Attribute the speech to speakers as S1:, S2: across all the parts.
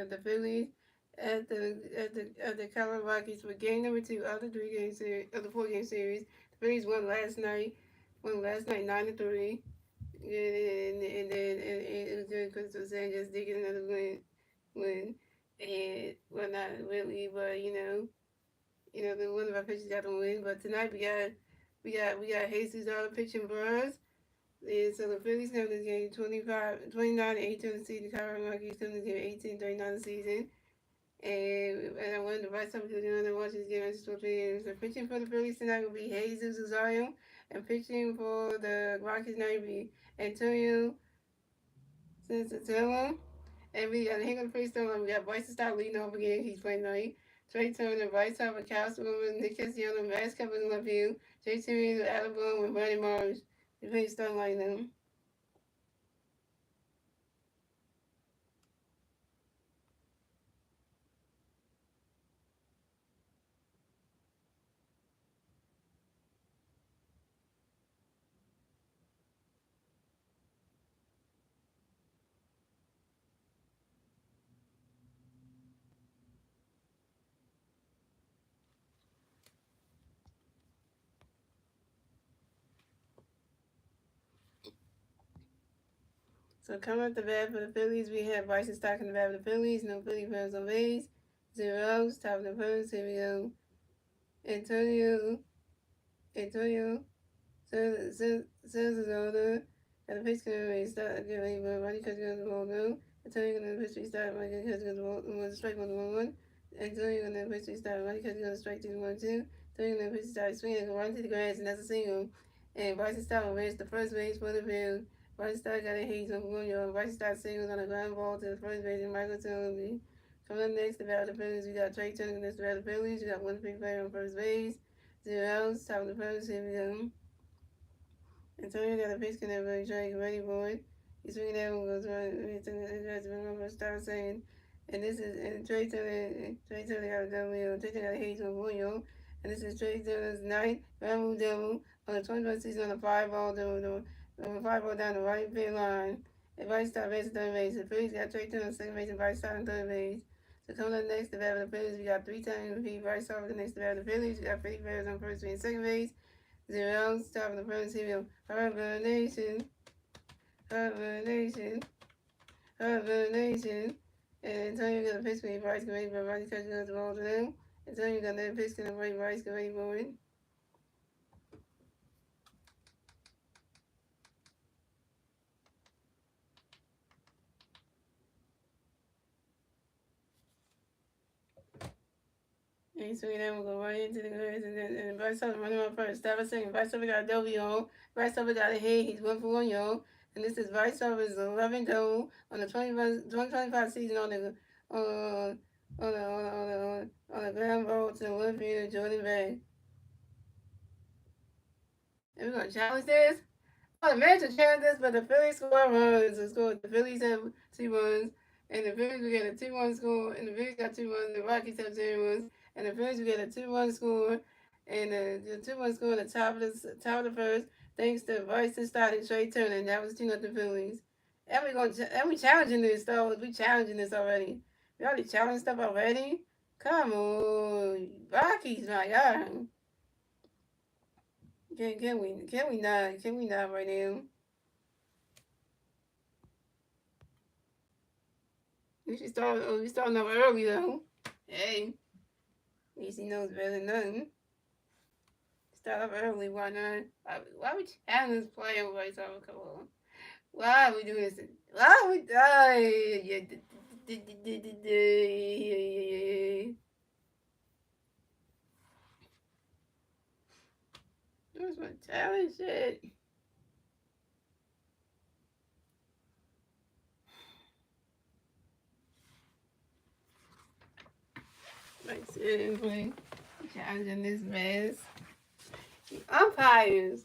S1: the Phillies at the Colorado Rockies for game number two of the 3 game series of the 4 game series. The Phillies won last night. Won last night 9-3. And then it was good because was saying just digging another win. And well, not really, but the one of our pitchers got to win. But tonight we got Jesus Allen pitching for us. And so the Phillies come this game 29-18 to see the Colorado Rockies come this game 18-39 the season. And I wanted to write something because I watch this game. I just want to so pitching for the Phillies tonight will be Jesus Rosario, and pitching for the Rockies tonight will be Antonio Sensatella. And we got Hingham Freestone. We got Bryson Stott leading off again. He's playing tonight. Trey Turner, right side for Castleman, Nick Castellanos, Max Cup in left field. Jay Series, Alabama, and Brandon Morris. The Phillies starting like them. So coming up the bat for the Phillies, we have Bryson Stock in the bat for the Phillies. No Philly fans on base. 0 outs. Top of the first. Here we go. Antonio says his owner. And the pitch can be start get ready for Roddy Kutcher the ball now. Antonio gonna pitch restart Roddy Kutcher the ball one strike 1-1. Antonio gonna pitch restart Roddy Kutcher gonna strike 2-1-2. Antonio gonna pitch start swinging and run to the grass and that's a single. And Bryson Stott will reach the first base for the field. Bryson Stott got a hit on 1 yard. Bryson Stott singles on a ground ball to the first base and Michael Tillman. Coming up next, the battle of the Phillies, we got Trey Turner against the battle of the Phillies. We got one big player on first base. 0 outs, top of the first, here we go. Antonio got a pitch connect really trying to get ready for it. He's swinging that one goes right. Remember start saying, and this is and Trey Turner got a double. Trey Turner got a hit on 1 yard. And this is Trey Turner's ninth round double on the 21st season on a 5-ball double, on a 5-ball down the right field line. And Bryce Stott base at third base. The Phillies got Trey Turner second base and Bryce Stott on third base. So coming up next, the battle of the Phillies, we got 3 times repeat Bryce Stott the next, the battle of the Phillies. We got Freddie Ferris on first base and second base. 0 outs, top of the first, here we go. Harbor Nation, Harbor Nation, Harbor Nation. And Antonio got a pitch for Bryce get ready for Roddy Kutcher goes the ball to them. Antonio got that pitch to the right, Bryce get ready for it. And he's swinging that one go right into the grass, and Bryce Harper running on first. Stop a second. Bryce Harper got a W on. Bryce Harper got a hit. He's 1 for 1, y'all. And this is Bryce Harper's 11th goal on the 2025 season on the on the ground ball to the left field of Jordan Bay. And we're gonna challenge this. Oh, the Magic challenge this, but the Phillies score runs. The Phillies have 2 runs, and the Phillies will get a 2-1 score, and the Phillies got 2 runs. The Rockies have 0 runs, and the Phillies will get a 2-1 score, and the 2-1 score at the top of the first, thanks to Bryson Stott and Trey Turner, and that was 2-0 Phillies. And we challenging this though. We challenging this already. We already challenged stuff already. Come on, Rockies, my God. Can we not right now? We starting off early though. Hey, at least he knows better than nothing. Start off early, why not? Why we challenge this player right so come on? Why are we doing this? Why are we Where's my challenge shit? Like seriously, challenging this mess. Umpires.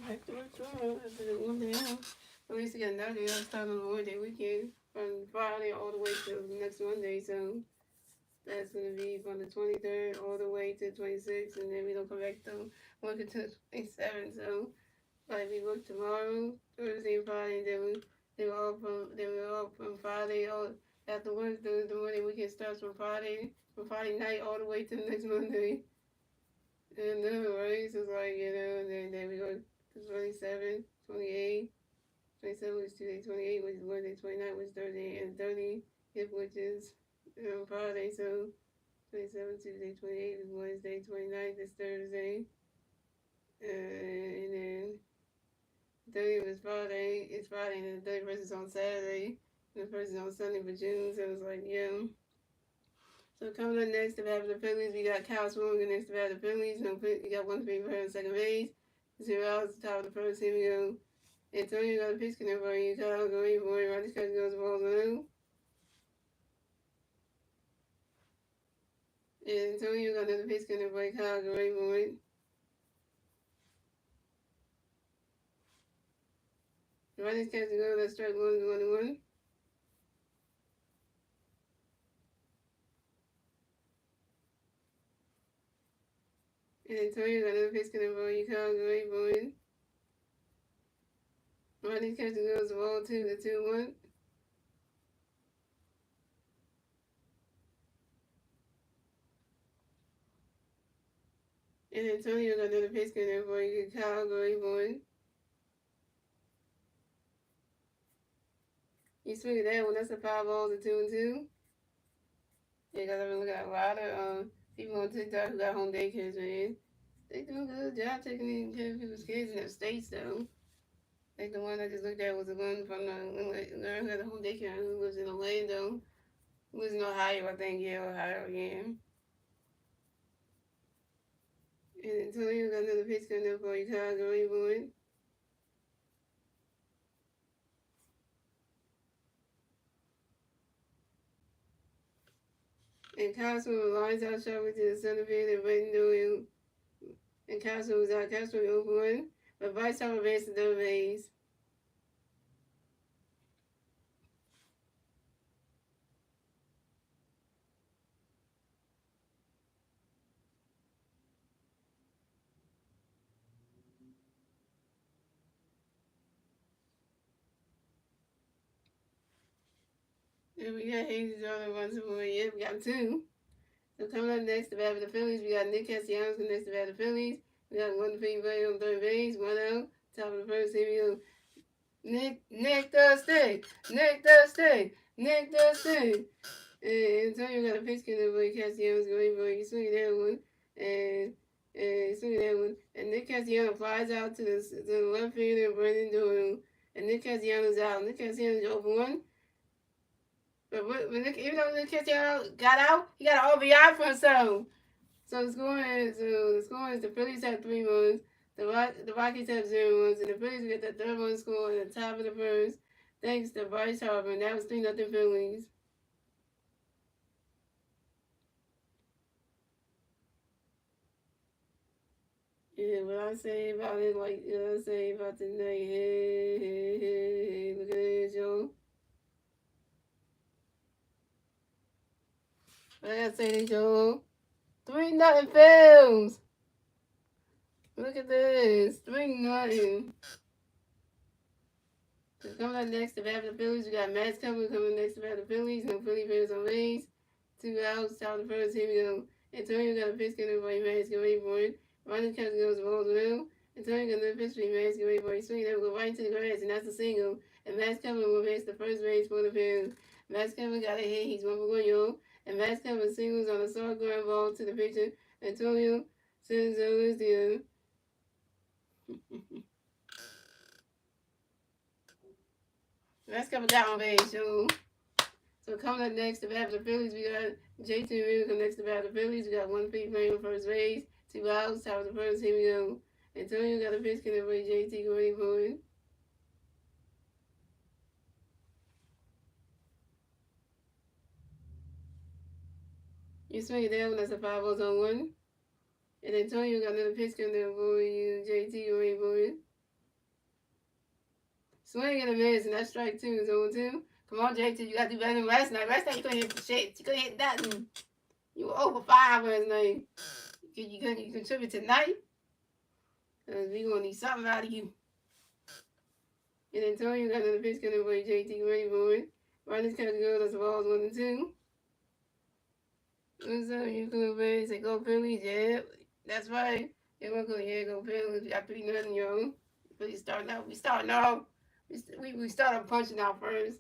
S1: Back to what's wrong. At least we got another day. I was talking on the weekend. from Friday all the way to next Monday. So that's going to be from the 23rd all the way to the 26th, and then we don't come back to work until the 27th. So like we work tomorrow, Thursday, and Friday, then we're off from Friday all after work. The morning weekend starts from Friday night all the way to the next Monday. And then the race is like, and then we go to 27, 28. 27 was Tuesday, 28 was Wednesday, 29 was Thursday, and 30, which is Friday. So 27, Tuesday, 28 is Wednesday, 29 is Thursday, and then 30 was Friday. It's Friday, and the 31st is on Saturday, and the first is on Sunday for June. So it's like, yeah. So coming up next, to have the Phillies, we got Kyle Swarm next to have the Phillies. We got one for her in second base. 0 outs, top of the first. Here we go. Antonio got a pitch connect for you. Kyle, go away for it. Rodgers catch goes the ball blue. And Antonio got another pitch connect for you. Kyle, go away for it. Rodgers catch goes. Let's strike one. And Antonio got another pitch connect for you. Kyle, go away for it. Rodgers catch goes the ball 2-1. And Antonio got another pitch connect for you. Kyle, go away for it. You swing that one. That's a 5 balls to 2-2. Yeah, because I've been looking at a lot of people on TikTok who got home daycares, man. They do a good job taking care of people's kids in their states, though. Like the one I just looked at was the one from the girl who had a home daycare who lives in Orlando, who lives in Ohio, I think. Yeah, Ohio again. And Antonio got another pitch coming up for you, Kyle. Go ahead, boy. And Costco lines out sharply to the center field and waiting doing. And Costco was out. Costco open one. But Vice Hopper base to third base. And we got Hayes on the runs for yeah, we got two. So coming up next to bat for the Phillies, we got Nick Castellanos next to bat for the Phillies. We got one free play on third base, one out, top of the first. Here we go. Nick does stay. And Antonio got a pitch in the Castellanos going for you swing that one and swing that one. And Nick Castellanos flies out to the left field and Brandon Doyle. And Nick Castellanos out. Nick Castellanos open one. But even though Nick Castellanos got out, he got an RBI for himself. So the score is the Phillies have 3 runs, the Rockies have 0 runs, and the Phillies get the third run score at the top of the first, thanks to Bryce Harper, and that was 3-0 Phillies. Yeah, what I say about it, like I say about tonight, hey, look at this, yo. What I gotta say this, yo. 3-0 Phils. Look at this, 3-0. So coming up next to bat for the Phillies, we got Max coming next to bat for the Phillies. No Philly fans on base. 2 outs, top of the first. Here we go. Antonio got a pitch getting away. Max get ready for it. Ronnie Counts goes the ball well. Antonio got another pitch for you. Max get ready for it. Swing that will go right into the grass, and that's a single. And Max Comer will hit the first base for the Phillies. Max Comer got a hit. He's 1-for-1, yo. And Max Comer singles on a soft ground ball to the pitcher. Antonio sends over the Max Comer got on base, yo. So coming up next to bat for the Phillies, we got JT Real come next to bat for the Phillies. We got one free play on first base, 2 outs, top of the first. Here we go. Antonio got a pitch connect for JT going for it. You swing it down, that's a 5-0-1. And Antonio got another pitch connect for you, JT going for it. Swing and a miss, and that's strike 2, 0-2. Come on, JT, you gotta do better than last night. Last night you couldn't hit shit. You couldn't hit nothing. You were over 5 last night. You couldn't contribute tonight. Cause we gonna need something out of you. And Antonio got another pitch coming for JT ready for it. Ronnie's kind of good. That's the balls 1 and 2. What's up, you cool, man? Say go Phillies, yeah. That's right. Yeah, we're going to go Phillies. We got 3-0, yo. Phillies starting out. We starting off. We started punching out first.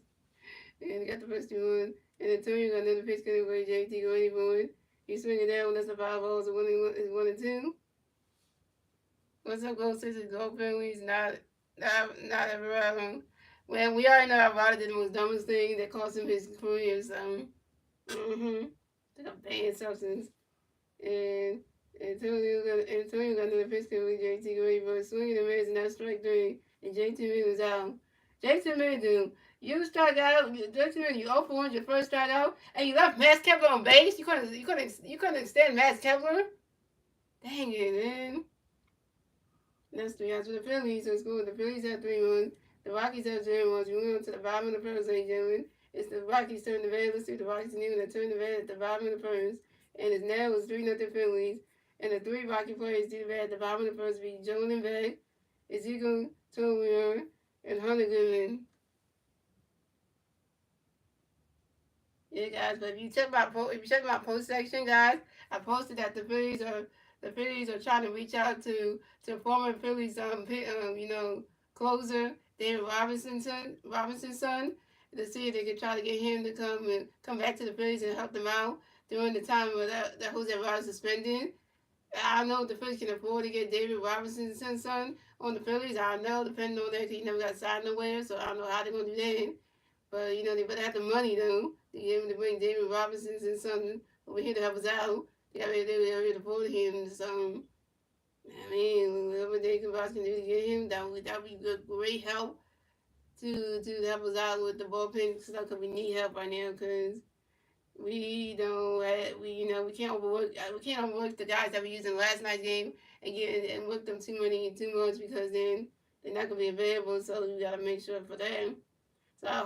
S1: And got the first 2-1. And Antonio got another pitch coming for JT ready for it. He's swinging down. That's the 5 balls. The 1 and 2. What's up, Gold Sixers? Go Phillies. Not ever. Well, we already know Alvarado did the most dumbest thing that cost him his career. So, took a banned substance. And Antonio got another pitch with JT Gray, but swinging and miss, and that's strike 3. And JT Miller was out. JT Miller, dude, you struck out. JT Miller, you 0 for 1 your first strikeout, and you left Max Kepler on base. You couldn't extend Max Kepler. Dang it, man. That's 3 outs for the Phillies. So scored. The Phillies have 3-1. The Rockies have 0-1. We went on to the bottom of the first, ladies and gentlemen. It's the Rockies turn the bad. Let's see the Rockies knew that turned the bad at the bottom of the first. And it's now it's 3-0 Phillies. And the 3 Rocky players did bad at the bottom of the first beat Joe Lindbergh, Ezekiel Tower, and Hunter Goodman. Yeah, guys, but if you check my post section, guys, I posted that the Phillies are trying to reach out to former Phillies closer David Robinson's son to see if they could try to get him to come back to the Phillies and help them out during the time where that Jose Rogers suspended. I don't know if the Phillies can afford to get David Robinson's son on the Phillies. I don't know, depending on that, he never got signed nowhere, so I don't know how they're gonna do that. But they better have the money though to get him to bring David Robinson's son over here to help us out. They already afford him, so I mean, whatever David Robinson can do to get him, that would be good, great help to help us out with the bullpen stuff because we need help right now because we don't we can't overwork the guys that we used in last night's game and work them too much because then they're not gonna be available. So we gotta make sure for them. So I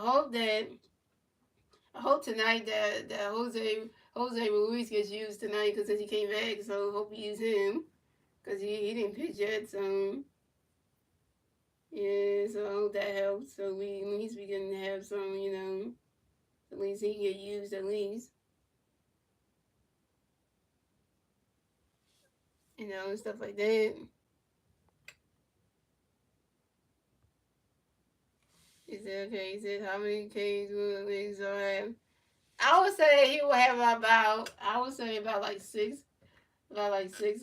S1: hope tonight that Jose Ruiz gets used tonight because since he came back, so I hope we use him because he didn't pitch yet. So yeah, so I hope that helps. So we at least we can have some at least he get used at least. And stuff like that. Is it okay? He said, how many Ks will Lizzo have? I would say he will have I would say about like 6. About like 6,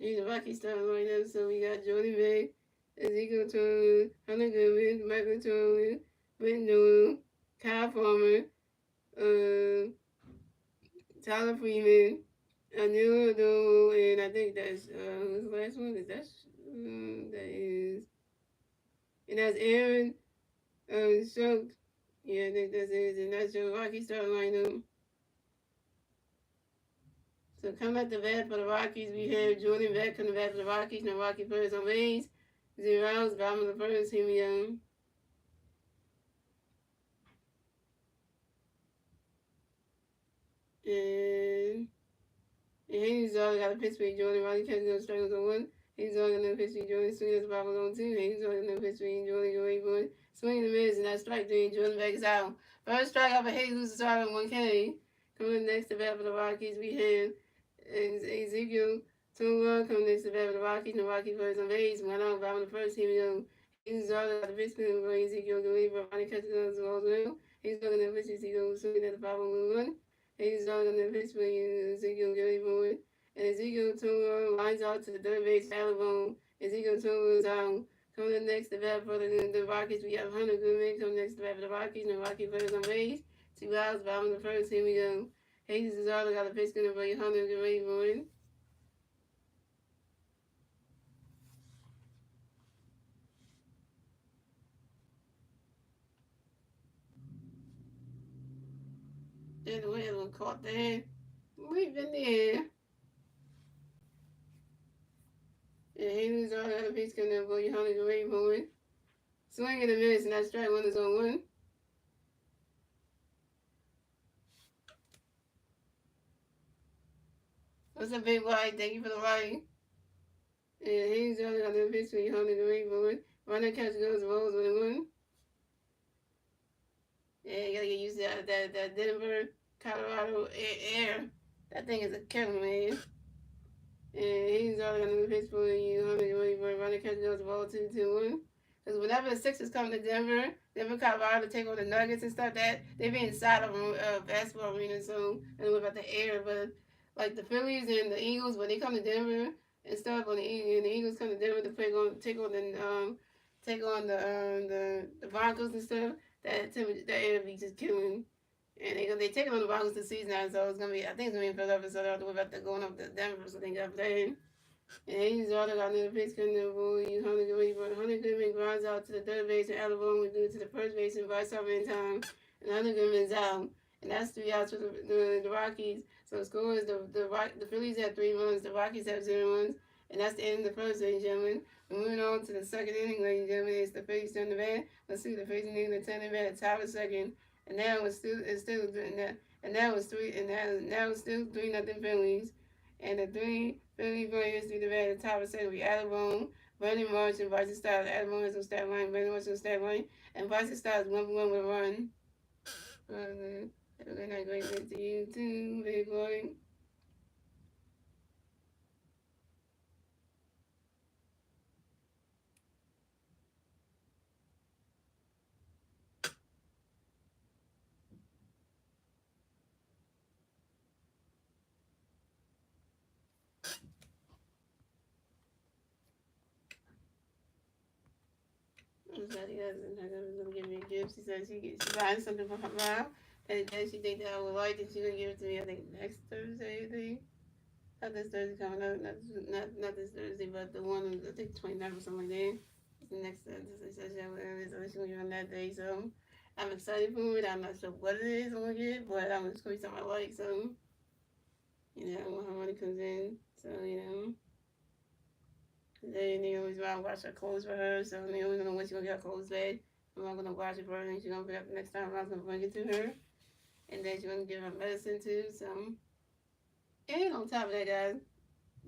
S1: the Rocky starting right now, so we got Jordan Bay, Ezekiel Turner, Hunter Goodman, Michael Turner, Brent Newell, Kyle Farmer, Tyler Freeman, Anil Adol, and I think that's who's the last one? And that's Aaron Schultz. Yeah, I think that's it. And that's your Rocky starting lineup. So come at the bat for the Rockies. We have Jordan Beck coming back for the Rockies. No Rocky players on base. 0 outs. Bottom of the first. Here we go. And Hayes Zog got a pitch for Jordan. Ronnie Kevin goes straight on 1. Hayes Zog got another pitch for Jordan. Swing as Bob on 2. Hayes Zog got another pitch for Jordan. Go 8-1. Swing the mids and that strike 3. Jordan Beck is out. First strike out for Hayes loses start on 1K. Coming next to bat for the Rockies, we have Ezekiel Tua coming next to bat for the Rockies. The Rockies players on base. 1 out. Bottom of the first. Here we go. Hayes Zog got the pitch for Ezekiel. Go 8 for Ronnie catches on as well. Hayes Zog got another pitch. Ezekiel swinging at the 5-1. Hayes Zog got another pitch for Ezekiel. Go 8-1. And Ezekiel Tua lines out to the third base alley. Ezekiel Tua is out. Coming next to bat for the Rockies, we have Hunter Goodman coming next to bat for the Rockies. And the Rockies players on base. 2 outs, bottom of the first. Here we go. Hayes is all got a pitch going to play Hunter. Get ready for it. There's the way one caught there. We've been there. And Haley's all out of base coming up for you, Holly the Ray moving. Swing in a miss, and that strike one is on one. What's up, Big White? Thank you for the light. And Haley's all out of base for you, Holly the Ray moving. Runner catch goes, rolls with a one. Yeah, you gotta get used to that Denver, Colorado air. That thing is a killer, man. And he's all gonna pitch for you, running catch goes ball 2-2-1. Because whenever the Sixers come to Denver, Colorado to take on the Nuggets and stuff, that they be inside of a basketball arena, so I don't know about the air, but like the Phillies and the Eagles, when they come to Denver and stuff, when the Eagles come to Denver to take on the Broncos and stuff, that air be just killing. And they take on the Broncos this season now, so it's gonna be, I think it's gonna be in Philadelphia, so they'll have to worry about going up to Denver, so they got playing. And he's all got another pitch coming to you. Hunter Goodman grounds out to the third base, and Alabama will do it to the first base and vice over in time. And Hunter Goodman's out. And that's 3 outs for the Rockies. So the score is the Phillies have 3 runs, the Rockies have 0 runs. And that's the end of the first, ladies and gentlemen. We're moving on to the second inning, ladies and gentlemen. It's the Phillies turn the bat. Let's see the Phillies inning, the 10th bat at top of second. And now it's still doing that. And now it's still 3-0 Phillies. And the three Philly players through the bat at the top of second we Alabama, Brandon Marsh, and Bryson Styles. Alabama has no stat line, Brandon Marsh has no stat line, and Bryson Styles 1-1 with a run. Have a good night, great night to you too, big boy. I'm sorry, guys. I'm gonna give me a gift. She said she's buying something for her mom. And then she think that I would like it. She's gonna give it to me. I think next Thursday. I think not this Thursday coming up. Not this Thursday, but the one I think 29th or something like that. It's the next Thursday. So she's gonna give it on that day. So I'm excited for it. I'm not sure what it is I'm gonna get, but I'm just gonna be something I like. So when her money comes in. So then always want to wash her clothes for her. So we don't know when she's gonna get her clothes back. I'm not gonna wash it for her, and she's gonna pick up the next time. I'm gonna bring it to her, and then she's gonna give her medicine too. So, and on top of that, guys,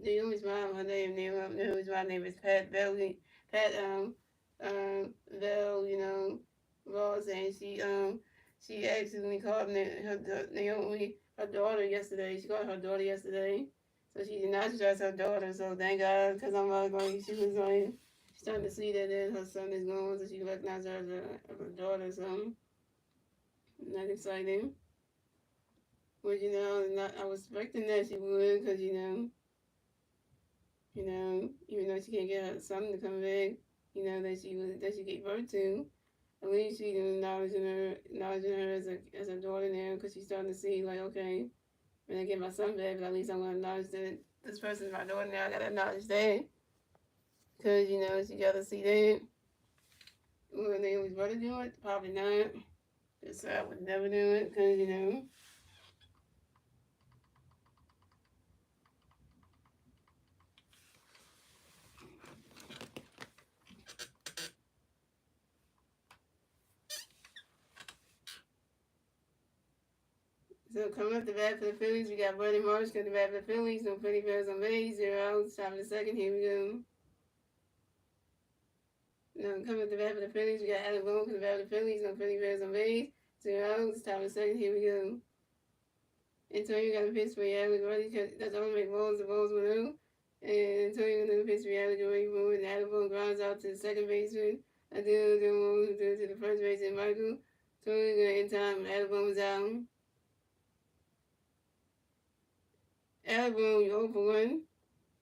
S1: Naomi's mom, Naomi's mom name is Pat Belly, Pat Bell, Ross, and she accidentally called Naomi her daughter yesterday. She called her daughter yesterday. So she did not stress her daughter. So thank God, because I'm like, she was like, she's starting to see that her son is gone, so she recognized her as her daughter. So not exciting. But I was expecting that she would, because even though she can't get her son to come back, that she gave birth to. At least she acknowledging her as a daughter now, because she's starting to see like, okay, when I get my son back, but at least I'm gonna acknowledge that this person's my daughter now. I gotta acknowledge that, because she gotta see that. Would they always want to do it? Probably not. Just I would never do it, because So coming up the bat for the Phillies, we got Brandon Marsh coming to bat for the Phillies. No Freddie Bears on base, 0 outs. Top of the second. Here we go. Now coming up the bat for the Phillies, we got Adam Boone coming to bat for the Phillies. No Freddie Bears on base, 0 outs. Top of the second. Here we go. Antonio got a pitch for Alex Roddy. That's all make balls. The balls went out. And Antonio got a pitch for Alex Roddy. And Adam Boone grounds out to the second baseman. I do to the first baseman, Michael. Antonio got in time. Adam Boone was out. Alabama, you 0 for 1.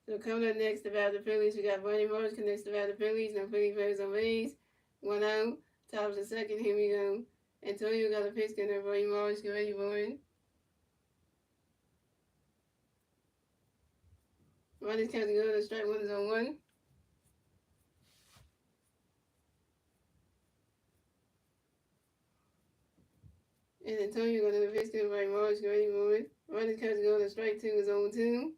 S1: So coming up next about the Phillies, we got Brandon Marsh connects about the Phillies. No Philly players on base. 1 out. Top of the second. Here we go. Antonio got a pitch in there. Brandon Marsh, get ready for it. Runners counting good. The strike one is on 1. And Antonio got another pitch in Brandon Marsh, get ready for it. Running catch go to strike 2 is 0-2.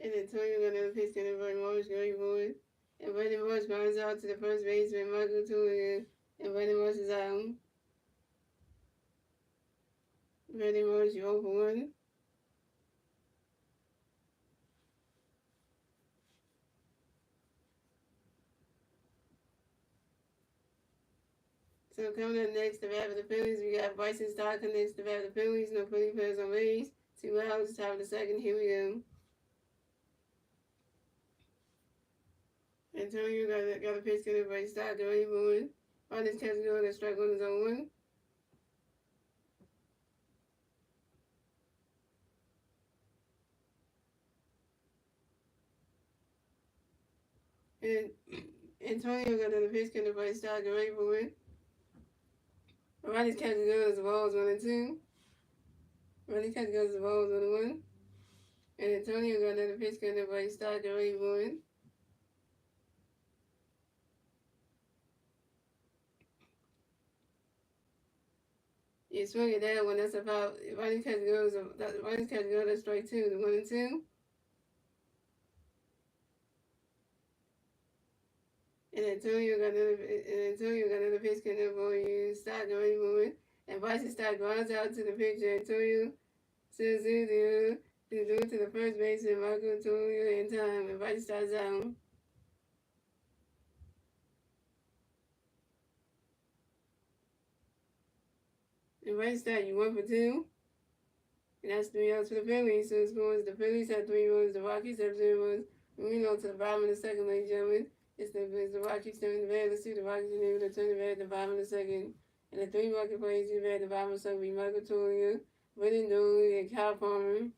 S1: And Antonio got another pitch to Brady Morris, great boy. And Brady Morris grounds out to the first baseman, Michael Tulia. And Brady Morris is out. Brady Morris, you 0 for 1. So coming up next, the bat of the Phillies, we got Bryson Stott next, the bat of the Phillies. No Philly players on base. 2 outs, top of the second. Here we go. Antonio got a pitch to Bryson Stott, the ready boy. On this catch go to strike 1 is 0-1. And Antonio got another pitch to Bryson Stott, the ready boy. Ronnie's catch goes the balls 1-2. Ronnie's catch goes the balls 1-1. And Antonio got another pitch to Bryson Stott, the ready boy. You swing it that one. That's about Ronnie's catch goes. Ronnie's catch goes. That's strike 2. The 1-2. And Antonio got another pitch coming for you. Stock already moving. And Bryson Stock runs out to the picture. Antonio says to the first baseman, Michael Antonio in time. And Bryson Stock's out. And Bryson Stock, you 1 for 2. And that's 3 outs for the Phillies. So the scores, the Phillies have 3 runs, the Rockies have 0 runs. Moving on to the bottom of the second, ladies and gentlemen. It's the Rockies turning the bat. Let's see the Rockies are able to turn the bat at the bottom of the second. And the 3 Rocky players who at the bottom of the second will be Michael Tulia, Brendan Dooley, and Kyle Palmer.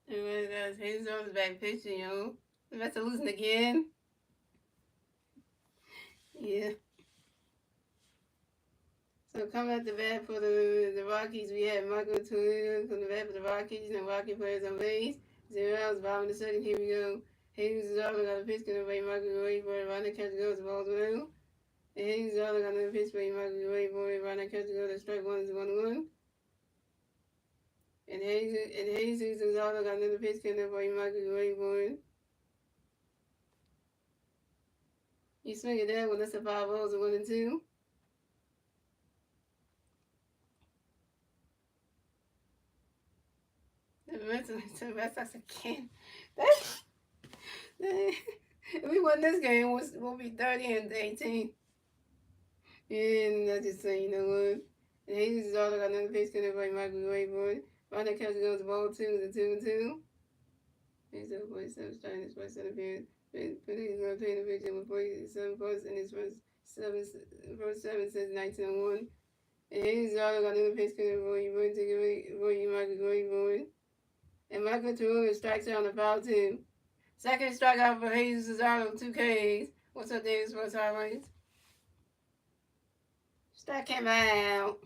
S1: Anyway, guys, Hayes on the back pitching, yo. The Mets are losing again. Yeah. So coming at the bat for the Rockies, we have Michael Tulia from the bat for the Rockies and Rocky players on base. 0 outs, bottom of the second. Here we go. Hayes is all got a pitch going away. Michael Gray for a runner catch goes the balls 1-0. And Hayes is all got another pitch for Michael Gray for a runner catch goes the strike 1 is 1-1. And Hayes is all got another pitch coming for Michael Gray for it. You swing it that one. That's a 5 balls, a 1-2. The Mets us again. If we win this game, we'll be 30-18. And I just say, you know what? And Hayes is all got another pitch coming for Michael Gray for it. Ronda catch goes the ball 2 to 2-2. He's 0.7 starting his first center field. But he's going to play the pitcher with 47 points in his first seven since 1901. And Hayes all got another pitch coming for you. Going to give for you, Michael Gray for it. And Michael Tulia strikes out on the foul too. Second strikeout for Jesus Cesaro, 2 Ks. What's up, Davis Sports Highlights? That came out.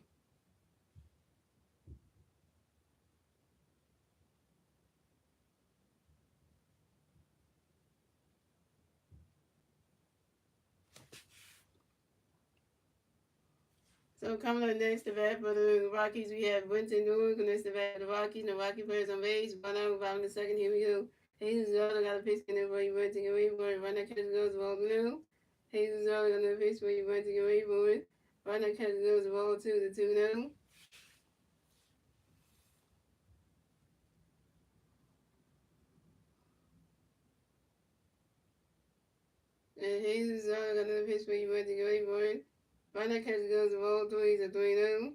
S1: So coming up next, the bat for the Rockies, we have Winton Newark against the bat for the Rockies. The Rocky players on base. One out, bottom of the second. Here we go. Jesus Zola got a pitch in there for you, Winton. Get away for it. Run that catch goes the ball blue. Jesus Zola got a pitch for you, Winton. Get away for it. Run that catch goes the ball 2 now. And Jesus got another pitch for you, Winton. Get away for it. Run that catch goes the ball 3 now.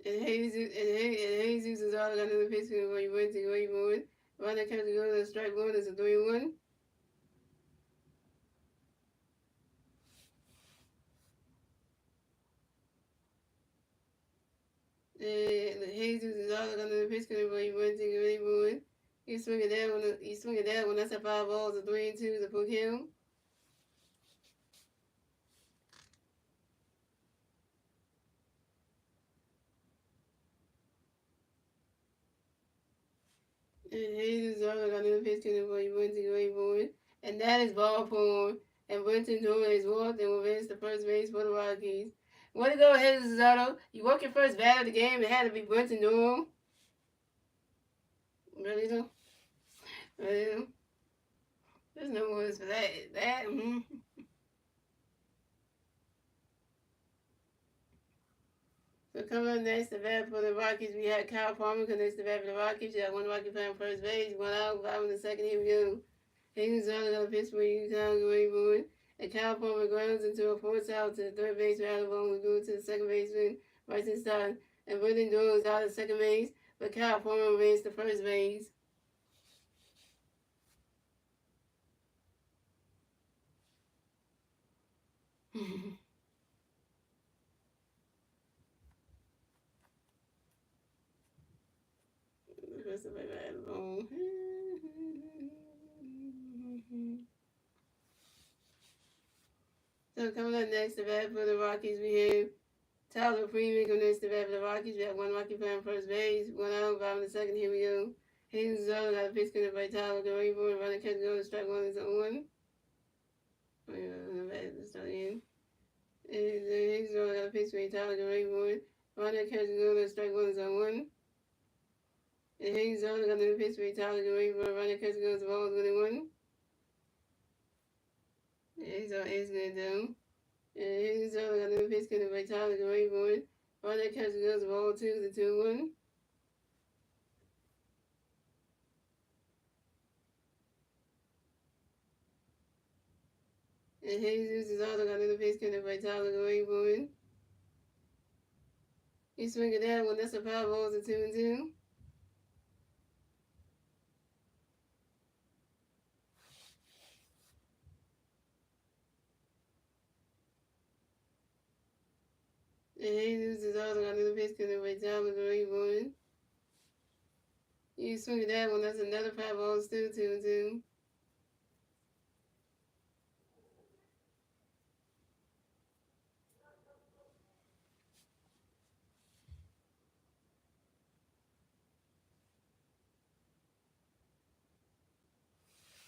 S1: And Jesus is all got another pitch for you, Winton. Get away for it. Run that catch goes to strike one. It's a 3-1. Jesus is all on the pitch couldn't really run to really moving. He swing it down when that's a 5 balls, a 3-2 to put him. And Jesus is all on the pitch couldn't really run to really moving. And that is ball form. And Brenton Joy is walked and will advance the first base for the Rockies. Way to go, Jesus Zotto. You walk your first bat of the game. It had to be Brenton Joy. Really though? Really though? There's no words for that. So coming up next, the bat for the Rockies, we had Kyle Palmer connects the bat for the Rockies. You got one Rocky playing first base, one out, bottom in the second. Here we go. Higgins on the pitch for you, Kyle Boone. And Kyle Palmer grounds into a fourth out to the third base. Rather ball will go to the second baseman, right side. And Brendan Doyle is out at second base, but Kyle Palmer remains the first base. Rest of my bad bone. So coming up next, the bat for the Rockies, we have Tyler Freeman coming next to the bat for the Rockies. We have one Rocky playing first base, one out, bottom in the second. Here we go. Hayden Zola got a pitch connected by Tyler going for it. Running catch goes, strike one is on. The bat is not in. And Hayden Zola got a pitch by Tyler going for it. Running catch goes, strike one is on one. And Hayden Zola got another pitch by Tyler going for it. Running catch goes, the ball is 1-1. He's good though. And he's got another pitch connected by Tyler going for it. Running catch goes, the ball 2-1. And Jesus is also got another pitch connected by Tyler going for it. He's swinging down when that's a 5 balls, a 2-2. And Jesus is also got another pitch connected by Tyler going for it. He's swinging down when that's another 5 balls, 2-2.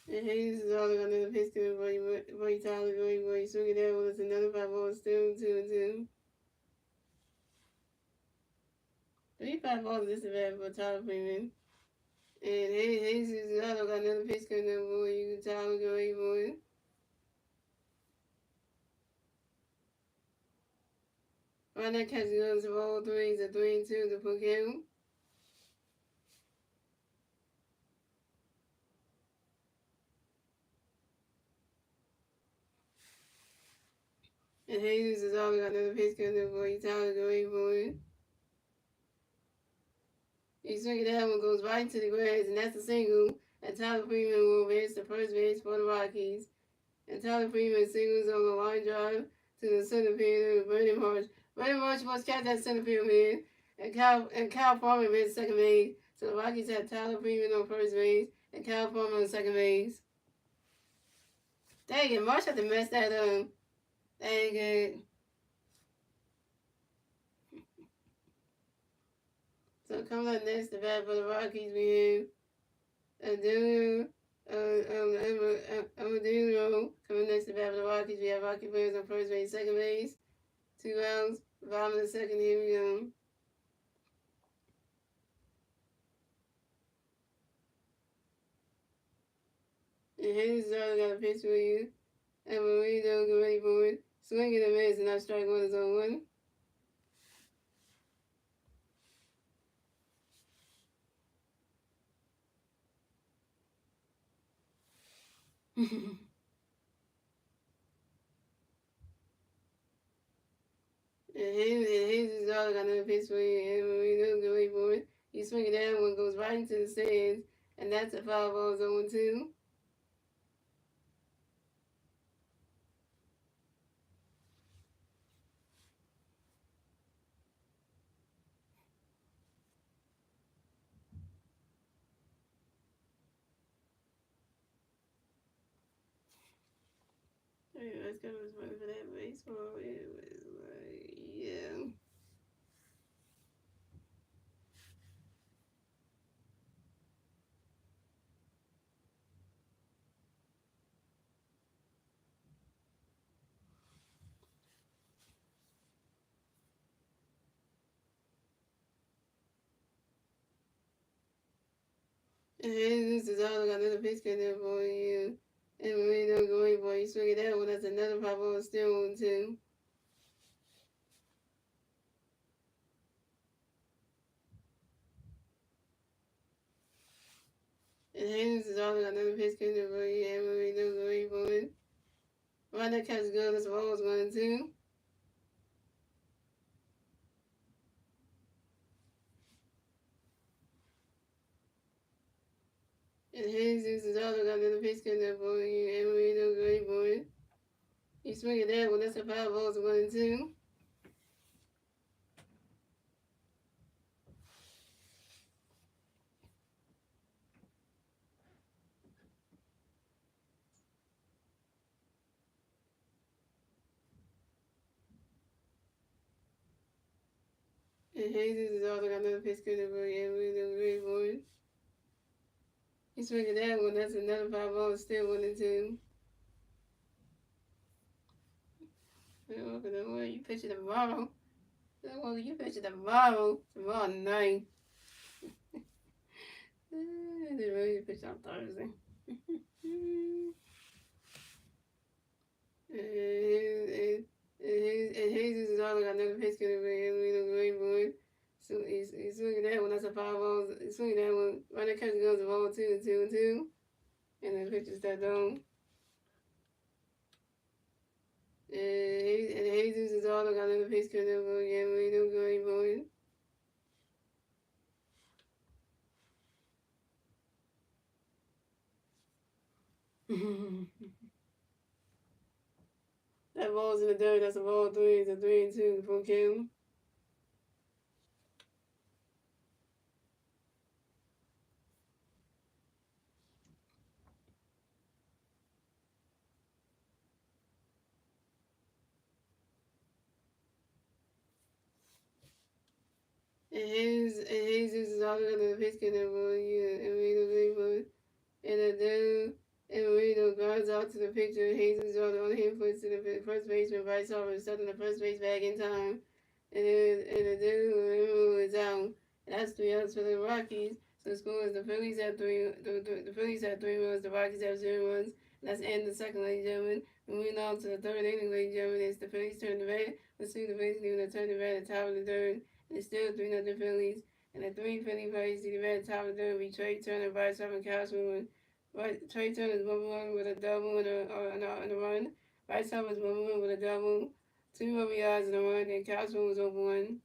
S1: And Hayes is all got another pitch to by Tyler going for it. He's swinging down when it's another 5 balls, 2-2. 3-5 balls is bad for Tyler Freeman. And Hayes is also got another pitch coming up for you, Tyler going for it. Run that catch goes to ball 3 is a 3-2 to put him. And Jesus is all got another pitch coming up for you, Tyler going for it. He swing that one goes right into the grass, and that's a single. And Tyler Freeman will advance the first base for the Rockies. And Tyler Freeman singles on the line drive to the center field of Brandon Marsh. Brandon Marsh must catch that center field man. And Cal Farmer made second base. So the Rockies had Tyler Freeman on first base and Cal Farmer on second base. Dang it, Marsh had to mess that up. Dang it. So coming up next, the bat for the Rockies, we have Amadeo coming next to bat for the Rockies. We have Rocky players on first base, second base. 2 outs, bottom of the second. Here we go. And Hayes got a pitch for you. And Marino, get ready for it. Swing and a miss, and not strike one is on one. And Hayes is all got another pitch for you. And Marino, get ready for it. You swing it down, one goes right into the stands. And that's a foul ball, 0-2. Hey, let's go for that baseball. It was like, yeah. And Hayes is all got another pitch in there for you. And Marino, going for you. Swing it that one. That's another foul ball, still 1-2. And Hayes is all got another pitch in there for you. And Marino, going for it. Right, that catch good. That's ball was 1-2. And Hayes is all got another pitch in there for you. And Marino, going for it. You swing it that one. That's a foul ball, 1-2. And Hayes is all got another pitch in there for you. And Marino, going for it. You swing it that one. That's another foul ball, still 1-2. Don't worry, you pitch it tomorrow. Don't worry, you pitch it tomorrow night. They really pitch on Thursday. And Jesus is all got another pitch going to be the great boy. So he's swinging that one. That's a 5-0. He's swinging that one. Right there, catch goes to ball 2-2-2. And then pitches that down. And Jesus is all got another pitch going to be the great boy. That ball's in the dirt. That's a ball 3. It's a 3-2 for Kim. And Jesus is all got another pitch going to be the great boy. And Marino guards out to the picture. Jesus on the hand foot to the first baseman. Bryce Harper stuck in the first base bag in time. And the dude is out. And that's 3 outs for the Rockies. So the score is the Phillies have 3. The Phillies have 3 runs. The Rockies have 0 runs. That's the end of the second, ladies and gentlemen. Moving on to the third inning, ladies and gentlemen. It's the Phillies turn the bat. Let's see the Phillies doing the turn the bat at the top of the third. And it's still 3-0 Phillies. And the 3 Philly Phillies see the bat at the top of the third. We trade Turner, Bryce Harper, and Kyle Swimmer. Trey Turner is 1-1 with a double and a run. Bryce Harper is 1-1 with a double. 2 RBIs and a run. And Kyle Swimmer was over 1.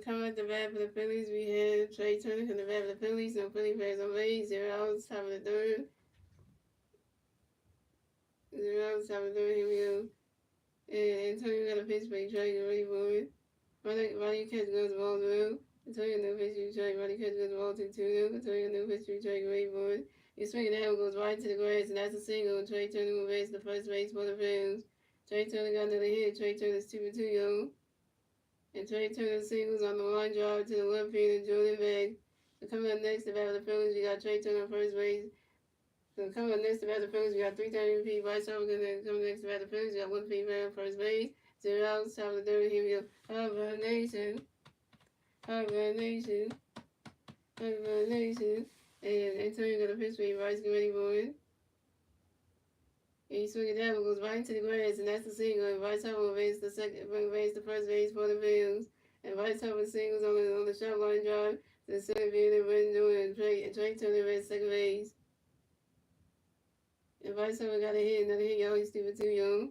S1: Coming at the bat for the Phillies, we have Trey Turner from the bat for the Phillies. No Philly players on base. 0 outs, top of the third. 0 outs, top of the third. Here we go. And Antonio got a pitch, but he tried to get ready for it. Roddy catch goes the ball through. Antonio no pitch, he tried. Roddy catch goes the ball to 2. Antonio no pitch, he tried to get ready for it. He swinging that one goes right to the grass, and that's a single. Trey Turner will base the first base for the Phillies. Trey Turner got another hit. Trey Turner's 2-2, yo. And Trey Turner singles on the line drive to the left field and Jordan back. So coming up next to bat the Phillies, we got Trey Turner on first base. So coming up next to bat the Phillies, we got 330 feet right side. Coming next to bat the Phillies, we got 1 feet on first base. 0 outs, top of the third. Here we go. Harbor Nation. Harbor Nation. Harbor Nation. And Antonio got a pitch for you. Rice get ready for it. And he swing it down and goes right into the grass, and that's the single. And Rice Harbor raised the first base for the Bills. And Rice Harbor singles on the shot line drive to the center field and Brandon Jordan. And Trey Turner raised second base. And Rice Harbor got a hit, another hit, y'all. He's 2-2, yo.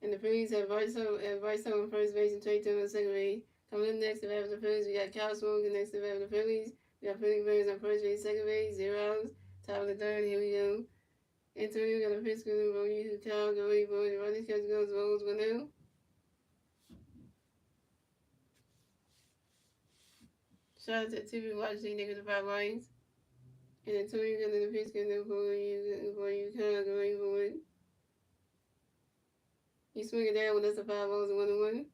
S1: And the Phillies have Rice Harbor on first base and Trey Turner on second base. Coming up next to bat for the Phillies, we got Cal Smoke next to bat for the Phillies. We got Philly players on first base, second base, 0 outs, top of the third. Here we go. Antonio got a pitch to the ball. You Cal go ready for it. The running catch goes rolls 1-0. Shout out to TV watching niggas about lines. And Antonio got another pitch to the ball. You Cal go ready for it. You swing it down when that's a 5 balls and 1-1.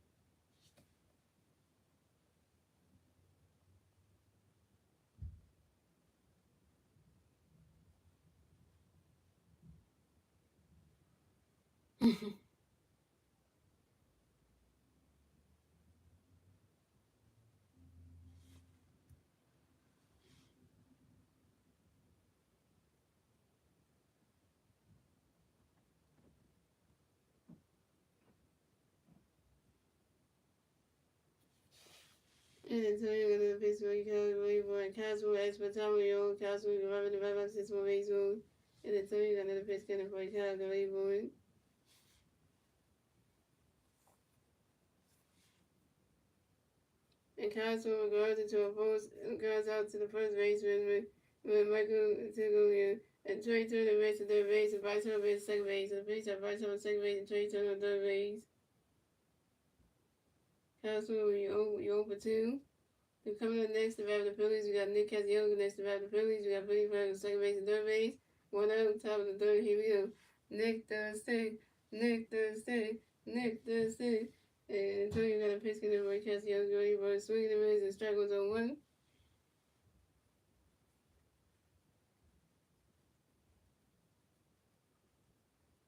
S1: And Antonio got another pitch for you Cal go ready for it. Castle as per time of your Castle driving the back box 6 more base road. And Antonio got another pitch coming for you Cal go ready for it. And Castle regards into a post and goes out to the first baseman with Michael Tigolian. And Trey Turner race to third base and Bryce Harper race second base. And the Phillies have Bryce Harper second base and Trey Turner on third base. Castle, you 0 for 2. And coming up next to bat the Phillies, we got Nick Castellanos next to bat the Phillies. We got Philly players on second base and third base. 1 out, top of the third. Here we go. Nick does stay. Nick does stay. Nick does stay. And Antonio got a pitch in there. Castellanos ready for a swing and a miss and strike goes on 1.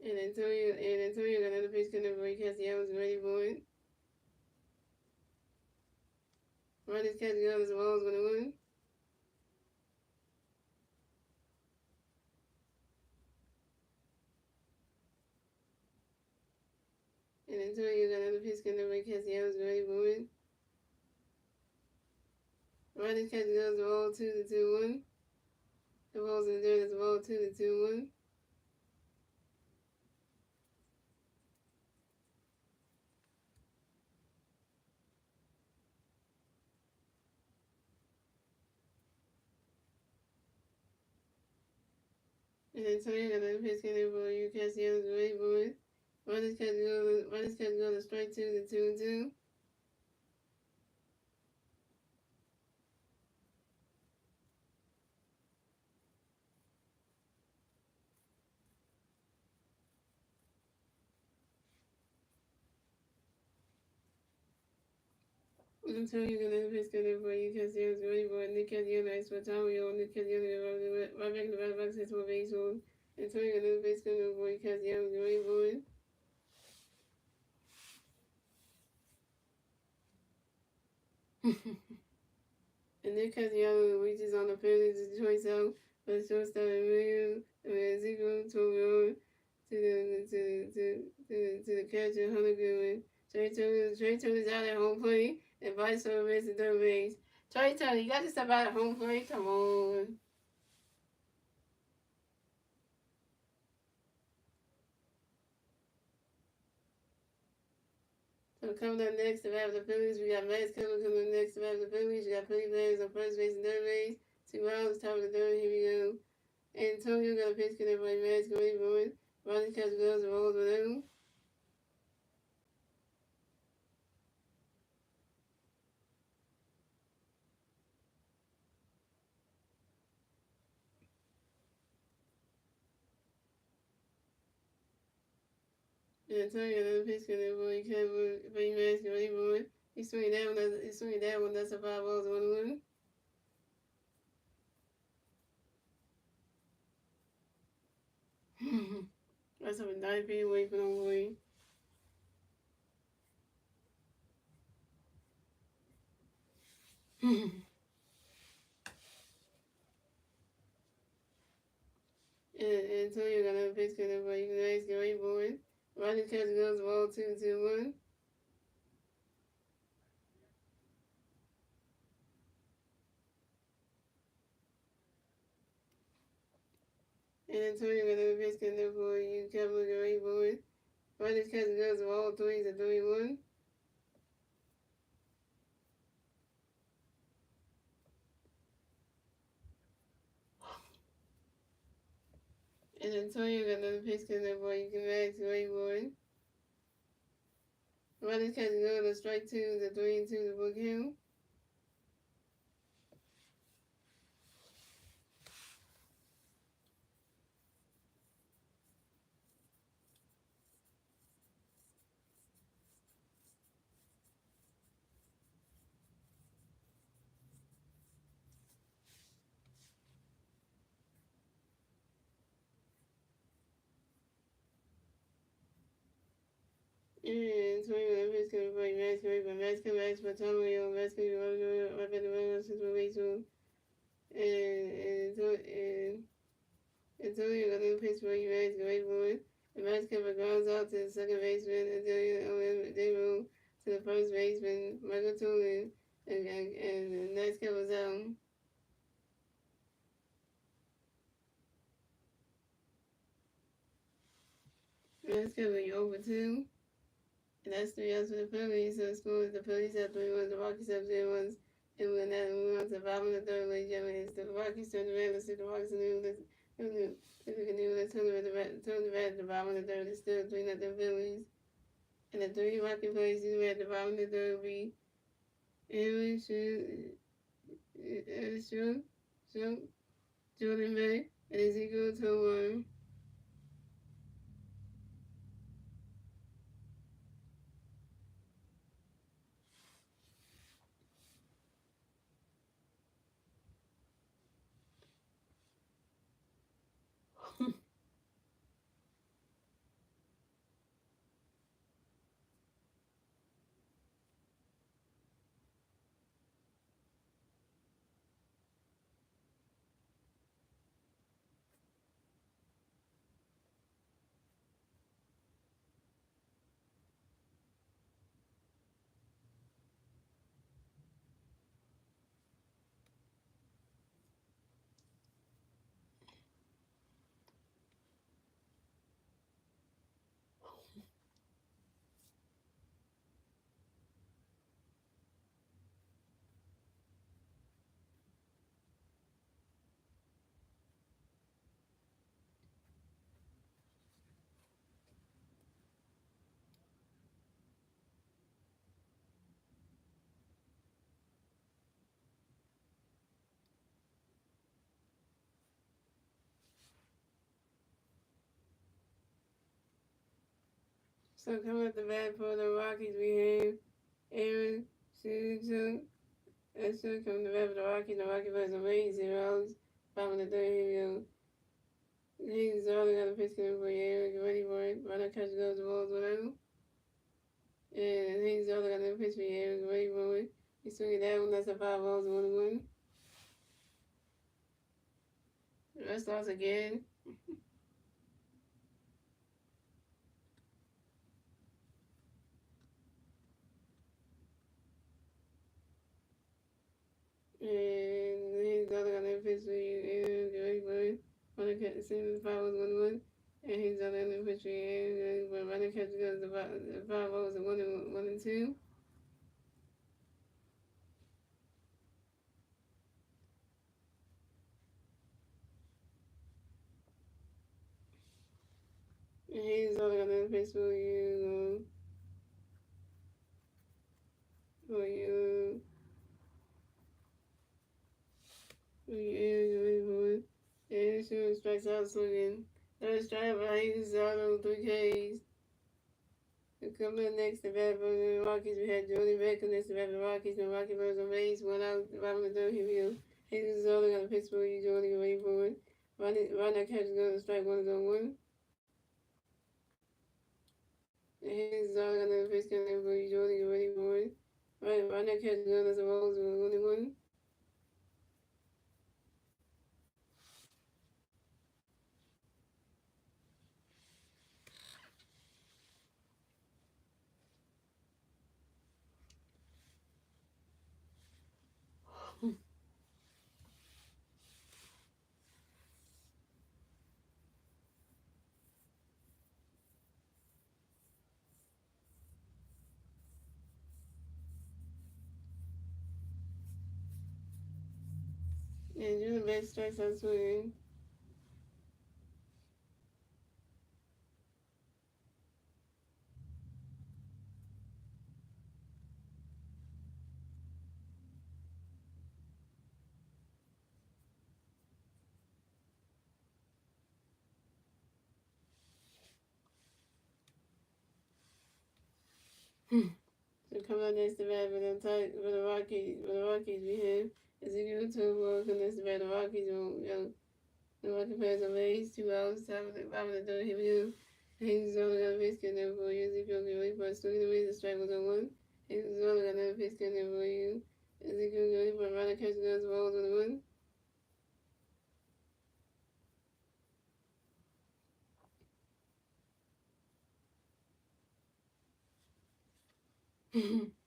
S1: And Antonio got another pitch coming for Castellanos ready for it. Runners Castellanos balls 1-1. And Antonio got another pitch coming for Castellanos ready for it. Runners Castellanos ball 2-2-1. The ball's in there. There's a ball 2-2-1. And Antonio got another pitch coming for you Castellanos ready for it. Runners Castellanos strike 2-2-2. Antonio got another pitch coming for you Castellanos ready for it. Nick Castellanos for time we Nick Castellanos right back in the back box 6 more base hole. Antonio got another pitch coming for you Castellanos ready for it. And Nick Castellanos reaches on the Phillies' choice out for the shortstop and Ezekiel Tobion to the catcher Hunter Goodwin. Trey Turner's out at home plate and Bryce Harper races the third base. Trey Turner, you got to step out at home plate. Come on. So coming up next, to have the Phillies, we got Max coming up next, to have the Phillies. We got Philly players on first base and third base. 2 rounds, top of the third. Here we go. Antonio got a pitch connect by Max, going forward. Ronnie catch gloves and rolls with him. Antonio got a pitch connect by Max, going forward. He's swinging that one. That's a 5 balls, 1-1. That's up 9 feet away from home plate. Antonio got a pitch connect by Max, going forward. Ronnie catch gloves, ball 2-2-1. Antonio got a pitch connect for you, Kevin, going forward. Ronnie catch gloves, ball 3-3-1. And Antonio got another pitch connect for you, Max, going forward. Ronnie catch gloves, strike 2-3-2 to book him. And Antonio got a pitch connect for you, Max, going forward. Max come back for Antonio, Max going forward, right back to the situation. And Antonio got a pitch for you, Max, going forward. The Max cover grounds out to the second baseman, Antonio Demo to the first baseman, Michael Tulin, and the next cover's out. Next cover, you over 2. And that's 3 outs for the Phillies. So the score is the Phillies have 3 1, the Rockies have 0 1. And we're now moving on to bottom of the third, ladies and gentlemen. It's the Rockies turn around. Let's see the Rockies new. If we can do this, turn at the bottom of the third. It's still 3-0 Phillies. And the 3 Rocky players who at the bottom of the third will be Aaron Jordan May, and Ezekiel Tovar. So coming at the bat for the Rockies, we have Aaron Suggs. That's coming to the bat for the Rockies. The Rockies players are Ray 0. Bottom of the third, here we go. He's all got a pitch coming for you, Aaron. Get ready for it. Runner catch goes the balls, whatever. And he's all got a pitch for you, Aaron. Get ready for it. He's swinging that one. That's a 5 balls, 1-1. That starts again. And he's all got a pitch for you, Aaron. Get ready for it. Runner catch, same as 5 balls, 1-1. And he's on the end of the pitch. But running catch goes the 5-0 is a 1-2. And he's on the end of the pitch for you. And she strikes out swinging. Third strike, but he's out on 3 Ks. Coming up next to bat for the Rockies, we had Jordan Becker next to bat for the Rockies. The Rocky birds on base, 1 out, bottom of the third. Here we go. Hayes is only got a pitch for you, Jordan. Get ready for it. Right now, catch is going to strike 1 is on 1. And Hayes is only got another pitch coming for you, Jordan. Get ready for it. Right now, catch is going to Rose with 1 And Jordan Beck strikes out swinging. So come out next to bat for the Rockies we have Ezekiel Tobo come next to bat the Rockies on the Rocky players on base, 2 outs, top of the third. Here we go. Hayes only got a base getting there for you. Ezekiel get ready for it. Swinging the base, the strike was on 1. Hayes only got another base getting there for you. Ezekiel get ready for it. Runner catch goes balls on 1.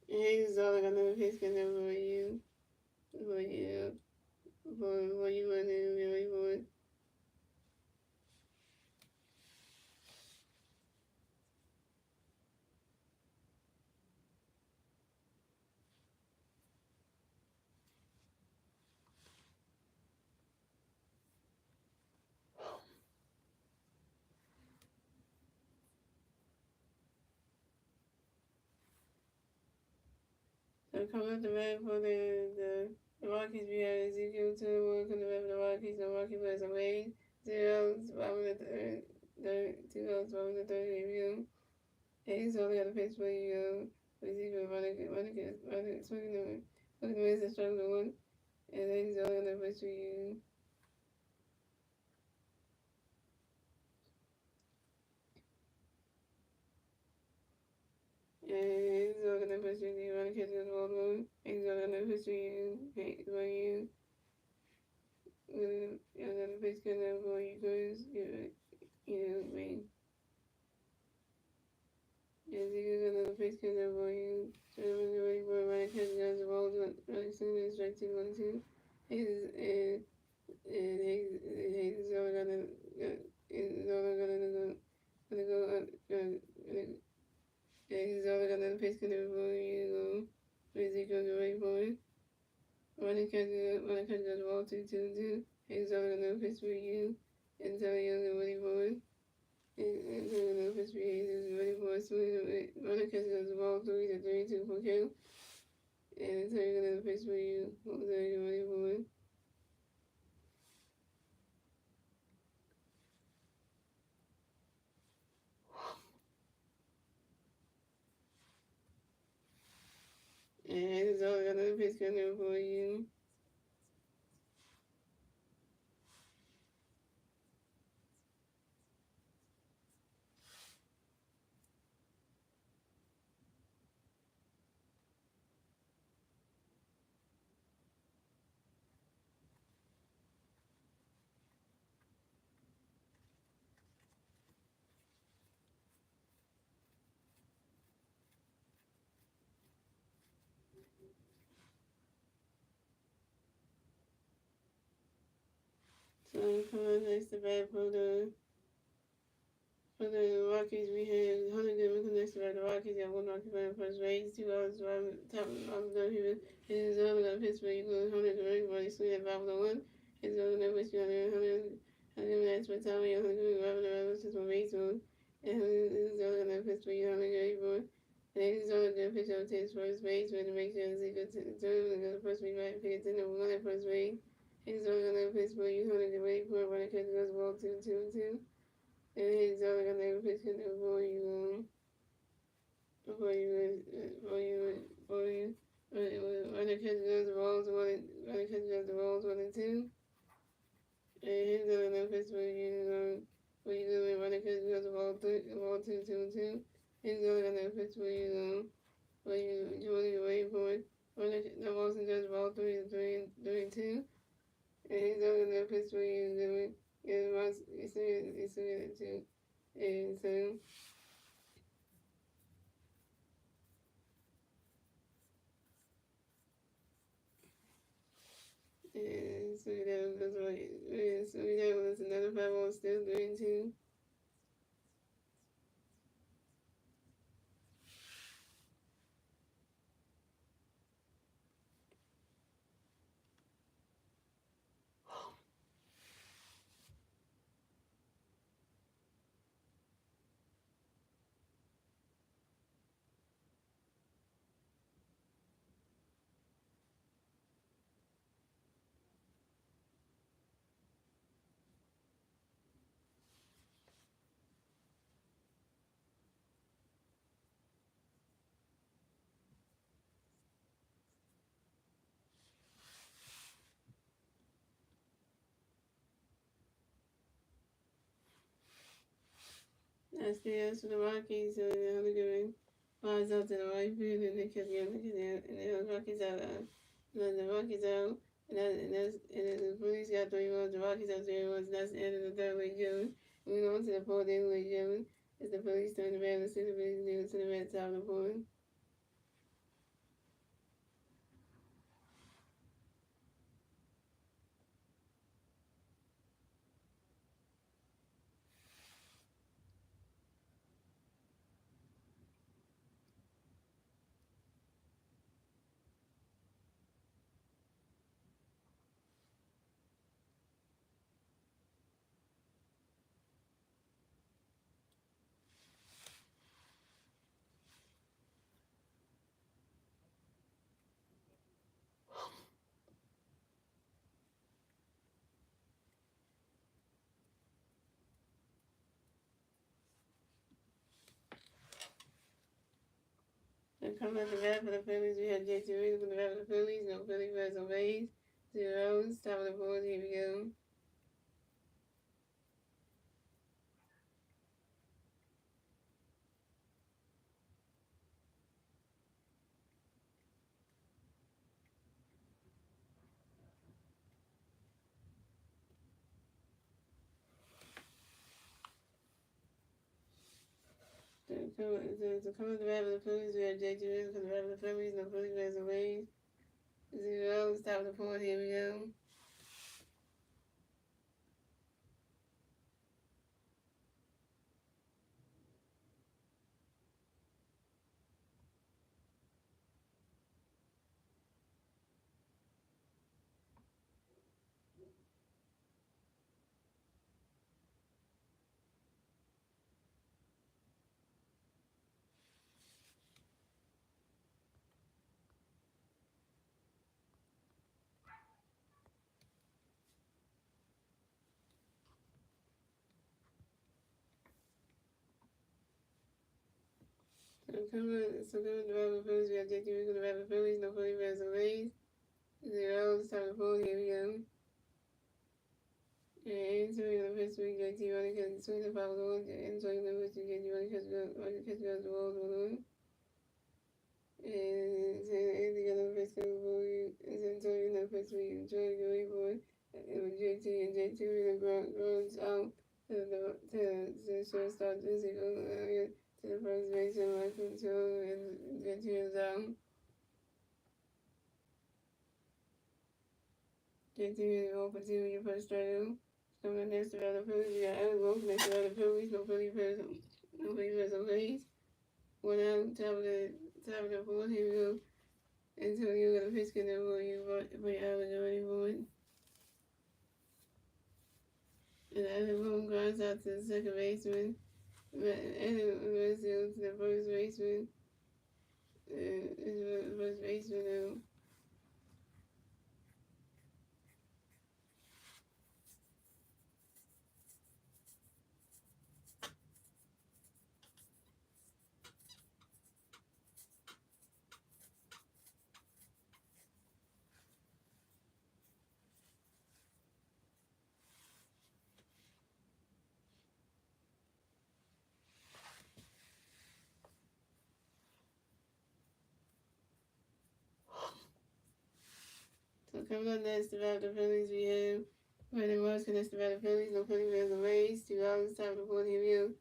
S1: Hayes only got another base getting there for you. For you. For you and then get ready for it. So come out the bat for the Rockies. We have Ezekiel Tobo come to bat for the Rockies. The Rocky players on base, 0 outs, bottom of the third. 2 outs, bottom of the third. Here we go. Hayes only got a pitch for you. Ezekiel swinging the base and strike with 1. And then he's only got a pitch for you. And he's only got a pitch for you. Running catch goes ball 1. He's only got a pitch for you. For you. Another pitch coming for you guys. Me. Ezekiel got another pitch coming for you. So I'm ready for running catch goes ball 1. Running swinging strike 2 1 2. Hayes and he's only gonna he's only gonna pitch gonna for you Ezekiel get ready for it. Running catch goes ball 2 2 2. He's only gonna pitch for you and tell you get ready for it. And tell you gonna pitch for you he's ready for it. Swing running catch goes ball 3 to 3 2 for kill. And tell you gonna pitch for you. Tell you get ready for it. And he's only gonna pitch gonna for you. So come on next to bat for the For the Rockies, we had Hunter Goodman connected by the Rockies at one Rocky playing first base. 2 hours top of the Human. His other got Pittsburgh equals Hunter Goodman, but he's sweet at 501. His other got Pittsburgh 100. Hunter Goodman that's for Tommy. Hunter Goodman grabbing the relative from base one. And his other got Pittsburgh 100. And his other good pitch up to his first base, but to make sure he's good to turn and go to first base, right? Pick it to number one at first base. His other got Pittsburgh 100 to wait for it when it goes ball 2-2-2. And he's only gonna pitch it before you when the catch goes the balls one and two. And he's gonna pitch when you when the catch goes the ball 2-2-2. He's gonna pitch when you really wait for it. When the Boston does ball 3-2. And he's gonna pitch when you do it. You see it too. And so that was another 5 still doing too. That's the answer to the Rockies. So they're giving flies out to the right field, and they kept getting and the Rockies out. The Rockies out. And the Phillies got 3 runs, the Rockies have 0 runs, and that's the end of the third week, June. Moving on to the fourth inning week, June. It's the Phillies turn the bad, the Phillies do to the red top of the point. And coming at the bat for the Phillies, we had JT Reed for the bat for the Phillies. No Philly fans on base. 0 top of the fourth. Here we go. So coming at the bat for the Phillies, we had JT Reed for the bat for the Phillies. No Philly fans on base. 0 top of the fourth. Here we go. So coming to the bat for the Phillies, we have JT Reed for the bat for the Phillies. No Philly fans on base. 0 top of the fourth. Here we go. And so you're the first week, JT running because swing the foul goal, and so you're the first week, JT running because the balls one. And the other first goal, and so you're the first week, enjoy the way boy. It was JT and JT really grows out to shortstop this to the first base and right control, and JT is out. JT really open to your first strikeout. Coming up next about the Phillies, we got Alex Wolf next about the Phillies. No Philly players, no Philly players, no Phillies. One out, top of the fourth. Here we go. Antonio got a pitch in there for you, but Alex already won. And Alex home grounds out to the second baseman. And Alex to the first baseman. And the first baseman now. So coming up next about the Phillies, we have Brandon Marsh next about the Phillies. No Philly fans are raised. 2 hours, top of the fourth. Here we go.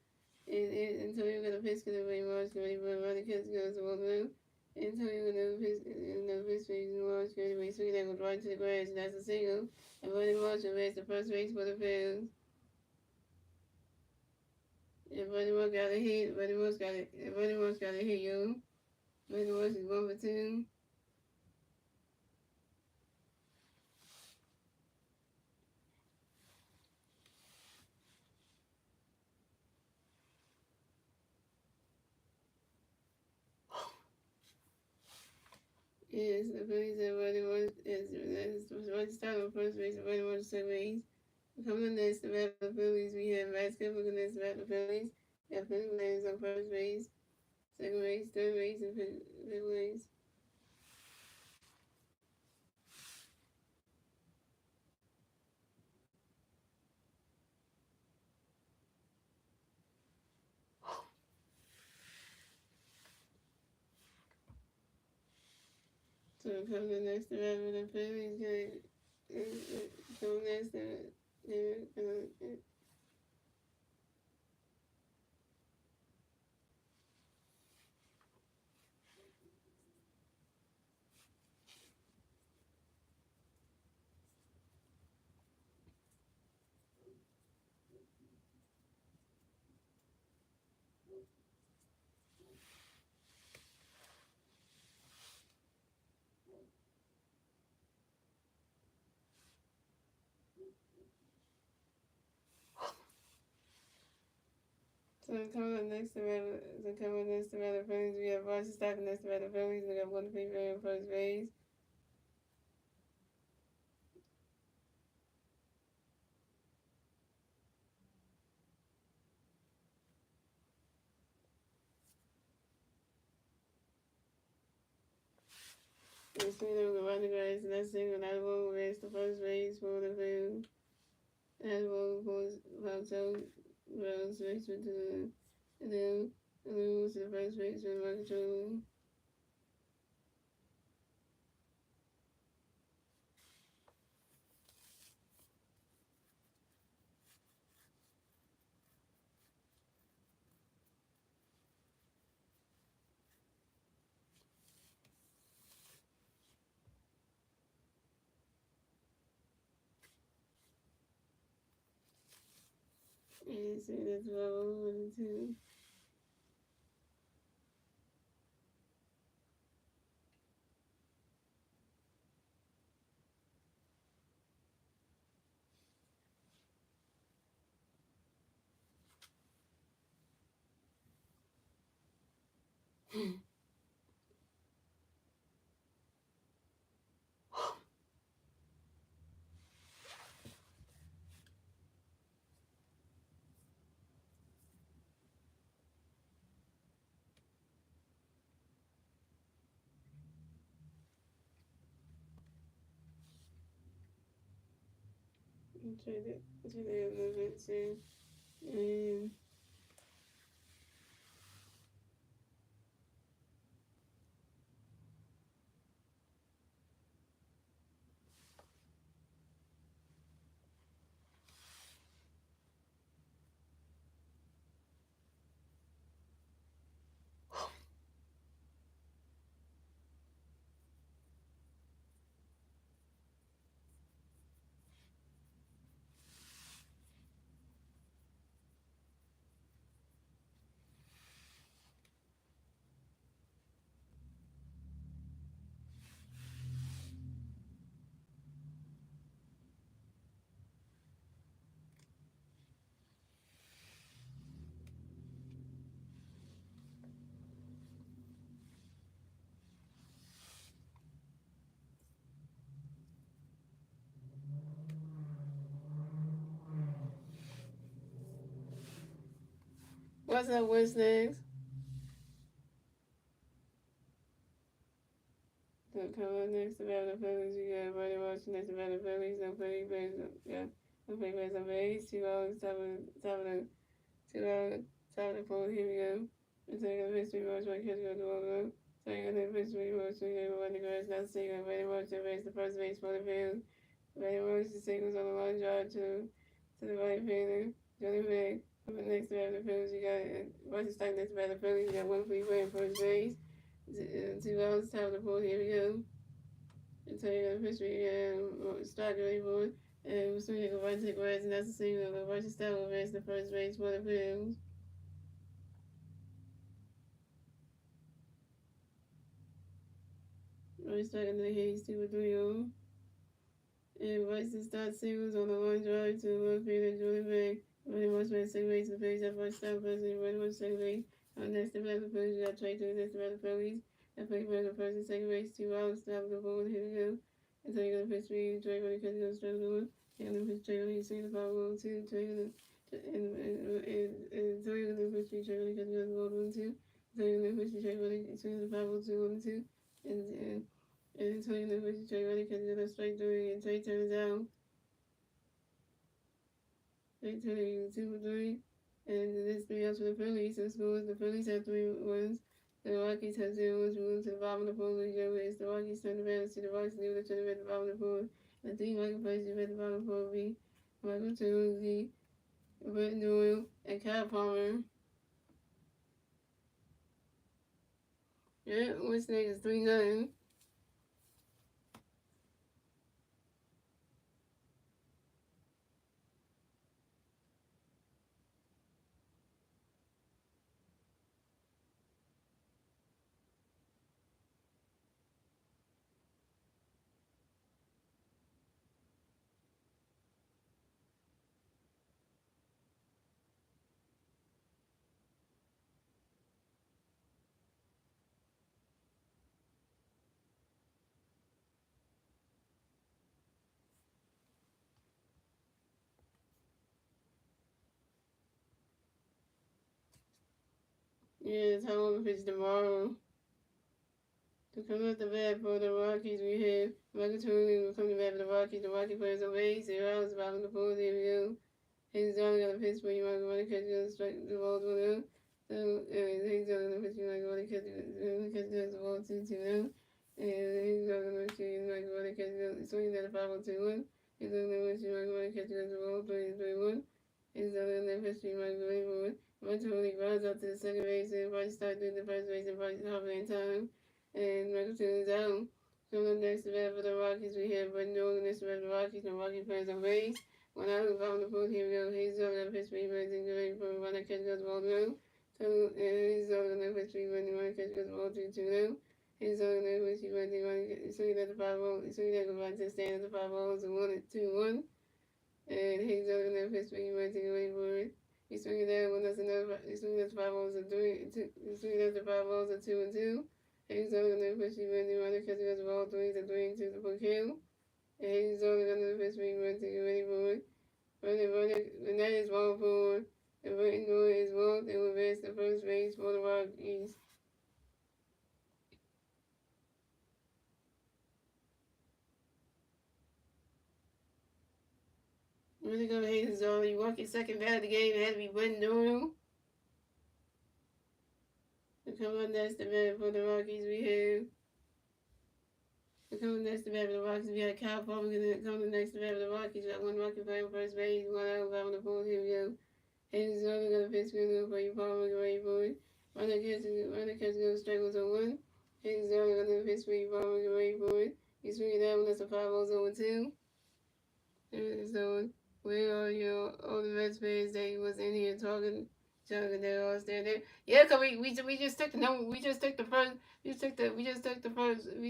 S1: Antonio got a pitch in there for Marsh. Ready for running catch goes to one blue. Antonio got another pitch for Marsh. Ready for swing that goes right to the grass. That's a single. And Brandon Marsh will raise the first base for the Phillies. And Brandon Marsh got a hit. Brandon Marsh got a hit, yo. Brandon Marsh is 1 for 2. Yes, the Phillies have Brandon Marsh is start on first base and Brandon Marsh second base. Coming next to bat the Phillies, we have basketball next to bat the Phillies. We have Phillies players on first base, second base, third base, and fifth base. So coming next to bat the Phillies, coming next to coming next to bat the Phillies, we have Roger Stockton next to bat the Phillies. We got one people on first base. And so we run the guys, and that's single. That one race the first base for the Phillies. That one goes out runs race to the and then moves to the first base with Michael Jordan. And so that's what I wanted to. Try to movement soon. And What's up, Wednesdays? So come on next about the Phillies. You got everybody watching next about the Phillies. No play base. Yeah. No play base on base. 2 hours, two hours, top of the fourth. Here we go. And so you got the pitch, watch my kids go to all the road. So you got the pitch, watch, you got one the grass. Now so you got ready watch the base, the first base for the field. Ready watch the singles on the line drive to the right fielder. Johnny Bay. Up next to the Phillies, you got watch the start next to the Phillies. You got one free play in first base. 2 hours, top of the fourth. Here we go. Until you got the pitch, start ready for it. And we're swinging a right take rise, and that's the single. The right style will raise the first base for the Phillies. Right start into the Hayes 2-3-0. And Bryson start singles on the line drive to the left fielder, Julie Bay. Running much man second base, the Phillies have first down, President, running much second base. On next to the Phillies, you got Trey to the next to the Phillies. And play for the first and second base, 2 outs, stop the ball, here we go. Until you got the pitch speed, Trey running because he goes straight to one. And the pitch Trey running, see the foul roll, 2, Trey running. And until you got the pitch speed, Trey running because he goes ball 1-2. Until you got the pitch speed, Trey running, swing the foul roll, 2-1-2. And until you know which Trey running because he goes straight through and Trey turns down. They tell you 2-3, and this 3 outs for the Phillies. So scores the Phillies have 3 wins. The Rockies have 0 wins. We move to the bottom of the pool. It's the Rockies turn the balance to the Rockies. Leave the turn at the bottom of the pool. The 3 Michael plays at the bottom of the pool will be Michael Tuesday, Brett Doyle, and Kyle Palmer. Yeah, what's next is 3-9. Yeah, it's how long pitch tomorrow. To come up the bat for the Rockies, we have Michael Tuesday will come to bat for the Rockies. The Rocky players on base. 0 outs, bottom of the pool. There we go. He's done got a pitch where you might want to catch the strike the ball to him. So he's done a pitch you might want to catch the ball to him. And he's done a pitch you might want to catch the swing at a 5-2-1. He's done a pitch you might want to catch the ball 3-3-1. He's done a pitch you might want to Mike Tony runs up to the second base and Bryce starts doing the first base and Bryce hovering time. And Michael Tunes down. Coming up next to bat for the Rockies, we have Brendan Norton next to bat for the Rockies and Rocky players on base. When I was on the boat, here we go. He's over the pitch speed, but he's ready for one that catch goes ball down. So he's over the pitch speed, but one catch goes ball 2-2 now. He's over the pitch speed, but he's swinging at the 5-0. He's swinging at the back to stand at the 5-0, so 1-2-1. And he's over the pitch speed, but he's ready for it. He's swinging that one, that's another. He's swinging at the 5-0s and 3. He's swinging at the 5-0s and 2-2. He's over the pitch speed, but one that catch goes ball 3-3 to the kill. And he's over the pitch speed, but he's ready for it. When that is one for the Britain door is well, they will advance the first base for the Rockies. Really gonna hate his all. You walk your second bat of the game, it had to be Britain Doyle. To come on, that's the bat for the Rockies we have. To come on, that's the bat for the Rockies. We got Kyle Palmer gonna come on next to bat for the Rockies. We got one Rocky playing first base, 1 out, on the pool. Here we go. Hayes is only gonna pitch good for you, Palmer, get ready for it. Run the catch goes straight was on 1. Hayes is only gonna pitch for you, Palmer, get ready for it. He's swinging down, that's a 5-0 over 2. So, where are your all the Mets fans that was in here talking they all stand there? Yeah, cause we just took the number. We just took the first. We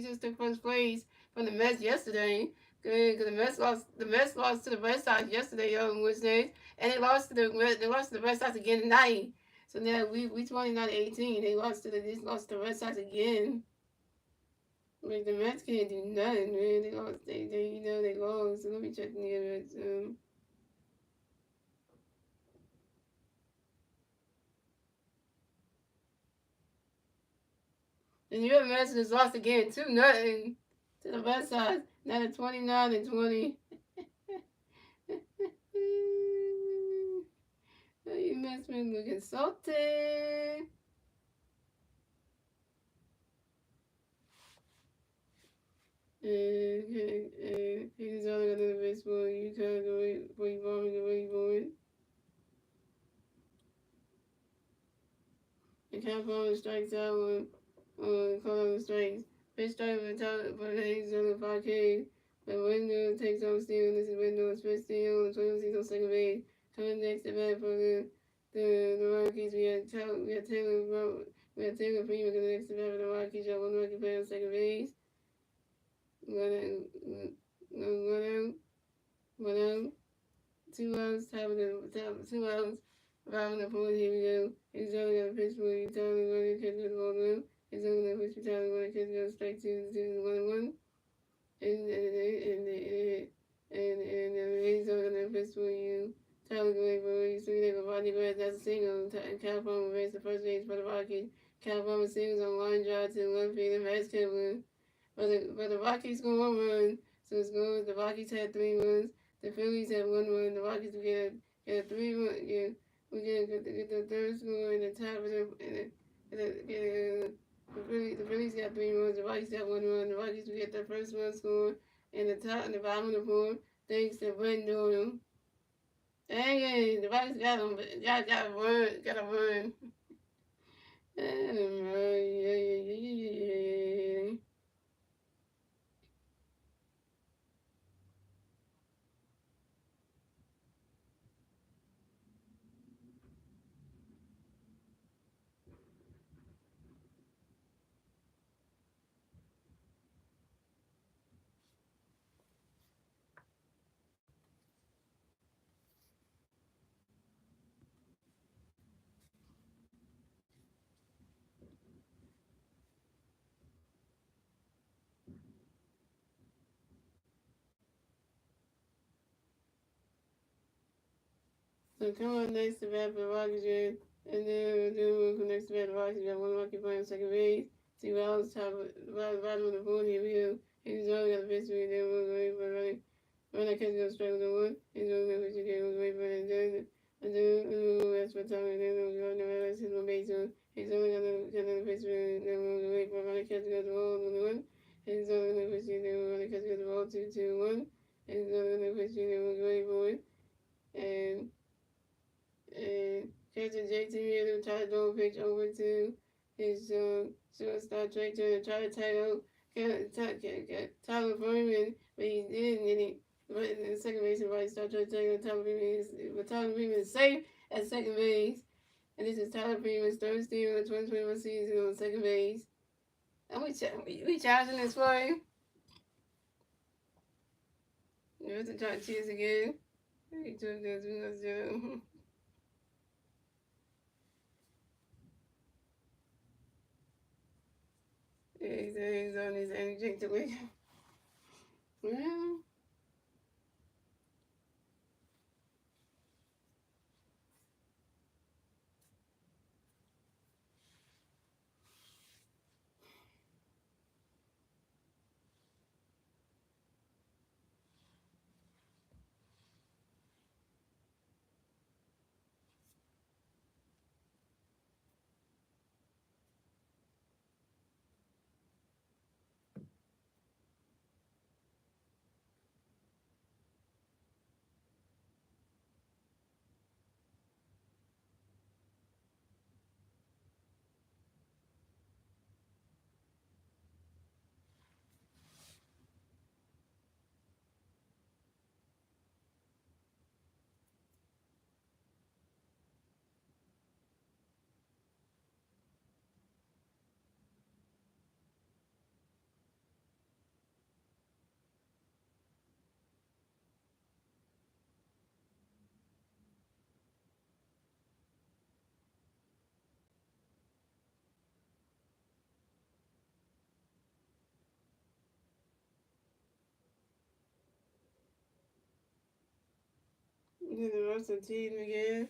S1: just took first place from the Mets yesterday. Cause the Mets lost. The Mets lost to the Red Sox yesterday on Wednesday, and they lost to the Red Sox again tonight. So now we 29-18. They lost to the Red Sox again. Like the Mets can't do nothing, man. They lost. They lost. So let me check the others. The New York Mets lost again 2-0 to the Red Sox. Now they're 29-20. You Mets been looking salty. He's only got another baseball. You kind of go where you born, where you born. The California strikes out on Colorado strikes. Pitch strike for the Hayes on the 5K. But Wendell takes on steal. This is Wendell's first steal. And 26 on second base. Coming next to bat for the Rockies. We had Taylor Freeman coming next to bat for the Rockies. You have one Rocky player on second base. One out. 2 outs. Top 2 outs. Bottom of the fourth. Here we go. He's only got a pitch for you. Tyler running catch with the ball now. He's only got a pitch for Tyler running catch with strike 2-1-1. And he's only got a pitch for you. Tyler going for you. So you have Rodney Grass. That's a single. And California raised the first base for the Rockies. California singles on line drive to the left field and Max Kevlin. But the Rockies scored 1 run. So it's good. The Rockies had 3 runs. The Phillies had 1 run. The Rockies will get a 3 run. Yeah. We get the third score in the top of the Phillies got 3 runs. The Rockies got 1 run. The Rockies will get their first run score in the top and the bottom of the fourth. Thanks to Brent Doyle. Dang it, the Rockies got them. Got a run. Got a run. So come on next to bat for the Rockies, and then we'll come next to bat for the Rockies. We have 1 Rocky playing second base. 2 outs, bottom of the fourth. Here we go. He's only got a pitch for you. Then we'll go wait for running. Run that catch goes straight with the 1. He's only got a pitch for you. We'll wait for it. And then that's for time. And then we'll go and that's his one base on. He's only got another pitch for you. Then we'll wait for run that catch goes the ball with the 1. He's only got a pitch for you. Then we'll run that catch goes the ball 2-2-1. He's only got a pitch for you. Then we'll wait for it. And catching JT Reardon tried to throw a pitch over to his shortstop Trey Turner, try to title Tyler Freeman, but he didn't. But in the second base, everybody started trying to tackle Tyler Freeman. But Tyler Freeman is safe at second base. And this is Tyler Freeman's third steal in the 2021 season on second base. And we charging this for him. We have to try to cheers again. He took this. Let's do. He's on his energy to wake up. Well. The Russ are cheating again.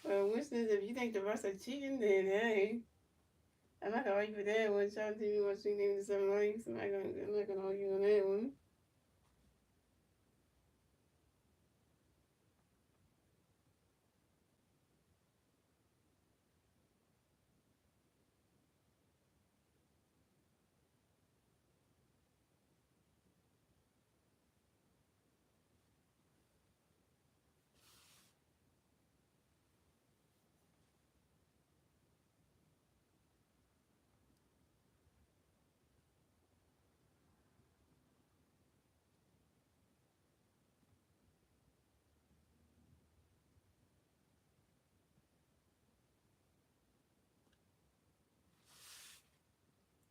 S1: Well, which is if you think the Russ are cheating, then hey. I'm not gonna argue for that one. Shout out to you watching Name the Seven Likes. I'm not gonna argue on that one.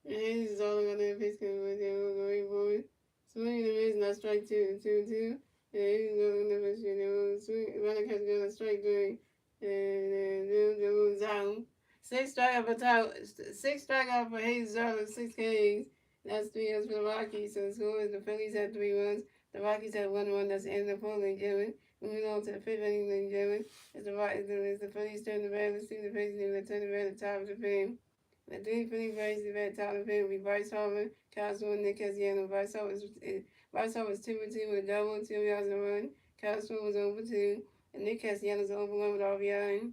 S1: And this is all I'm gonna face with you going forward. Swinging the miss, not strike two. And he's going to miss swing, running catch going to strike three. And then down. Six strikeout for Tyler, six strikeout for Hayes Zarling, 6 Ks. That's 3 runs for the Rockies. So the score is the Phillies had 3 runs. The Rockies had 1 run. That's the end of the fourth inning. Moving on to the fifth inning, ladies and gentlemen. As the Phillies turn the bat, let's see the Phillies turn the bat at the top of the fifth. The three Philly raised the vet title will be Bryce Harper, Castro, and Nick Cassiano. Bryce Harper was 2-2 with a double, 2 yards and a run. Castro was over 2, and Nick Cassiano was over 1 with RBI.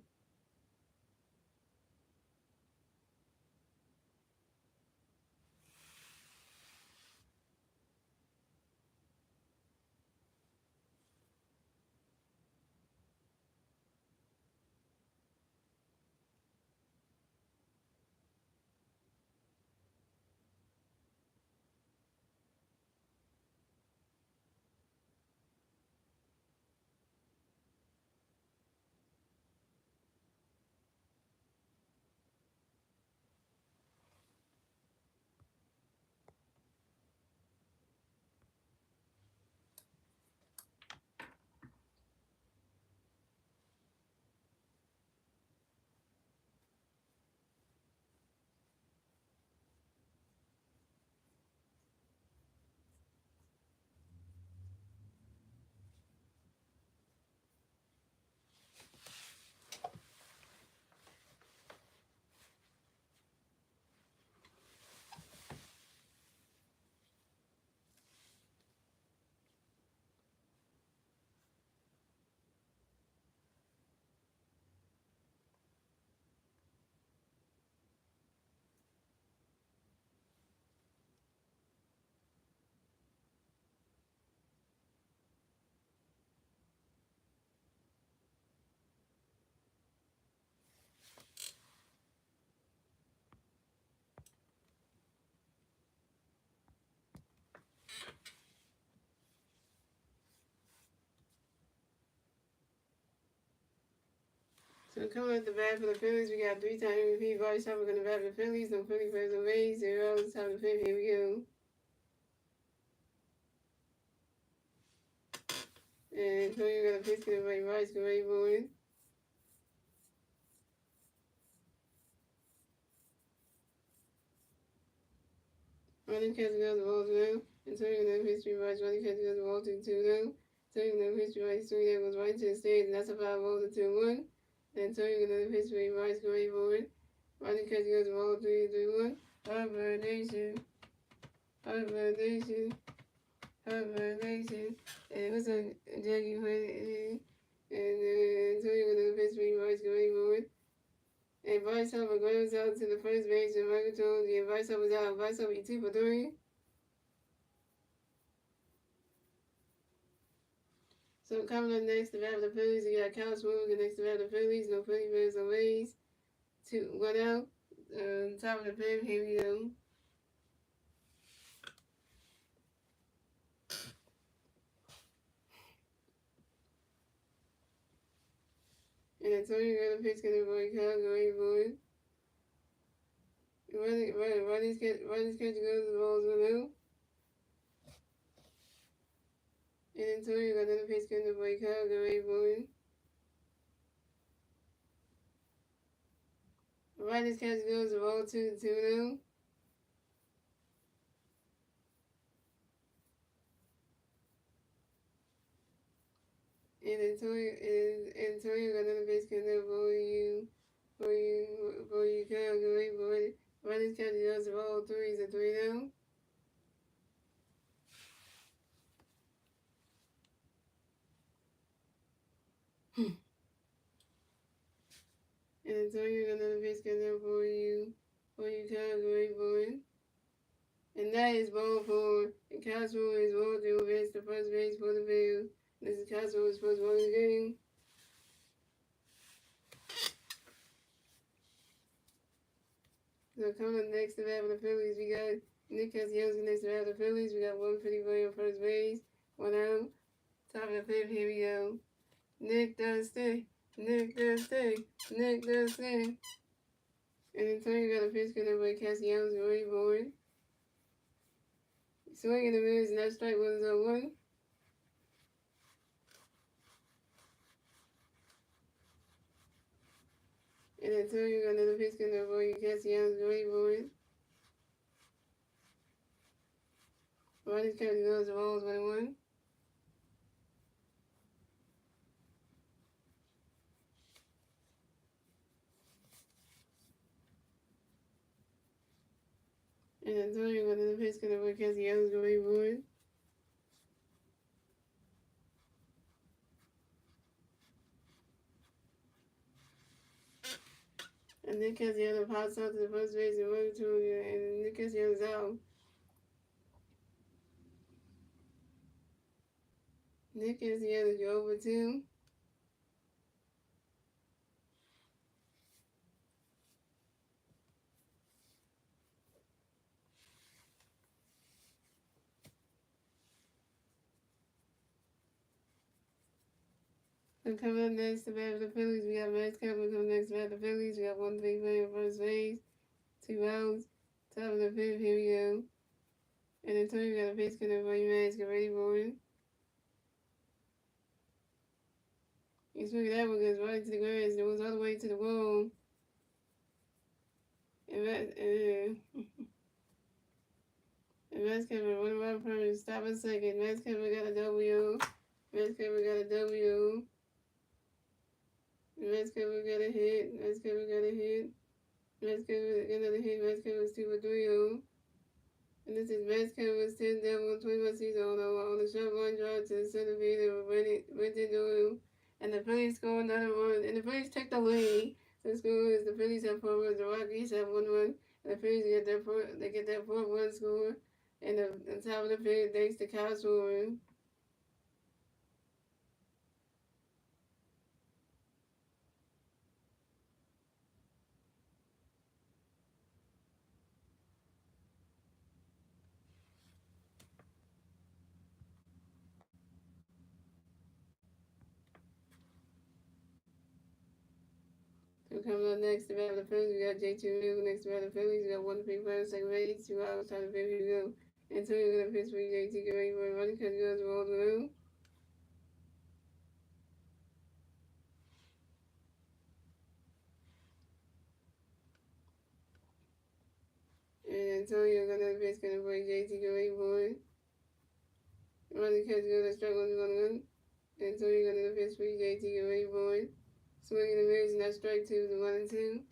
S1: So coming at the bat for the Phillies, we got 3-time MVP Bryce Harper going to bat for the Phillies. No Philly fans no Rays. 0 outs, top of the fifth. Here we go. And so you got a pitch to the Bryce, get ready for it. Running catch goes the ball to them. And so you know history Bryce running catch goes the ball to 2-0. So you know history Bryce 3 that was right to the stage, and that's a 5 to 2-1. And so you know history Bryce go ready for it. Running catch goes the ball 3-1. Hibernation. Hibernation. Hibernation. And it was a Jackie Hood. And so you know history Bryce go ready for it. And Bryce Harper goes out to the first base, and Michael told you Bryce Harper's out. Bryce Harper 2 for 3. So coming up next, the bat of the Phillies, you got Kyle Swoon, the next to bat of the Phillies, no Philly fans, no Rays. 1 out. Top of the fifth, here we go. And Antonio got a pitch getting for Kyle, go ready for it. Running catch goes the ball's 1 out. And Antonio got another pitch getting for Kyle, go ready for it. Running catch goes the ball 2-2 now. And Antonio got another base kicker for you, Kyle, go ready for it. goes to ball 3 is a 3-0. And Antonio got another pitch coming up for you, Calgary boy. And that is ball 4. And Castro is rolled to advance to first base for the Bills. This is Castro's first ball of the game. So coming up next to bat for the Phillies, we got Nick Castellanos next to bat for the Phillies. We got 150 on first base, 1 out. Top of the fifth, here we go. Nick does stay. Nick does stay. Nick does stay. And Antonio got a pitch coming up by Castellanos already board. Swing in the middle, and that strike 1-0-1. And Antonio got another pitch coming up by Castellanos already board. Ronnie's counting goes to balls 1-1. And Antonio got another pitch coming up by Castellanos already board. And Nick Castellanos pops out to the first base and runs to him, and Nick Castellanos out. Nick Castellanos go over 2. And coming up next to bat for the Phillies, we got Max Kepler coming next to bat for the Phillies. We got 1 big play on first base, 2 outs. Top of the fifth, here we go. And Antonio got a pitch coming up by Max, get ready for it. You swing that one goes right to the grass, and it was all the way to the wall. And Max Kepler went around first, stop a second. Max Kepler got a W. Max Kepler got a W. Max Kepler got a hit. Max Kepler got a hit. Max Kepler got another hit. Max Kepler's 2 for 3-0. And this is Max Kepler's 10th double, 21 season on the short run drive to the center field of Brenton Doyle. And the Phillies score another run. And the Phillies took the lead. The score is the Phillies have 4 runs, the Rockies have 1 run. And the Phillies get their 4th run score. And on top of the fifth, thanks to Kyle scoring. So coming up next to bat the Phillies, we got J.T. Real next to bat the Phillies. We got 1 free player, second base, 2 outs, top of the fifth, here we go. Antonio gonna pitch for J.T. Get ready for it. Running cut goes roll through. And Antonio gonna pitch gonna play J.T. Get ready for it. Running cut goes strike 1-1. Antonio gonna pitch for J.T. Get ready for it. Swinging the mids, and that's strike 2 to 1-2.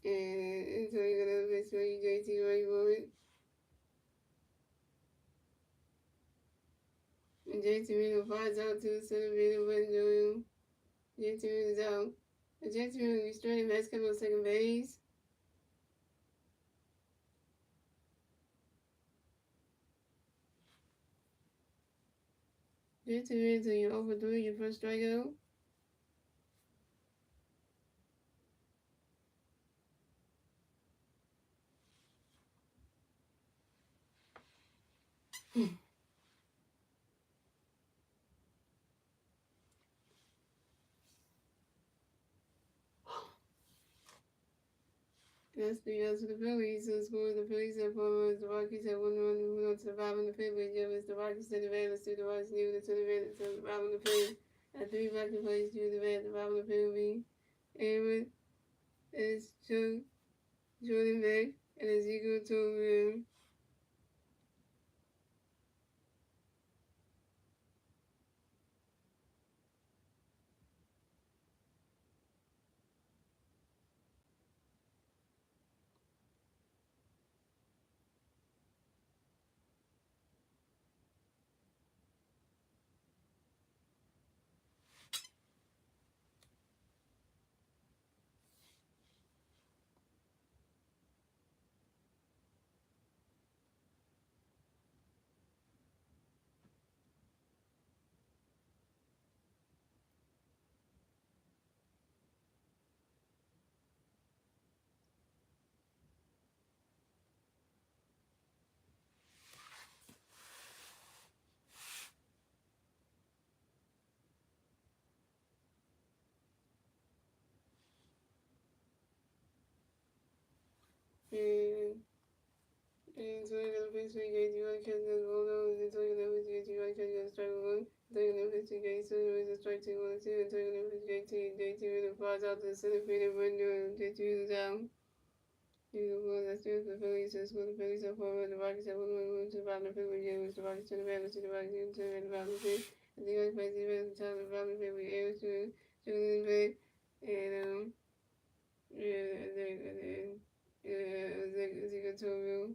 S1: And Antonio gonna pitch for J.T. ready for it. And J.T. Reno flies out to the center field and Joel. J.T. Reno is out. And J.T. Reno restraining Max Kepler on second base. J.T. Reno to you over 3, your first strikeout. That's 3 outs for the Phillies. So score the Phillies have 4 runs. The Rockies have 1 run. Moving on to the 5 in the fifth. Which gives the Rockies to the bed. Let's do the Rockies new to the bed. So the 5 in the fifth. At 3 back to place to the bed. The 5 in the fifth will be Aaron is Jordan Beck and Ezekiel Torres. And so you're gonna face three gates, you gotta catch the ball down, and so you're gonna face gates, you gotta catch the strike one. Until you're gonna face three gates, so you're gonna strike two, 1, 2, until you're gonna face gate two, and it flies out to the center field and run down, get you down. You know, that's good for the Phillies, so the Phillies are forward, the Rockies have 1-1 to the bottom of the fifth, which the Rockies turn the back, to the Rockies turn the bottom of the fifth, and the other place, the rest of the time, the bottom of the fifth, we air to the back, and, yeah, as you go to a real.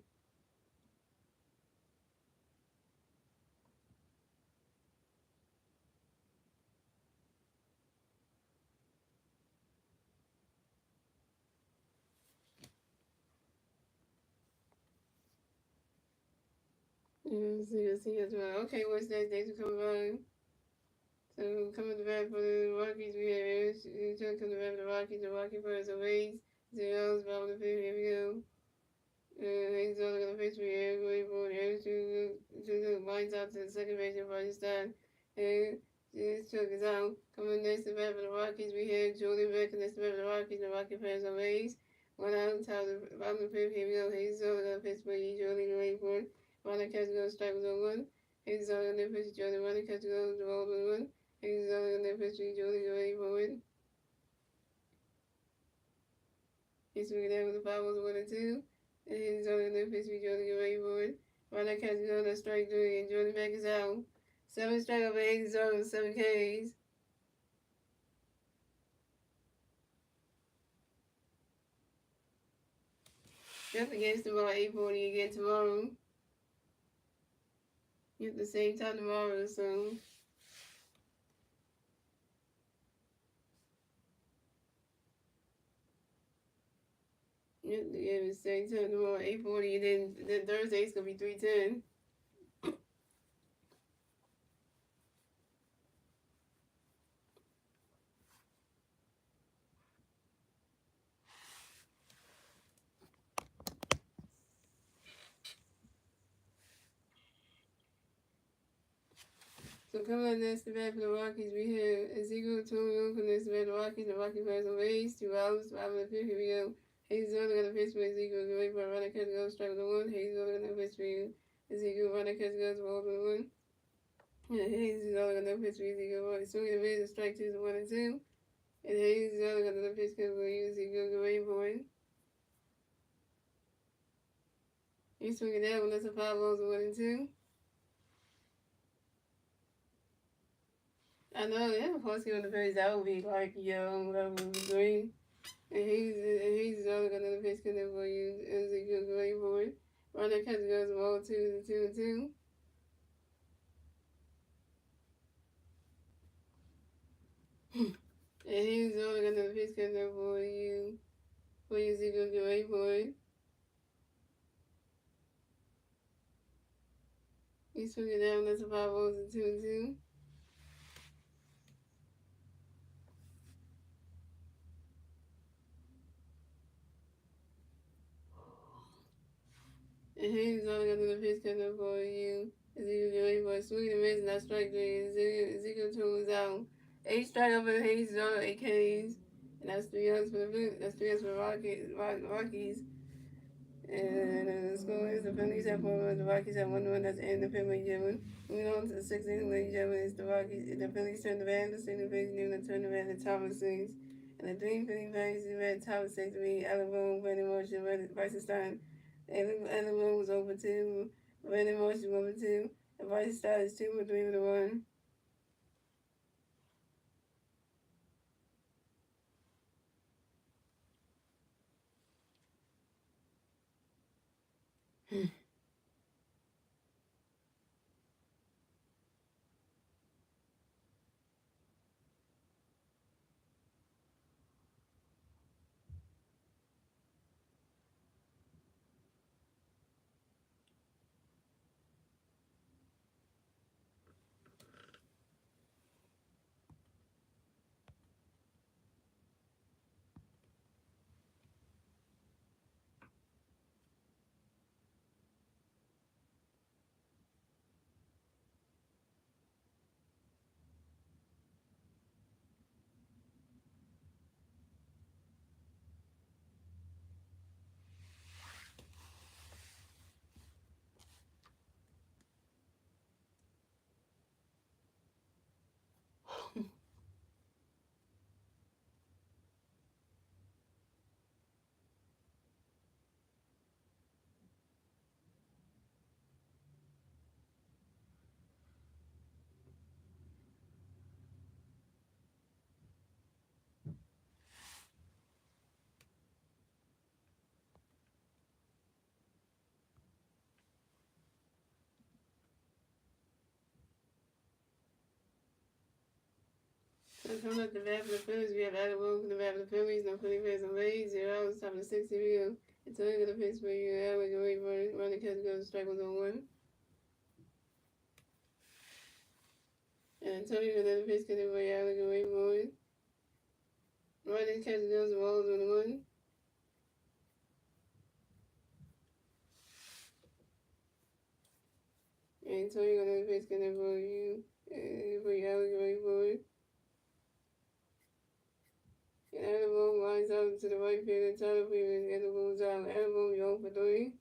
S1: See as well. Okay, what's next? Days to come by. So coming to bat for the Rockies, we have Arizona coming to bat for the Rockies. The Rocky Birds are Rays. Zeros, bottom of the fifth. Here we go. Arizona gonna face for air, going for Arizona to lines out to the second base of Pakistan. And this truck is out. Coming next to bat for the Rockies, we have Jordan Beck next to bat for the Rockies. The Rocky Birds are Rays. One out on top of the bottom of the fifth. Here we go. Arizona gonna face for Jordan waiting for it. Runner catch goes strike was on one. Arizona gonna face Jordan. Runner catch goes the ball on one. Arizona gonna face Jordan waiting for it. He's swinging out with the foul was 1 and 2. And he's on the pitch with Jordan get ready for it. Runner catches on the strike 3 and Jordan back is out. 7 strike over 8 zone, 7 Ks. Jump against tomorrow, 8:40 again tomorrow. At the same time tomorrow, so. Yeah, the same time tomorrow, 8:40, and then Thursday's gonna be 3:10. So coming up next to bat for the Rockies, we have Ezekiel Antonio for next to bat for the Rockies. The Rockies players on base, 2 outs, 5 in the fifth. Here we go. Hayes Zorda got a pitch for Ezekiel. Get ready for a runner catch goes strike with the 1. Hayes Zorda got a pitch for you. Ezekiel runner catch goes ball for the 1. Yeah, Hayes Zorda got a pitch for Ezekiel. Swinging the base, strike 2 to 1 and 2. And Hayes Zorda got another pitch for you. Ezekiel get ready for it. He's swinging that one. That's a 5 balls to 1 and 2. I know, yeah, of course, on the Phillies, that would be like, yo, that would be great. And he's the other guy that pitch connect for you as a good great boy. Runner catch goes ball 2 and 2. And he's the other guy that pitch connect for you as a good great boy. He's swinging down, that's a 5 balls and 2 and 2. And he's the other guy that pitch connect for you as a good great boy. Swinging the miss, not strike 3. Ezekiel turns out. 8 strike over the Hayes, 8 Ks. And that's 3 runs for the Rockies. And the score is the Phillies have 4 runs, the Rockies have 1 run. That's the end of the fifth, ladies and gentlemen. Moving on to the 6th inning, ladies and gentlemen, it's the Rockies. The Phillies turn the band, the St. Louis Newman turn the band, the top of the 6th. And the 3 Phillies fans, the red top of 6th, we Alabama, Brandon Motion, Weissenstein. Alabama was over 2, Brandon Motion over 2. The Weissenstein is 2 for 3 with a 1. coming up the bat for the Phillies, we have Adam Wilson the bat for the Phillies, no Philly fans on base, 0 outs, top of the sixth inning. And Tony gonna pitch for you now, we can wait for it. Running catch goes strike was on one. And Tony gonna pitch for you now, we can wait for it. Running catch goes balls on one. And Tony gonna pitch for you, for you now, we can wait for it. And Adam lines out to the right field, and Tyler Freeman gets the moves out. Adam 0 for 3.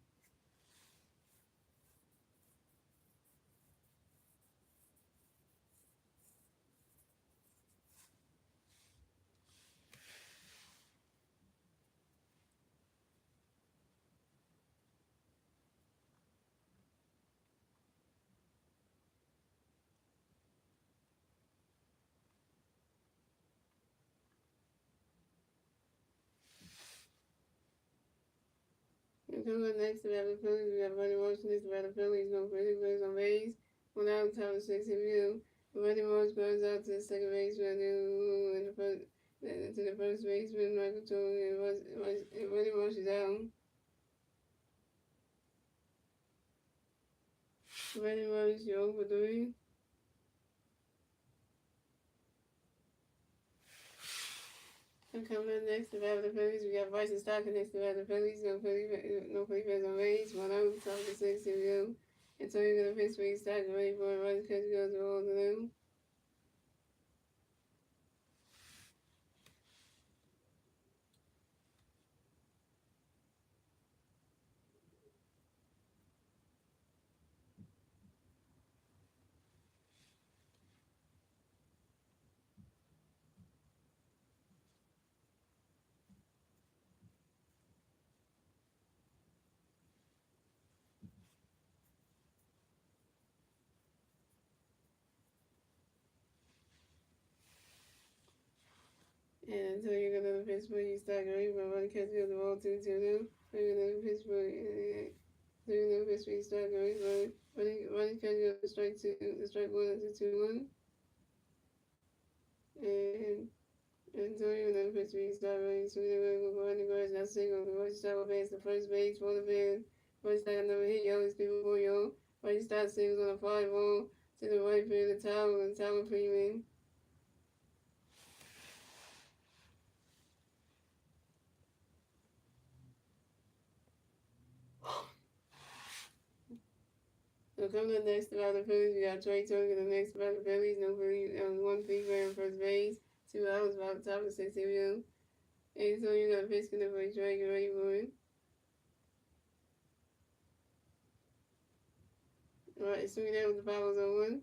S1: And coming up next to the Phillies, we have Buddy Marsh next to the Phillies, no Philly players on base. One out, top of six review. Buddy Marsh goes out to the second baseman and the first, to the first baseman, Michael Tony, and Buddy Marsh is out. Buddy Marsh, 0 for 3. And coming up next to the Phillies, we got Bryson Stockton next to the Phillies, no Philly fans on base. One out, top of the six review. And Tony gonna pitch for Stockton, ready for a run, catch goes to all to them. And so you're gonna Pittsburgh, you start going, but one catch goes the ball 2-2 now. So you're gonna Pittsburgh, so you're gonna Pittsburgh, you start going, but one catch goes strike 2, the strike 1 to 2-1. And so you're gonna Pittsburgh, you start going, so you're gonna go behind the guards, not single, the first start will the first base, for the fan. First start never hit, yo, it's people for yo. First start singles on a 5-0 to the right field, the tower, and Tower Freeman. So coming up next about the Phillies, we got Trey Turner. The next about the Phillies, no Philly, 1 free on first base, 2 outs, about the top of the sixth inning. And so you got pitch for Trey, get ready for it. Alright, swing that with the fouls on 1.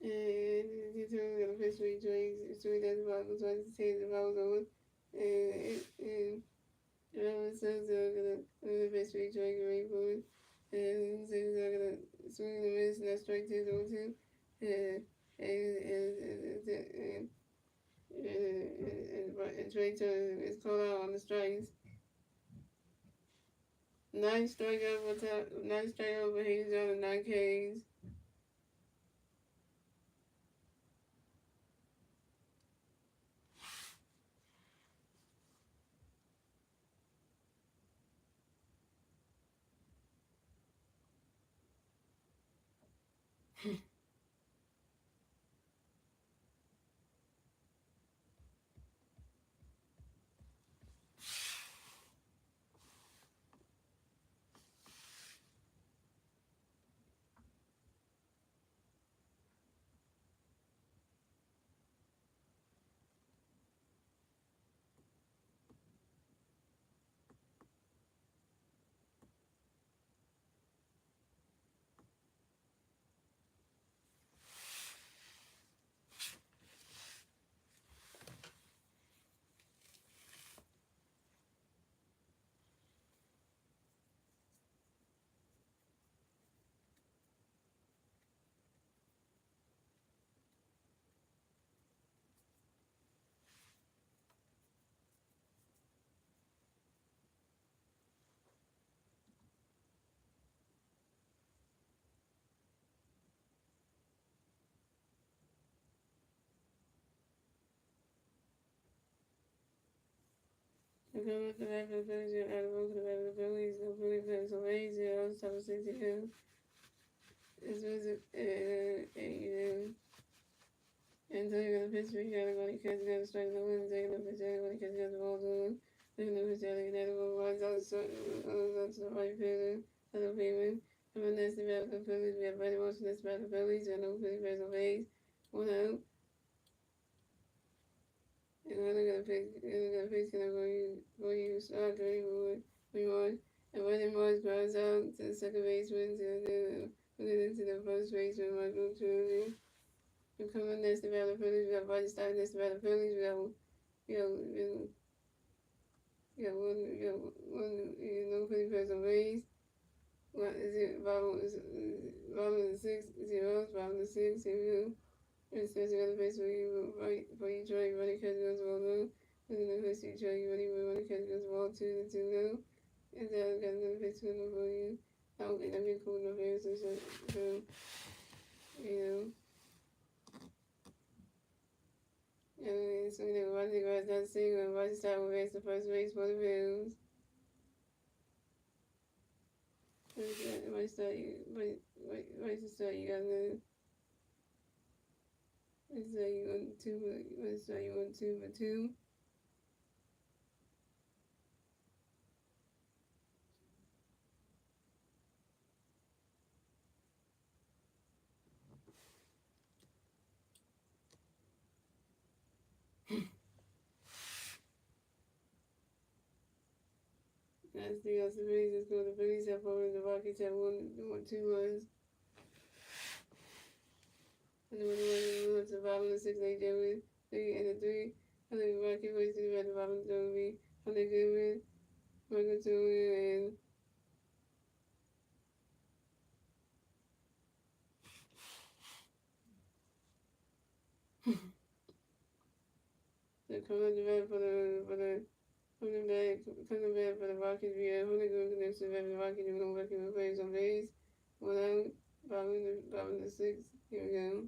S1: And he's gonna pitch for Trey, swing that the fouls, trying to take the fouls on 1. And the Suns are gonna pitch for Trey, get ready for it. And the Suns are gonna swing the miss, and that's strike 2 to 2. And Trey Turner is called out on the strikes. 9 strikeout for Hayes John and 9 Ks. come up the back of the Phillies, you're out of work the back of the Phillies, no Philly players on base, zero, top of 62. This was and so you're gonna pitch, you gotta go, because you gotta strike the wind, taking the pitch, because you got the ball to win. Taking the pitch, you gotta go, runs out to the right fielder, other payment. Coming next to back of the Phillies, we have Buddy Wilson, next back of the Phillies, and no Philly players on base, 1 out. And then they're gonna face gonna go you start dirty we won. And when it was grounds out to the second baseman to the first baseman Michael Truly. We come in next about the Phillies, we got Buddy Stein next about the Phillies, we got one Philly person raised. What is it? Bottom of the 6-0, bottom of the 6-0. Especially on the face where you right for each right, running catch goes well now. And then the face you try you running catch goes well 2-2 now. And then I've got another face good for you. I don't think that'd be cool enough answer, so you know. And so you know, running guys not seeing when Roddy start with race the first race for the Bills. Roddy start you got the let's say you want 2 for 2. That's the Phillies. Let's go. The Phillies have over the Rockies have won 2 runs. And then when the one to the bottom of the 6, they did with 3 and the 3. I think the Rocky was to the bottom of the 3. How they good with Michael Tulia and the coming back for the coming back for the Rockies. We have Holy Ghost next to the Rockies. We're going to work in plays on base. Without bottom of the 6. Here we go.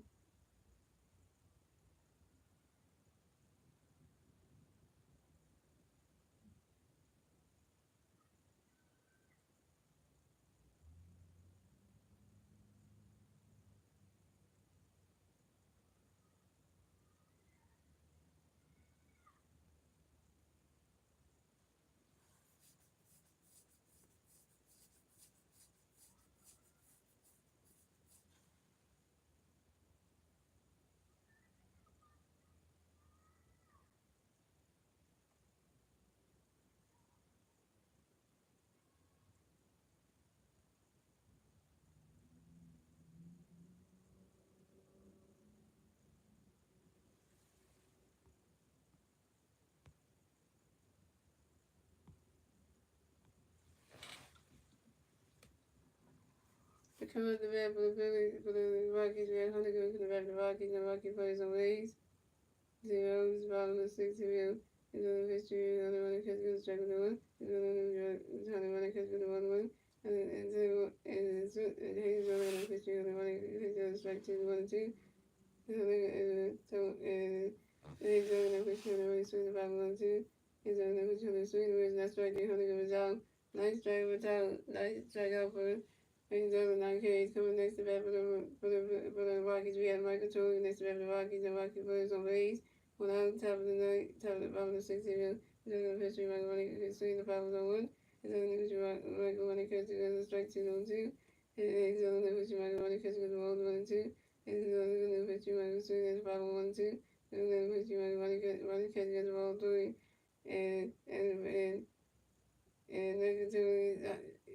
S1: The coming back for the Phillies, for the Rockies. We had Holy Ghost in the back of the Rockies. And the Rockies plays on base. 0, bottom of the 6, 0. Is on the history, on the running catch goes strike with the 1. Is on the running catch with the 1-1. And Hayes on the history, on the running catch goes strike 2, 1-2. And Hayes on the history, on the running swing, the bottom 1-2. Hayes on the history, on the swing, the reason that's striking, Hunter goes out. Nice strike with out, nice strike out for Hayes on the 9 Ks coming next to bat for the Rockies. We had Michael Trolley next to bat for the Rockies, and Rocky players on base. Without top of the 9, top of the bottom of the 6 area, is on the history, Michael running, swing the 5-1. Is on the history, Michael running, catch goes strike 2-2. And Hayes on the history, Michael running, catch goes 1-2. Hayes on the history, Michael swing is 5-1-2. And then the history, Michael running, catch goes 1-3. And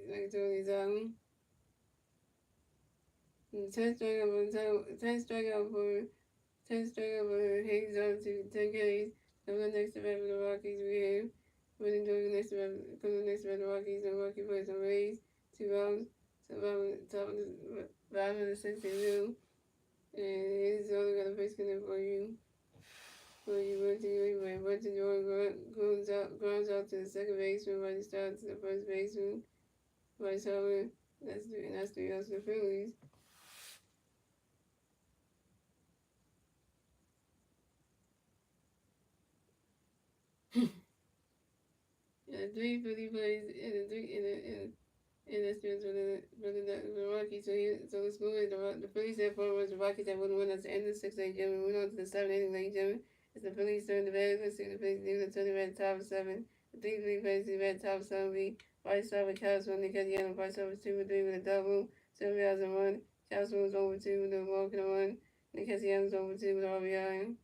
S1: negatively down. 10 strikeout for 10 strikeout for Hayes out to 10 Ks. Coming next to bat for the Rockies, we have winning the next to bat the Rockies, and Rocky plays on Rays. 2 rounds. So bottom of the 6-0. And Hayes only got a face connect for you. Burton grounds out to the second baseman, Roddy starts to the first baseman. Bryce Harper, that's 3 outs to the Phillies. three Philly plays in the experience for the Rockies. So the score is the Phillies had 4 runs, the Rockies had 1 run. That's the end of the 6th inning. Gentlemen, moving on to the 7th inning, ladies and gentlemen. It's the Phillies turn the bad. Let's see the Phillies leaving the turn the red top of 7. The three Phillies plays the red top of 7 lead. Vice over Cavs one, Nick Yellow, Vice over 2 with 3 with a double. 7 yards and 1. Cavs was over 2 with a walk and a 1. Nick Yellow's over 2 with RBI.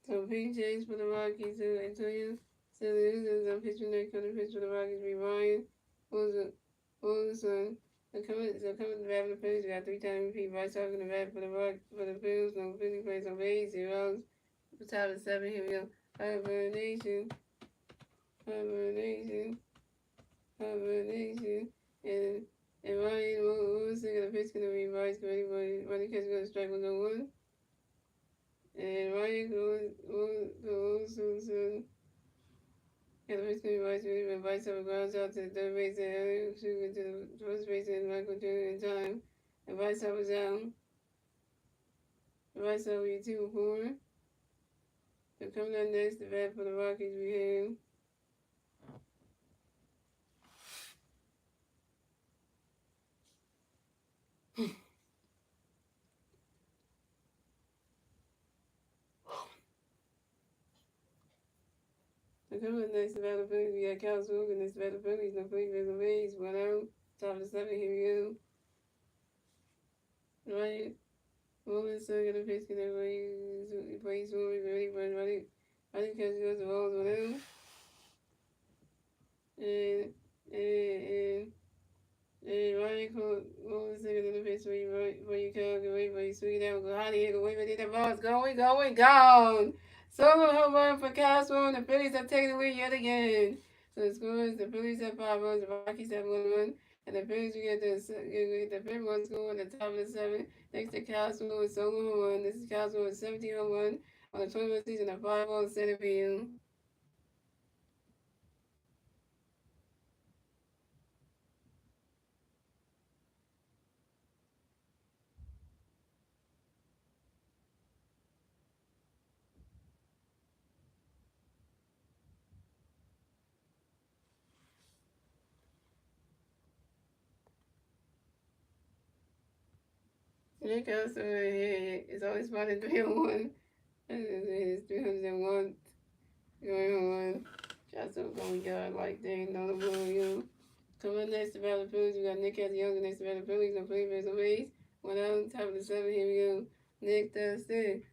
S1: So PJs for the Rockies, Antonio Celis is pitching their coming pitch for the Rockies. Be Ryan Wilson. So coming to the bat for the Phillies, we got 3-time MVP. Bryce Harper in the bat for the Bills. No Philly plays on base. 0 top of 7. Here we go. Hibernation. And Ryan Wilson gonna pitch gonna be Bryce ready for running catch gonna strike 101. And Ryan Wilson and the first game Bryce ready when Bryce over grounds out to the third base and Elliott shooting to the first base and Michael Jordan in time. And Bryce was down. Bryce over you 2-4. So coming up next, the bat for the Rockies we have. So coming up next, the bat of the Phillies, we got Cal Swoop and this bat of the Phillies, no Phillies based on base, 1 out, top of the 7, here we go. Ryan Wilson gonna pitch gonna play Swoop, ready for running catch goes the balls 1 out. And Ryan Wilson in the pitch where you can go away, where you swing it down, go high, go away, but then the ball's gone. Solo home run for Castro, and the Phillies have taken the lead yet again. So the score is the Phillies have 5 runs, the Rockies have 1 run, and the Phillies will get the 5th run score on the top of the 7th. Next to Castro with solo home run. This is Castro with 17 home run on the 21st season of 5 on center field. Nick Castro is always spotted 301. It's 301 going on. Castro going yard like they ain't notable, Coming next to Battle Phillies, we got Nick Young next to Battle Phillies, no play base on base. 1 out, top of the 7, here we go. Nick does it,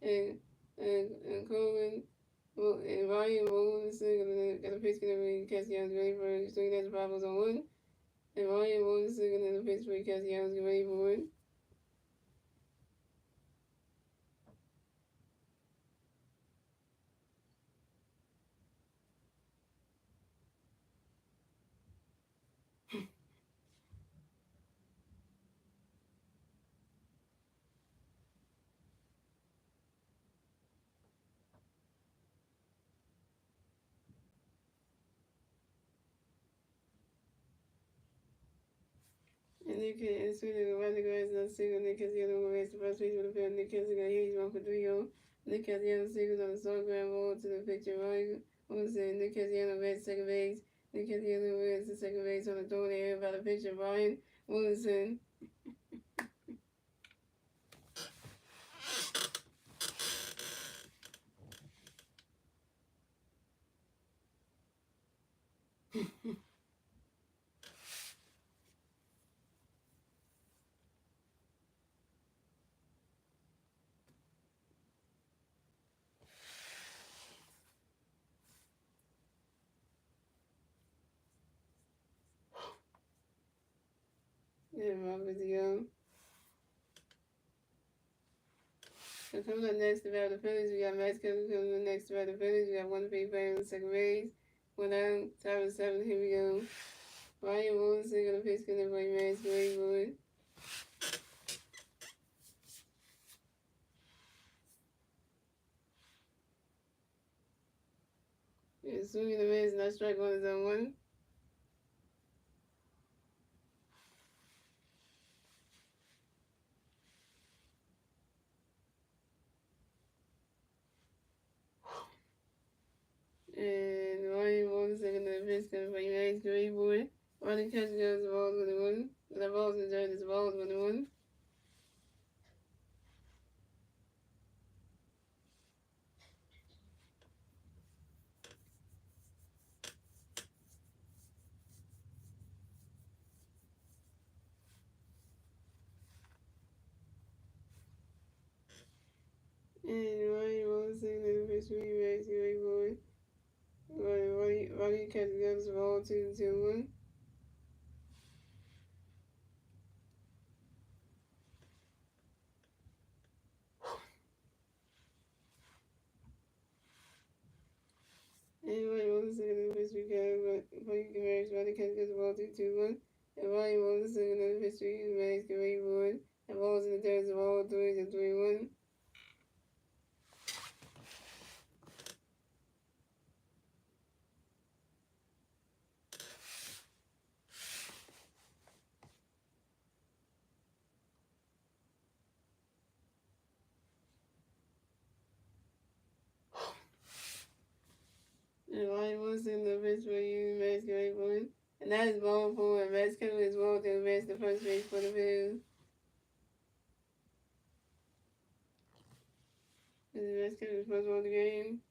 S1: and Coleman, and Ryan Wilson, got a pitch, gonna catch Young's ready for swing at the Bravos on 1. And Ryan Wilson, gonna pitch for catch Young's ready for 1. And Nick is swinging around the grass, not single. Nick has the other one race the first base with the field. Nick has got huge 1 for 3-0. Nick has the other singles on the slow ground roll to the picture. Ryan Wilson. Nick has the other race second base. Nick has the other race the second base on the throw in the air by the pitcher. Ryan Wilson. And Rob is young. So coming up next about the Phillies, we got Max coming up next about the Phillies. We got one big player in the second base. One out, top of 7, here we go. Ryan Wilson gonna pitch gonna play Max Greenwood. Yeah, swinging the miss, not strike one is on one. And Ryan Wilson gonna pitch gonna play Max Greenwood. Running catch goes the ball's gonna win. The ball's gonna turn, the ball's gonna win. And Ryan Wilson gonna pitch Max Greenwood. Running catch goes the ball 2-1. And Ryan Wilson gonna pitch because Max running catch goes the ball 2-1. And Ryan Wilson gonna pitch Max Greenwood. The ball's in the turn, the ball 3-1. And Ryan Wilson the pitch for you, Max Greenwood. And that is ball 4. And Max Kevin is ball to advance the first base for the Phillies. This is Max Kevin's first ball of the game.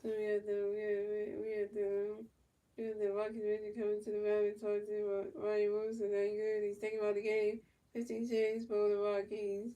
S1: So we had the Rockies ready coming to the mound and talk to Ryan Wilson. Ain't good. He's taking out the game. 15 saves for the Rockies.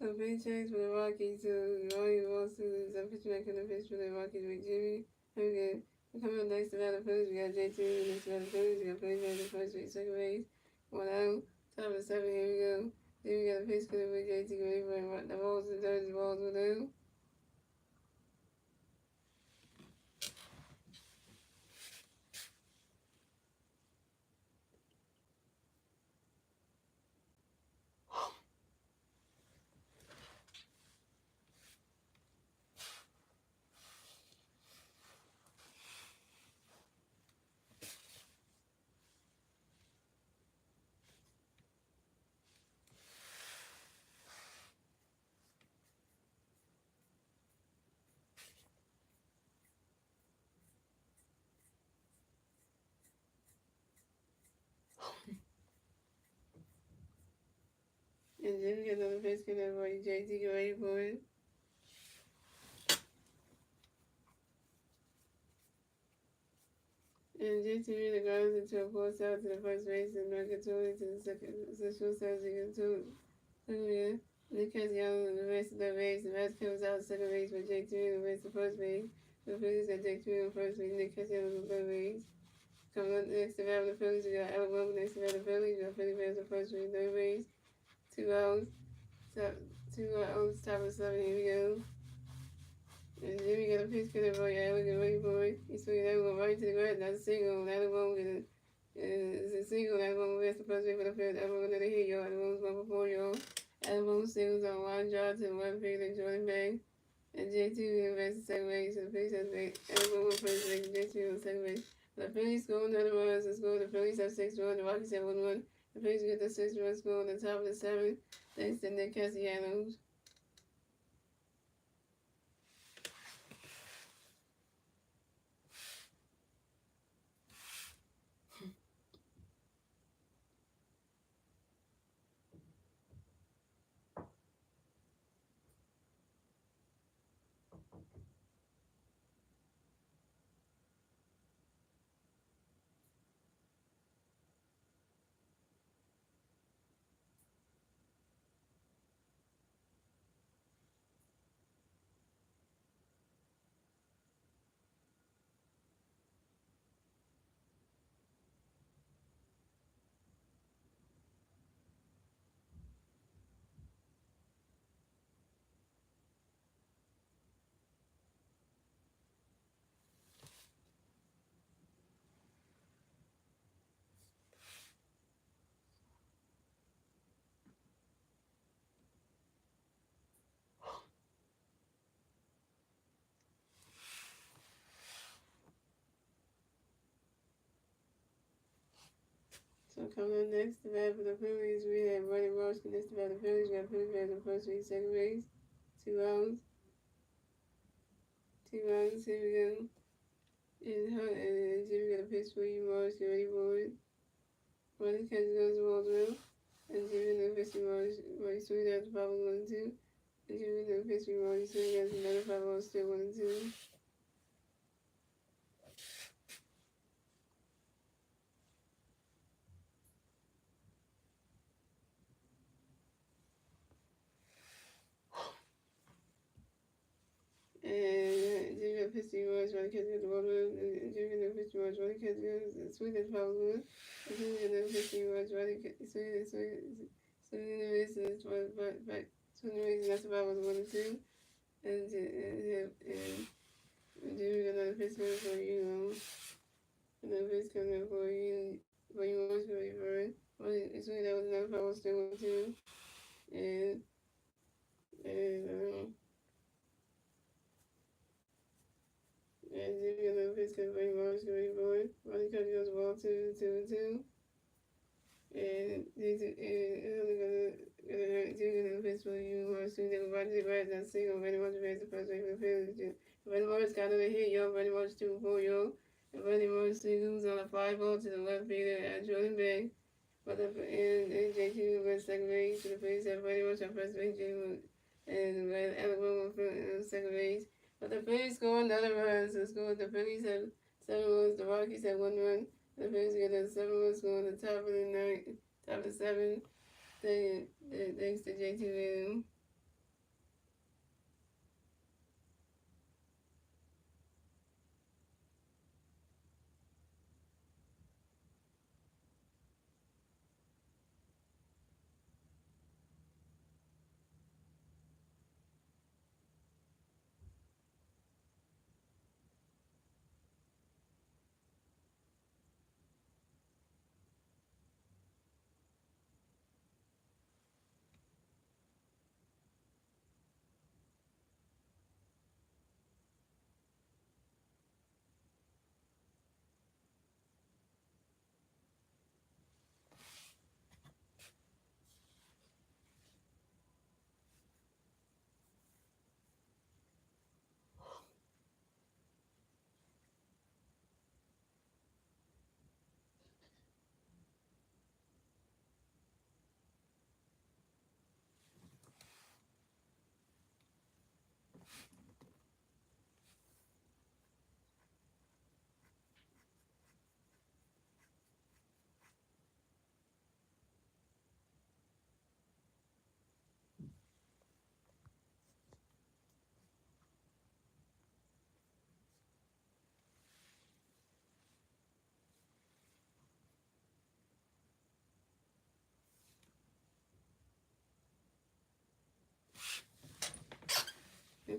S1: So paychecks for the Rockies. So Ryan Wilson is a pitch making the pitch for the Rockies with Jimmy. Okay. Coming up next about the Phillies, we got J2. Next about the Phillies, we got Phillies man the first base, second base. One out. Top of 7, here we go. Then we got a pitch coming with JT Green. The balls in third, the balls were down. Jimmy got another face kid everybody. JT, get ready for it. And JT the grounds into a force out to the first base and Mercatore to the second, the shortstop to get to Julia. Nick has yellow in the rest of the base. The rest comes out second base with JT in the rest of first base. The Phillies got JT on first base. Nick has yellow in the third base. Coming up next to battle the Phillies, we got Alabama next to battle the Phillies. We got Philly fans on first base, third base. 2 outs. Top, 2 outs, top of the 7. Here we go. And Jimmy got a pitch for the boy. Allen get ready for it. He's swinging that one right to the ground. That's a single. That one get it. It's a single. That one was the first base for the field. That one another hit, y'all. That one was 1 for 4, y'all. Alabama singles on one drive to the one field and Jordan Bay. And J2 invests the second base. And the Phillies have Alabama on first base. J2 on second base. The Phillies score another runs. The score. The Phillies have 6 runs. The Rockies have 1 run. The Phillies get the 6 run score on the top of the 7. Thanks to Nick Castellanos. So coming up next, the bat for the Phillies, we have Ronnie Roach. Next to bat the Phillies, we have Phillies bat the first base, second base. 2 rounds. 2 rounds, here we go. And Jimmy got a pitch for you, Morris, get ready for it. Ronnie catches goes the ball through. And Jimmy got a pitch for Morris, Morris swing out the 5 1 and 2. And Jimmy got a pitch for Morris, swing out another 5 still 1 and 2. And Jimmy got a pitch for Morris, Ronnie catches the ball through. And Jimmy got a pitch for Morris, Ronnie catches goes, swing out the 5 1. And Jimmy got a pitch for Morris, Ronnie swing in the race, and that's why, swing the race, and that's why I was 1 and 2. And Jimmy got another pitch coming for you, another pitch coming for you want to be for it. So that was another 5 still 1 2. And Jimmy got another pitch coming for you want to be for it. Ronnie Cuddy goes ball 2 and 2. And Jimmy got a pitch for you want to be for it. That's single. Very much the first way for the Phillies. Very much got another hit, yo. Very much 2 for 4, yo. And Very much singles on a 5-0 to the left fielder at Jordan Bay. But and JT went second base to the Phillies have Very much on first base. And Alabama on second base. But the Phillies scored another run. So the Phillies have 7 runs. The Rockies have 1 run. The Phillies get a 7 run score on the top of the 9, top of the 7. Thanks to JT.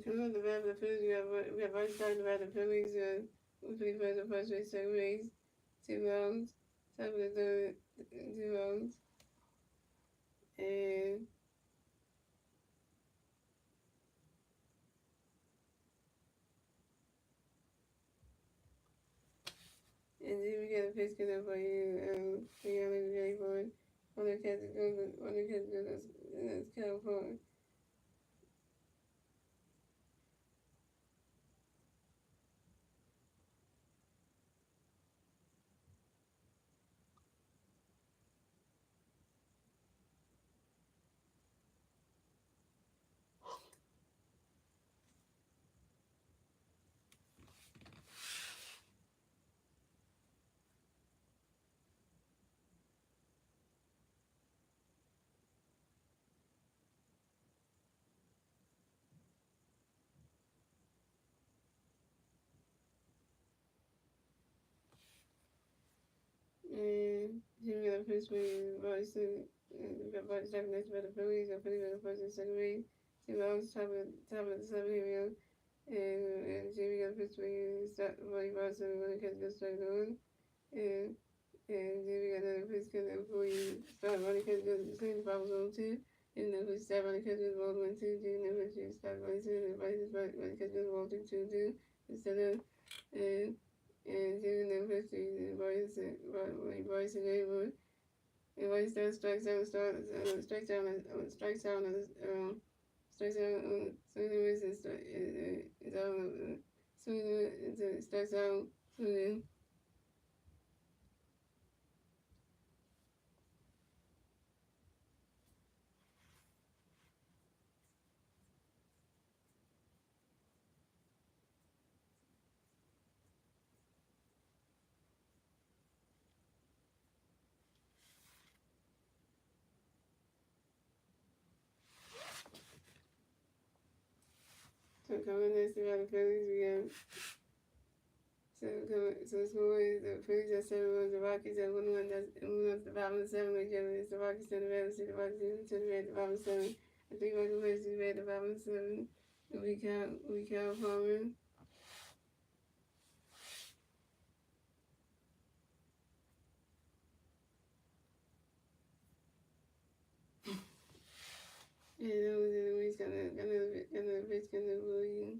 S1: coming up the bat for the Phillies, we have already talked about the Phillies. We played for the first race, second race, 2 rounds, top of the third, 2 rounds, and then we got a pitch coming up for you. For you, I'm ready for it. On the catch goes, that's California. And here we got a pitch for you, Royce. We got Body Talking next about the Phillies. The Phillies got the first and second race, 2 rounds, top of the 7 here we go. And here we got a pitch for you, start for you, Boston, when the catch gets straight on. And here we got another pitch coming up for you, start running catch goes between the ball zone 2. And then we start running catch goes ball 1 2. And then we start running 2. And running catch goes ball 2 2 2. Instead of, and doing the history, and Bryce and Avery. And Bryce does strikes out, strikes out, strikes out, strikes out, swinging with his, is out, swinging into strikes out, swinging. So coming next about the Phillies, we got so it's always the Phillies at 7 1, the Rockies at 1 1. That's the bottom of the 7 again. It's the Rockies to the red, the Rockies to the red, the bottom of 7. I think Rockies to the red, the bottom of 7. And we count Palmer. And those are the ways gonna bitch gonna bully you.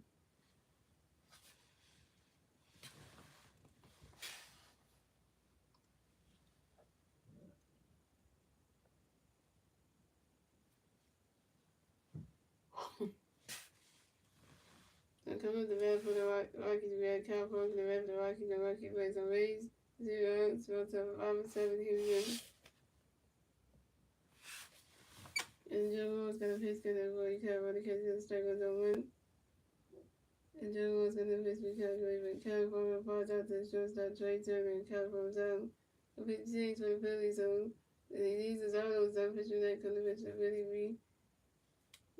S1: So come up the bat for the Rockies, we had Cal Park, the bat for the Rockies plays on Rays, 0 so to 5 7, here we go. And Joe Mo's gonna pitch gonna bully Cal, but the catch gonna strike on 1. And Joe Mo's gonna pitch because when California falls out to the shortstop, Trey Turner, and California's out. So 56 for the Phillies, so these is all those pitchers that could have pitched really be.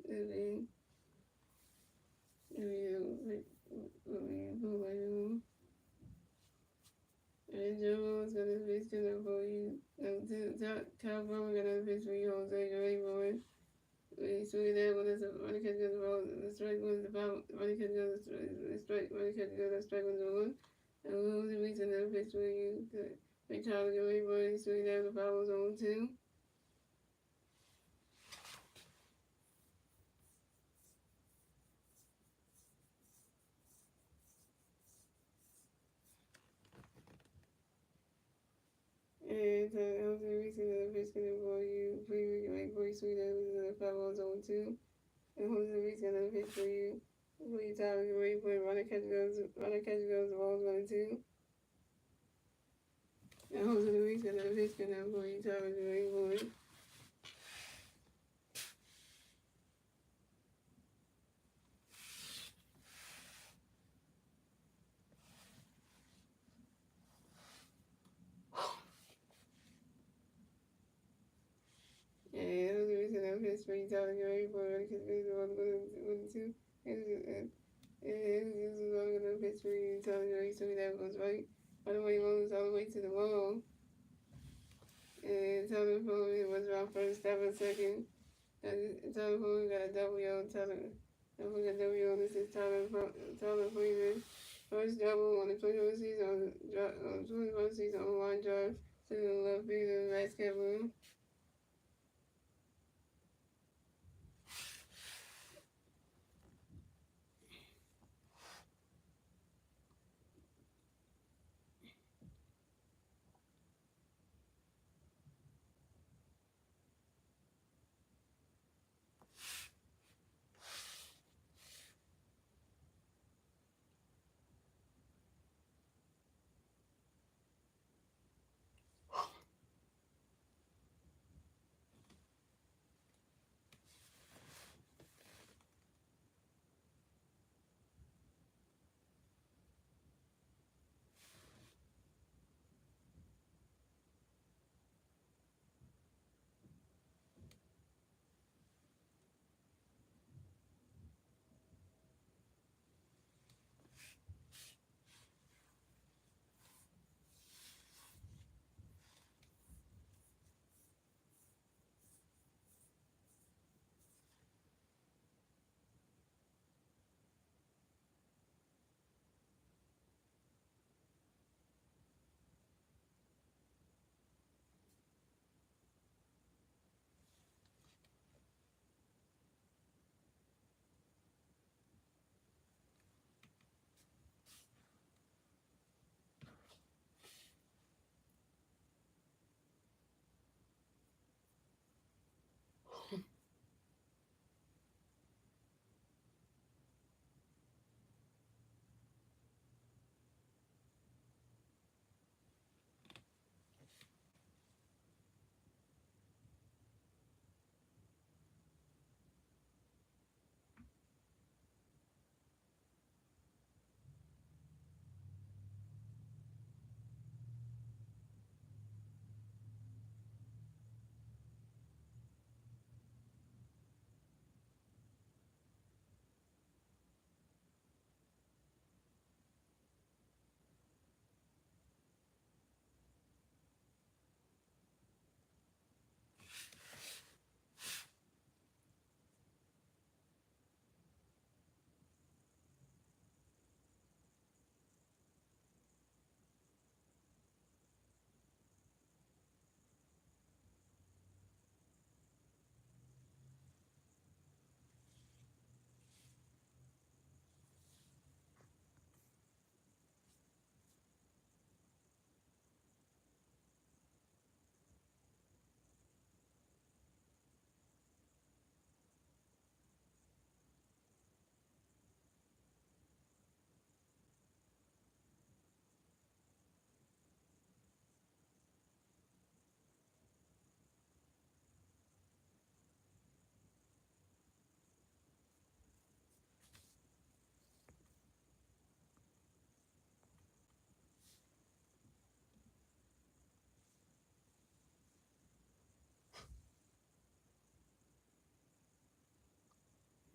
S1: And Joe is gonna pitch gonna for you. California gonna pitch for you, Jose Guerrero. We swing that one as a running catch goes the ball. The strike was the ball. Running catch goes the strike. Running catch goes the strike was the 1. And Jose Reese another pitch for you. Make Tyler Guerrero swing that the ball was on 2. And Jose Reese another pitch for you. Before you swing that the ball was on 2. And Jose Reese another pitch for you. Before you Tyler Guerrero, running catch goes the ball was 1 and 2. And Jose Reese another pitch for you Tyler Guerrero. And Jose Reese another pitch for you Tyler Guerrero, running catch goes the ball was 1 and 2. And this is all gonna pitch for you Tyler Guerrero, so that goes right. By the way, rolls all the way to the wall. And Tyler Fuller was around first, that was second. And Tyler Fuller got a double yellow. Tyler Don't forget W on this is Tyler Freeman. First double on the 21st season on the 21st season on line drive to the left field of the basket room.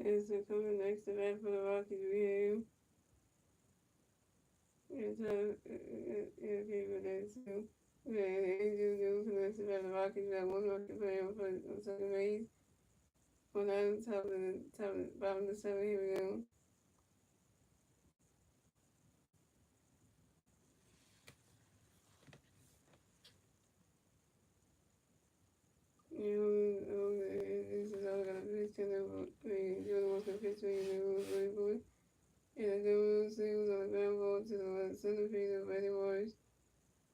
S1: As the coming next event for the Rockies game. Okay, but that's so. Okay, the Angels do for the next event. The Rockies got one Rocky player on second base. On the bottom of the seven. Here we go. This is all gonna pitch to the Jordan wants to pitch to you, really good. And the Devils singles on the ground ball to the center field of Eddie Morris.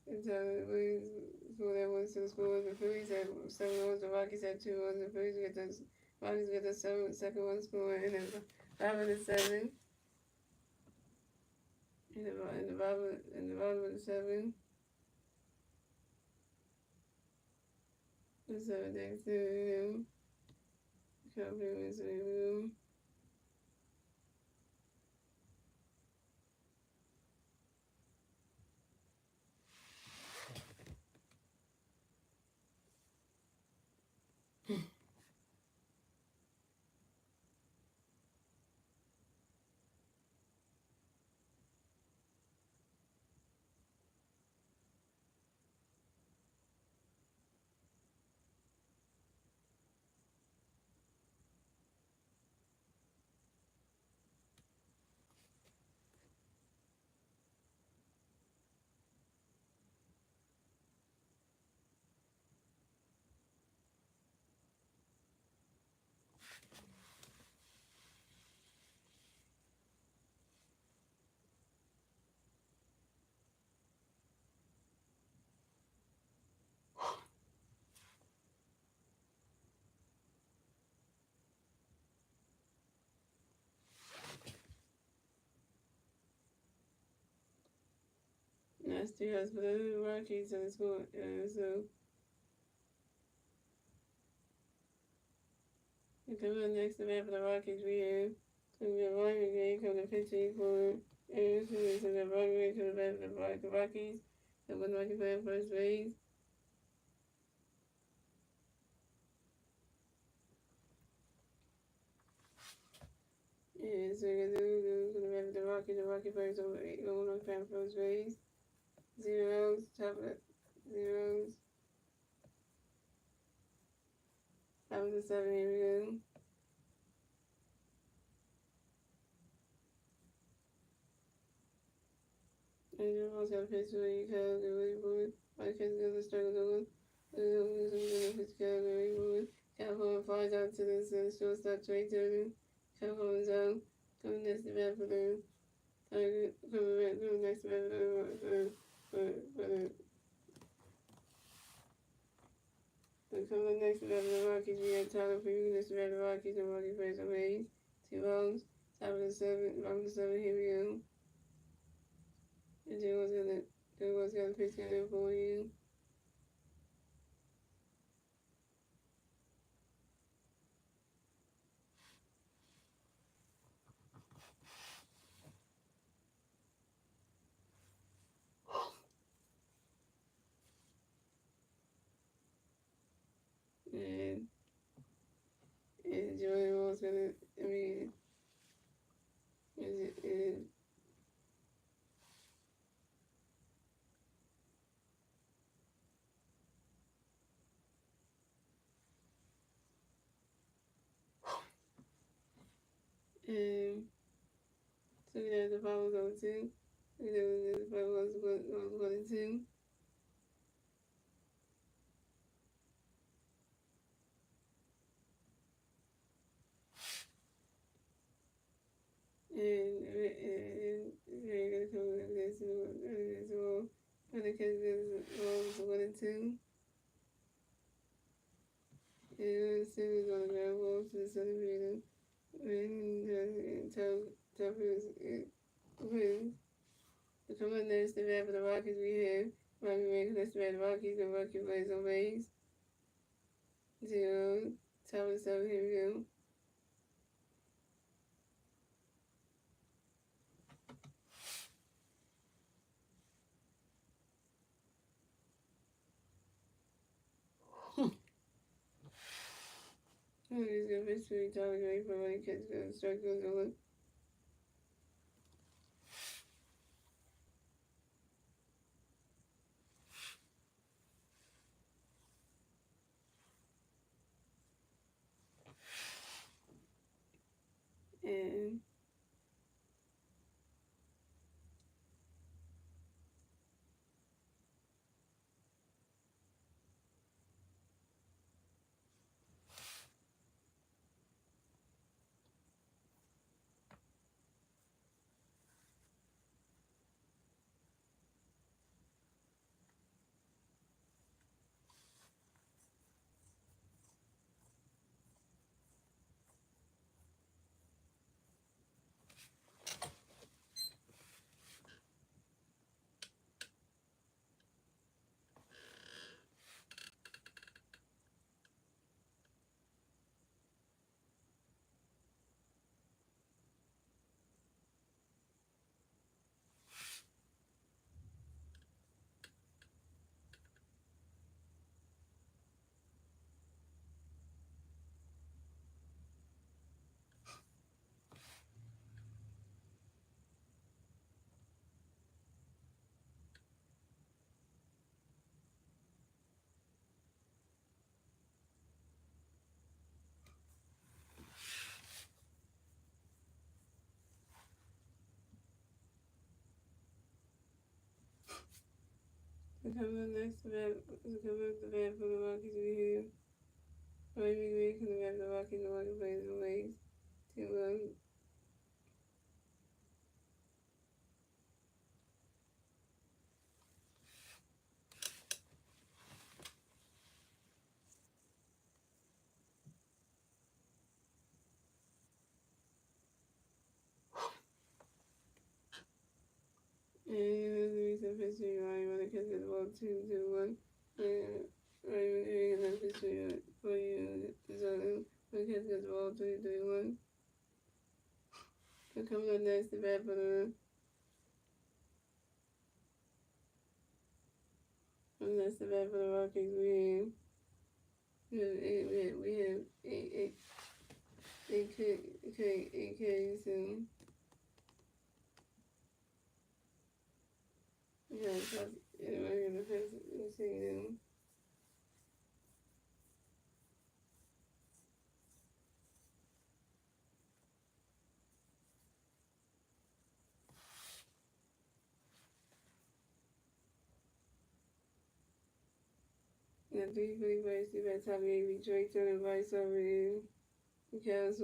S1: And Tyler Williams scored that one to the score. The Phillies had 7 runs, the Rockies had 2 runs. The Rockies get the second one score, and then 5-7. And the bottom of the 7. The 7 next to him. Compliments of him. Last 2 has for the Rockies and the school. So coming up next to bat for the Rockies, we have Ron McVay coming to pitching for Aaron Smith. So Ron McVay coming back for the Rockies. So one Rocky playing first base. And so we're gonna back for the Rockies. The Rocky players over 1 playing first base. Zeros, top of zeros. Top of the 7, here we go. And you've also got a pitch where you can go really forward. My kids go to struggle going. California flies out to the shortstop Trey Turner. California zone. Coming next to bat for the coming next to bat for the coming next to bat for the Rockies. We have Tyler Freeman next to bat for the Rockies and Rocky plays on base. 2 rounds. Top of the 7. Bottom of the 7. Here we go. And Joe's got a pitch in for you. And Joey was gonna, I mean, so we have the Bible going to. The Bible was going to. And we're gonna come with this as well. And the kids was 1 and 2. And Sid is on the ground ball to the center fielder. And Tuff wins. To come up next to bat for the Rockies, we have Robbie Ray next to bat the Rockies. The Rocky plays on base. 0. Top of 7, here we go. He's gonna pitch to Tyler Gray for running catch. Strike goes over. And coming up next to bat for the Rockies, we have Robbie Ray coming back for the Rockies. The Rockies plays on base. 2 runs. And pitch to Ryan when the catch gets the ball 2-1. Ryan hitting another pitch to for you. Zonu when the catch gets the ball 3-1. So coming up next, the bat for the Rockies. We have eight Ks and we have regular pitch. You see them. Yeah, 3 Phillies see that top 8 we Drake turning vice over you. The Cavs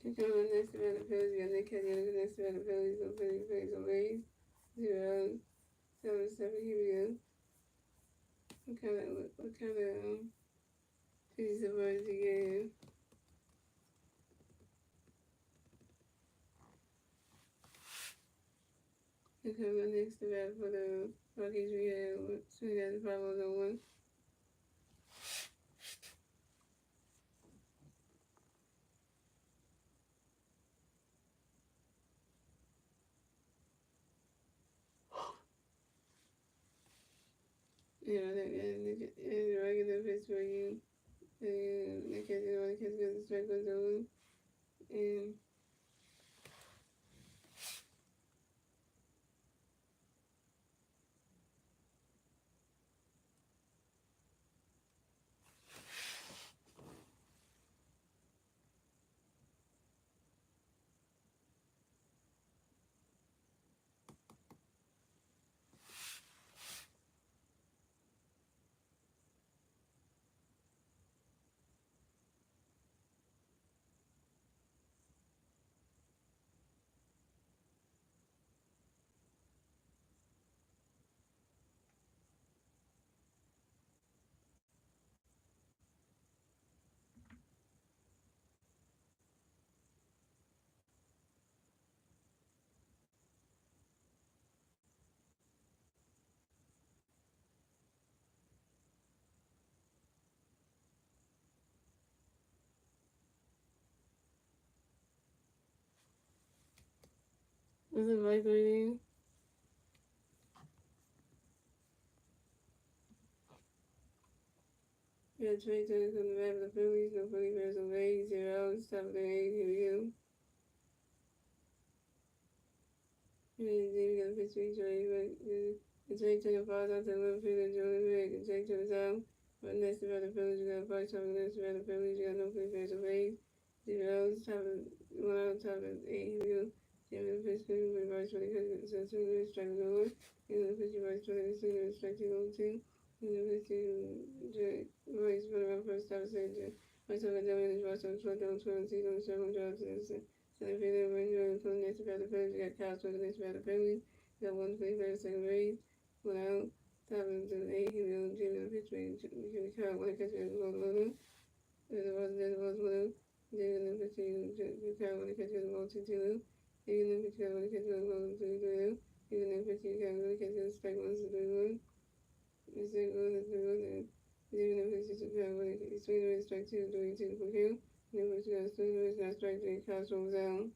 S1: to come on next event of Phillies, we got Nick Kenny on the next event of Phillies on Phillies on Rays. 0-7-7, here we go. What kind of piece of words you gave? To come on next event for the Rockies, we got the 5-1. Yeah, the regular pitch for you. The catch goes the strike goes on. And was it vibrating? Yeah, Trey Turner from the back of the Phillies, no Philly Bears on Rays, 0, top of the 8, here we go. We got a pitch to Trey, but Trey Turner falls out to the left field and Jordan Rick, and Trey Turner's out. But next about the Phillies, you got a fight top of the next about the Phillies, you got no Philly Bears on Rays, 0, top of 1 out, top of 8, here we go. Jamie the pitch, with the vice for the cut, so 2 minutes, strike 1. And the pitch, vice for the 2 minutes, strike 2 on 2. Royce for the first episode. Myself and Dylan is Russell, Twitter, Twitter, season, several jobs, and Philly, when you're from the next about the Phillies, you got Cows for the next about the Phillies, you got one play for the second base, went out, top of the eight, he will give it a pitch, you can count when it catches it, there was one, David and pitch, you count when it catches it, 1-2, even if it's got when it catches it, 1-2, even if it's you count when it catches it, strike 1-3, is it good? Is it good? Even if it's just a kind of swing away strike two, doing two for him. And if it's got a swing away, not strike three, cows rolls down.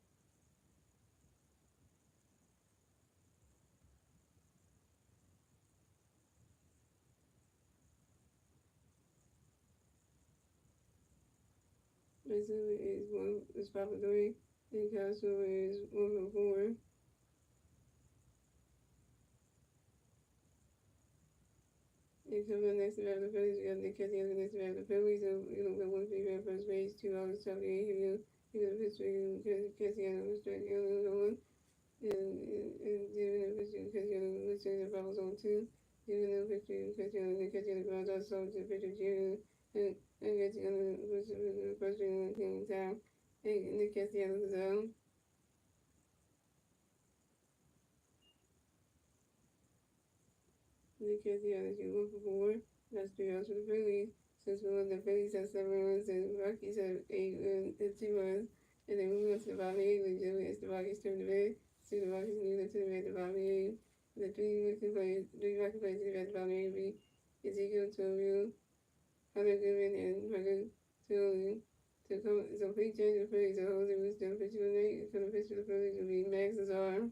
S1: Basically, is 5 for 3. And cows is 1 for 4. And so the next about the Phillies, you got Nick Cassie the next about the Phillies. So you know, got 1 free first base, 2 out of 78. You got a history, Cassie on the strike, you know, and given a picture because you're listening to Bibles on too. Given a picture because you're the ground out so the picture you and get you on the first ring in town. And the cast the other zone. The cast the other you 1 for 4. That's 3 outs for the Phillies. Since we won the Phillies have 7 runs and the Rockies have 8 runs and 2 runs. And then we went to the bottom 8 when it's the Rockies turn the bed. See the Rockies moving to the bottom 8. The 3 Rocky players to the bottom 8 be Ezekiel Toru, Hunter Goodman, and Hunter Toru. To come, so please change the Phillies. So Jose was done pitch for the night. For the pitch for the Phillies will be Max Azar.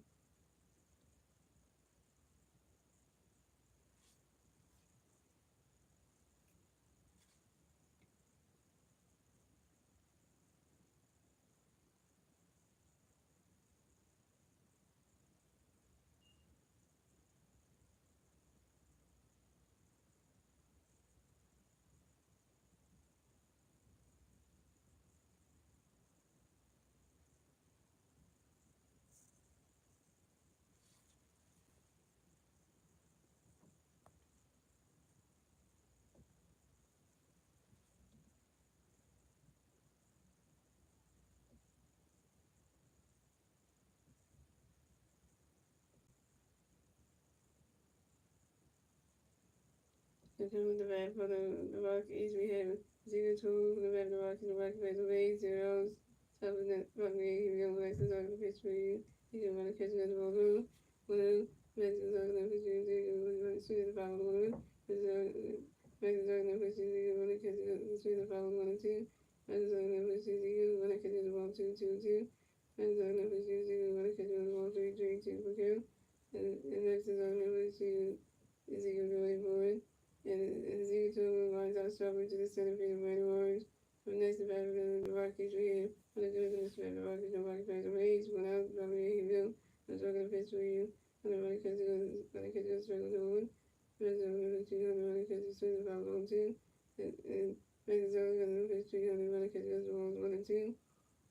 S1: And then with the bat for the Rockies, we have 0-2 for the bat for the Rockies. The Rockies play the way 0s. Top of that Rockies, here we go. Max Azar the pitch for you. You can run a catch against the ball. 1-0. Max Azar the pitch for you. You can shoot the foul 1-0. Max Azar the pitch for you. You can run a catch against the foul 1-2. Max Azar the pitch for you. You can run a catch against the ball 2-2-2. Max Azar the pitch for you. You can run a catch against the ball 3-3-2 for kill. And Max Azar the pitch for you. Is he going to go forward? And Ezekiel lines out strawberry to the center field of Randy Orange. From next to back the Rockies, we have on the good news about the Rockies, the Rockies plays the Rays, went out, probably he will. I'm talking to pitch for you. On the Rockies, going to catch a struggle to one. Reds are going to catch a struggle about 1-2. And Reds are going to pitch 300, going to catch a struggle 1-2.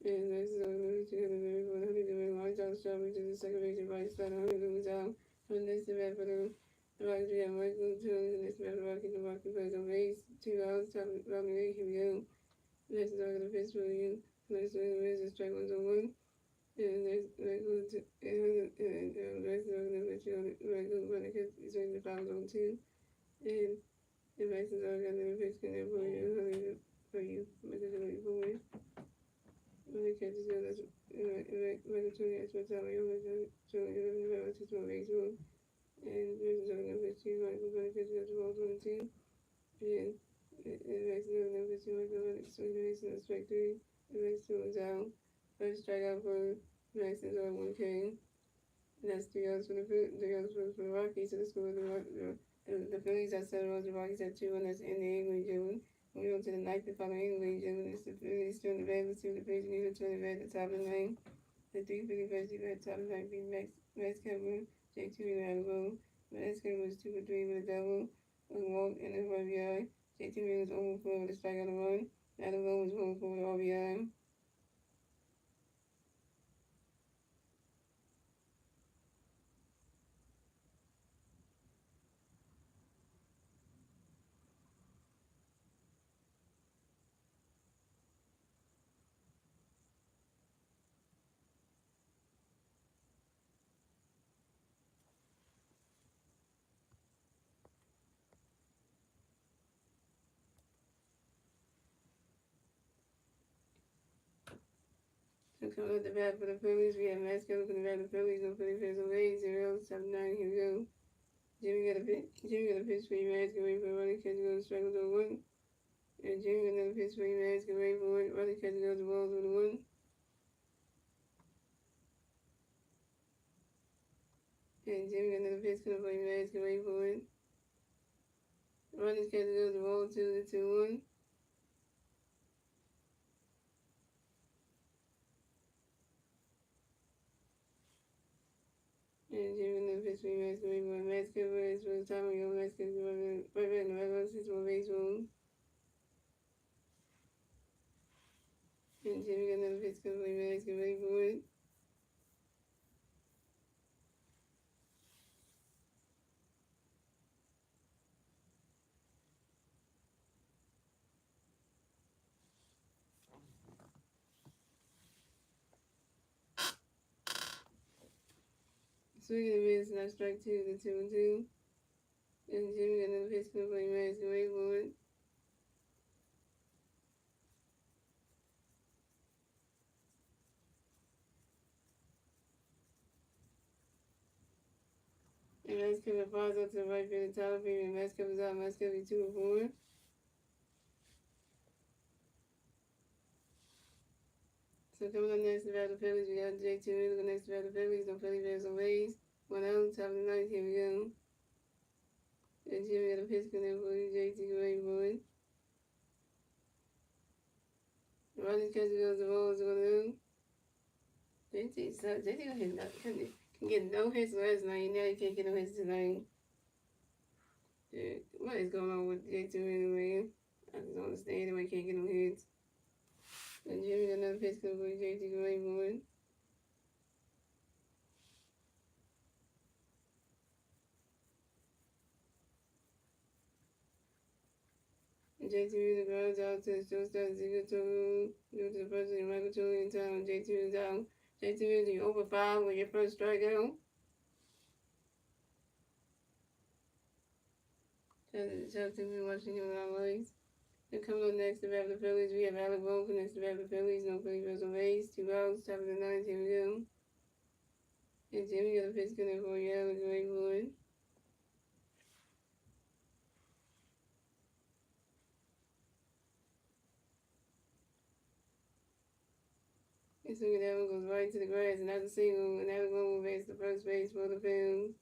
S1: And Reds are going to pitch 300, 100, and lines out strawberry to the second base, right side, 100 goes out. From next to back for the Rockies, we have Michael Jones, and next to the Rockies plays on base, 2 outs, top of the bottom 8, here we go. Next is all the pitch for you. Next one is strike 1-1. And next goes to next is all the pitch on it. Michael going to catch strike the foul on 2. And next is all the pitch for you. Michael Jones for you. When the catch is good, that's Michael Jones, that's what's up. Michael Jones, that's my baseball. And there's another number 2, Michael going to catch the ball 22. And it makes another number 2, Michael going to swing the base and strike 3. It makes 2 ones out. First strikeout for Max is on 1K. And that's 3 outs for the Rockies. So the score of the Phillies at 7 outs, the Rockies at 2, and that's in the England June. We go to the 9th and final England June. It's the Phillies turn the bad. Let's see what the Phillies need to turn the bad at the top of the 9. The 350 first at the top of the 9 beat Max Cameron. Jake 2 out of the Max Cameron was 2 for 3 with a double. A walk and a RBI. Jake 2 was 0 for 4 with a strikeout and a run. Adam was 0 for 4 with an RBI. coming up the bat for the Phillies, we have Max Killer for the bat for the Phillies, no Philly fans away, 0-9, here we go. Jimmy got a pitch for you, Max, get ready for a running catch, go to strike with a 1. And Jimmy got another pitch for you, Max, get ready for it, running catch, go to the balls with a 1. And Jimmy got another pitch coming for you, Max, get ready for it. Running catch, go to the ball, 2-1. And Jimmy got another pitch for you, Max, get ready for it. Max Killer is for the time of your Max Killer, right back in the right, 6-1 baseball. And Jimmy got another pitch coming for you, Max, get ready for it. Swing and a miss, and I strike 2, the 2-2. And Jimmy got another pitch coming for you, Max, get ready for it. And Max Killer flies up to the right field, Tyler Freeman, and Max Killer's out, Max Killer 2-4. So coming up next to the Phillies, we got J2 Middle next to the Phillies, no Philly fans on base. 1 out, top of the ninth, here we go. And Jimmy got a pitch coming for you, JT, get ready for it. The running catch goes the ball, 1-0. JT can get no hits last night, now he can't get no hits tonight. What is going on with J2 Middle, man? I just don't understand why he can't get no hits. And Jimmy got another pitch coming for you, JT, get ready for it. JT Music grounds out to the shortstop, Zico Toru, due to the person in Michael Toru in time. JT is out. JT Music, you over 5 with your first strikeout. Shout out to me watching him on lights. And coming up next to bat the Phillies, we have Alec Bohm for next to bat the Phillies. No Philly fans on base. 2 outs, top of the ninth, here we go. And Jimmy got a pitch coming for you, Alec, ready for it. And so that one goes right to the grass, and that's a single, and Alec Bohm will base the first base for the Phillies.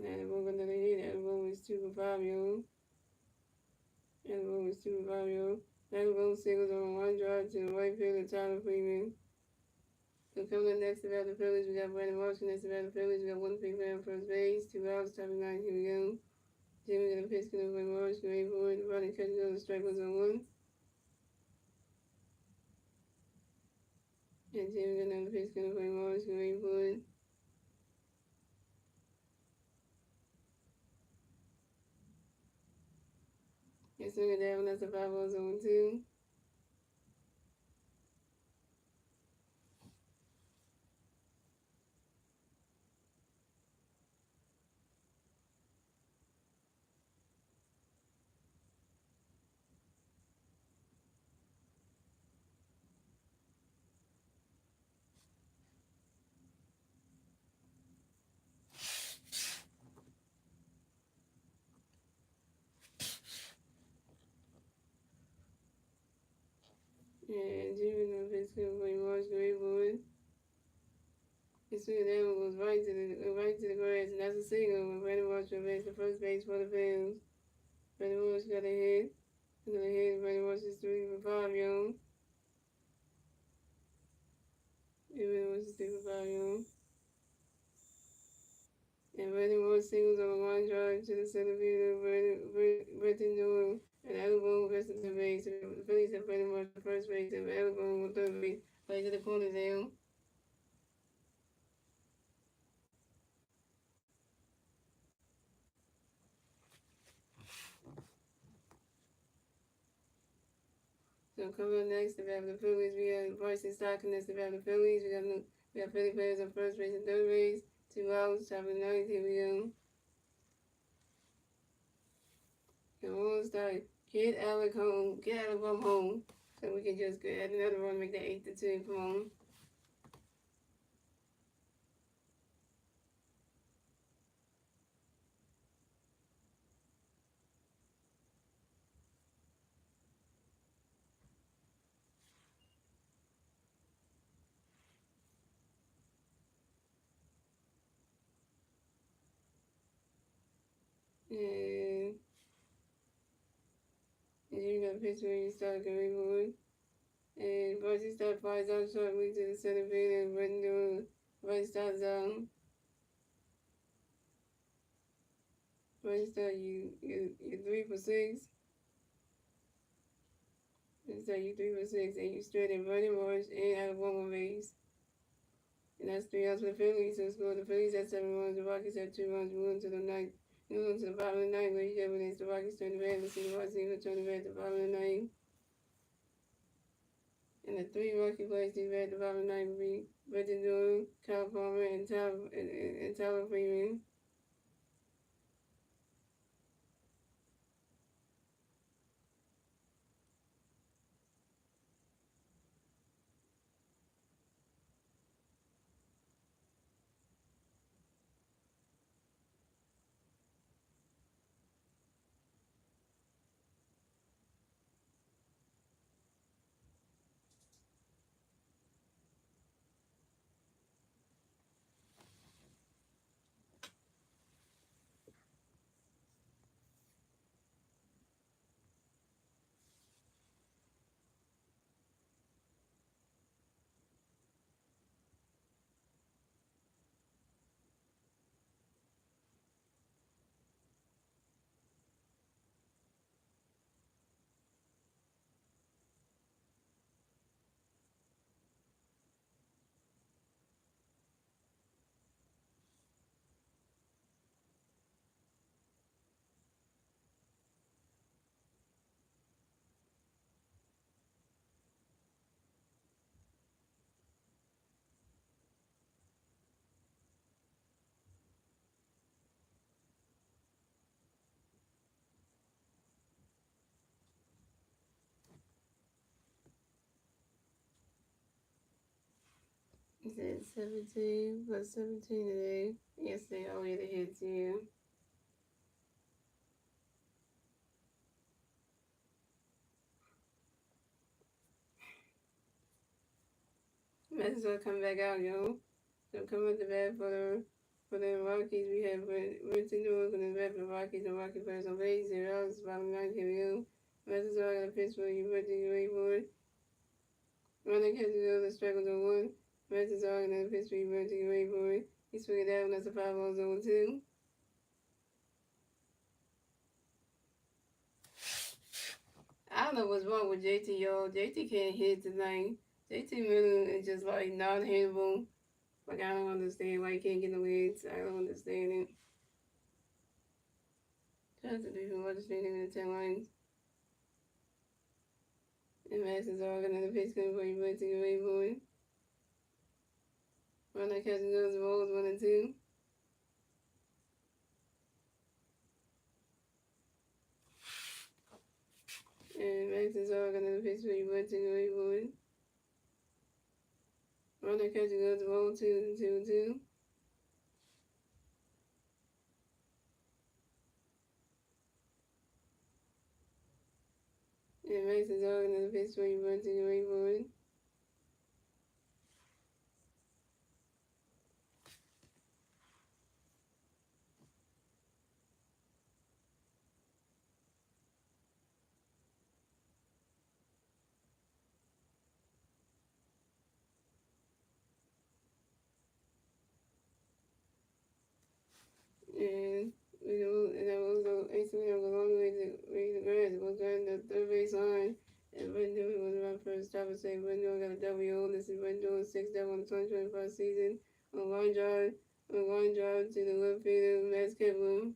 S1: And the ball another hit, and the ball was 2 for 5, yo. And the ball was 2 for 5, yo. And the ball singles on 1 drive to the right field of Tyler Freeman. So coming up next about the Phillies, we got Brandon Marshall. Next about the Phillies, we got 1 big man first base, 2 outs, top of 9, here we go. Jimmy got a pitch coming for Marshall, ready for it. The running catch goes, the strike was on 1. And Jimmy got another pitch coming for Marshall, ready for it. And swing it down, that's a 5-0 zone 2. And Jimmy got a pitch coming for Marshall, ready for it. And swing it down, goes right to the grass, and that's a single when Brandon Marshall makes the first base for the Phillies. Brandon Marshall got a hit. Another hit, Brandon Marshall's 3 for 5, yo. Brandon Marshall's 3 for 5, yo. And Brandon Marshall singles on a 1 drive to the center field of Brenton Joy. And Alabama versus the base. The Phillies have Brandon Marshall first base, and Alabama on third base. Play to the corner down. So coming up next, we have the Phillies. We have Bryson Stockton next to the Phillies. We got We have Philly players on first base and third base. 2 outs, top of the ninth. Here we go. Come on, start. Get Alec home. Get Alec from home. So we can just go add another run, make that 8-2. Come on. And you got Pittsburgh, you start going forward. And Varsity start flies out shortly to the center field and running to right start zone. Right start, you 3 for 6. Right start, you 3 for 6. And you straight and running march and out of one more base. And that's 3 outs for the Phillies. So score the Phillies at 7 runs. The Rockies at 2 runs. Move on to the ninth. Move on to the bottom of the ninth. Where you get when the Rockies turn the red. Let's see the Rockies turn the red at the bottom of the ninth. And the 3 Rocky players these red at the bottom of the ninth will be Brendan Doyle, Kyle Palmer, and Tyler Freeman. He said 17 plus 17 today. Yesterday, all the way to hit you. Might as well come back out, yo. So come up the bat for the Rockies. We have Winston Newark on the bat for the Rockies and Rocky players on base. 0 outs, bottom 9. Here we go. Might as well got a pitch for you. Put the way forward. Running catches the strike on the 1. Might as well got a pitch for you. Put the way forward. He's swinging down. That's a 5-0 zone 2. I don't know what's wrong with JT, y'all. JT can't hit tonight. JT Miller is just like not hittable. Like I don't understand why he can't get no hits. I don't understand it. Trying to do from understanding in the 10 lines. And Madison's all another pitch coming for you, but take away boy. Runner catching those rolls 1 and 2. And Madison's all another pitch for you, but take away boy. Runner catching those rolls 2 and 2. And Madison's all another pitch for you, but take away boy. And that was go actually go a long way to grass. We'll go in the third base line. And Rendell was my first stop and say Rendell got a W. This is Rendell 6 down on the 2025 season. On line drive to the left fielder, Max Kevlin.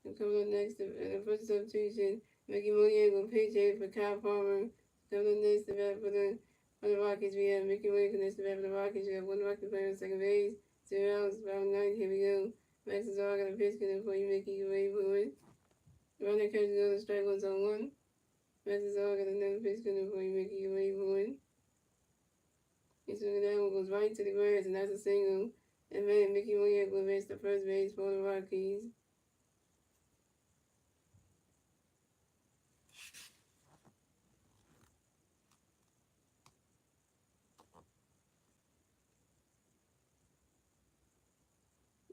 S1: And coming up next, the first substitution, Mickey Monier will pitch hit for Kyle Palmer. Coming up next, the bat for the For the Rockies, we have Mickey Williams connects the bat for the Rockies. We have one Rocky player on second base. 0 outs, round 9. Here we go. Max is all got a pitch connect for you, Mickey. You ready for it? Runner catches another strike, one's on one. Max is all got another pitch connect for you, Mickey. You ready for it? He's swinging that one, goes right to the grass, and that's a single. And man, Mickey Williams will advance to first base for the Rockies.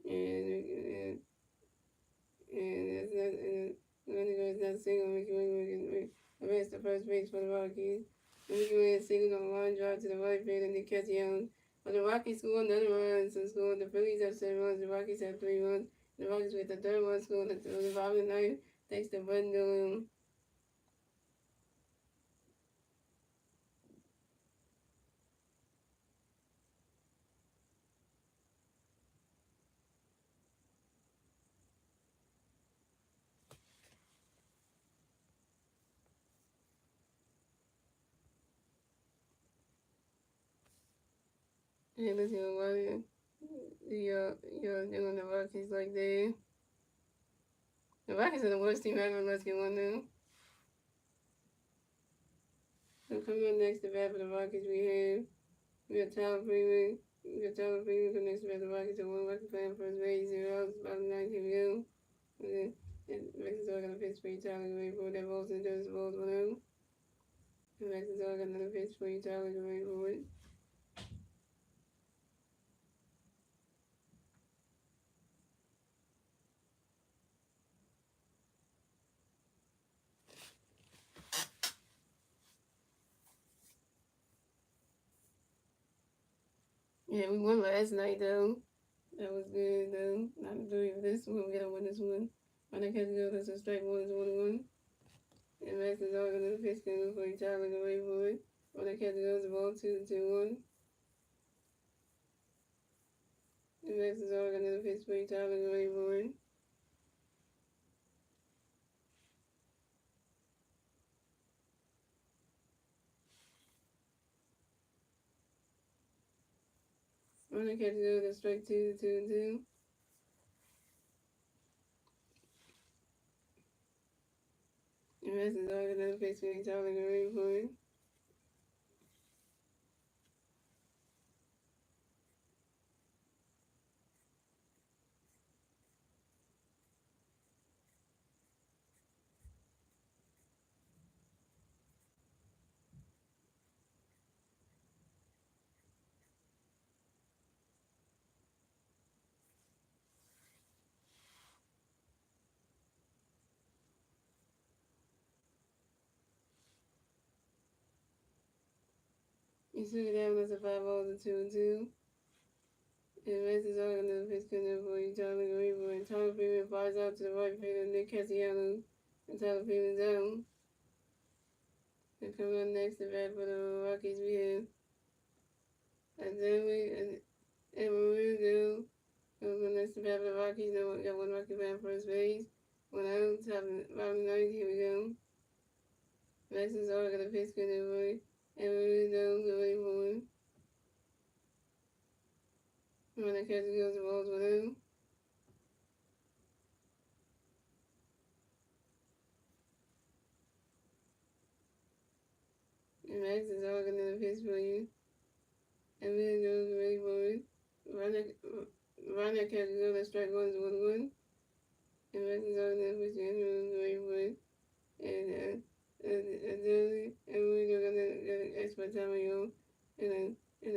S1: And that's not, and that's not single. Mickey Williams advance to first base for the Rockies. And Mickey Williams singled on a line drive to the right field, and they catch Young. But the Rockies scored another run, so scored. The Phillies have 7 runs, the Rockies have 3 runs. The Rockies with the third one scored at the bottom of the ninth, thanks to Brendan. Hey, let's see what you're doing the Rockies like that. The Rockies are the worst team ever. Let's get one now. So coming up next to bat for the Rockies, we got Tyler Freeman. We got Tyler Freeman coming next to bat for the Rockies. So one Rocky playing first base, 0 outs, bottom 9. Here we go. And Max is all got a pitch for you, Tyler. Get ready for that balls and does balls 1-0. And Max is all got another pitch for you, Tyler. Get ready for it. Yeah, we won last night though. That was good though. Not to do this one. We gotta win this one. When I catch go, that's a strike one is 1-1. And Max is all gonna pitch going for each other to wait for it. When I catch goes the ball 2-1. And Max is all gonna pitch for each other to wait for it. When I catch goes, that's strike 2-2. And Max is all gonna pitch for each other to wait for it. You swing it down, that's a 5-0 to 2-2. And Max is all gonna pitch going for each other to wait for it. Tyler Freeman flies out to the right field and Nick Cassiano. And Tyler Freeman's down. And coming up next to bat for the Rockies, we have and Marugo. Coming up next to bat for the Rockies, now we got one Rocky playing first base. 1 out, top bottom 9, here we go. Max is all got a pitch good away. And Marugo, good way for him. When the catcher goes the balls 1 out. And Max is all got another pitch for you. And Marugo, good way for it. Run that catcher goes, that strike 1 is 1-1. And Max is all got another pitch for you. Good way for it. And we're gonna expert time of you and then the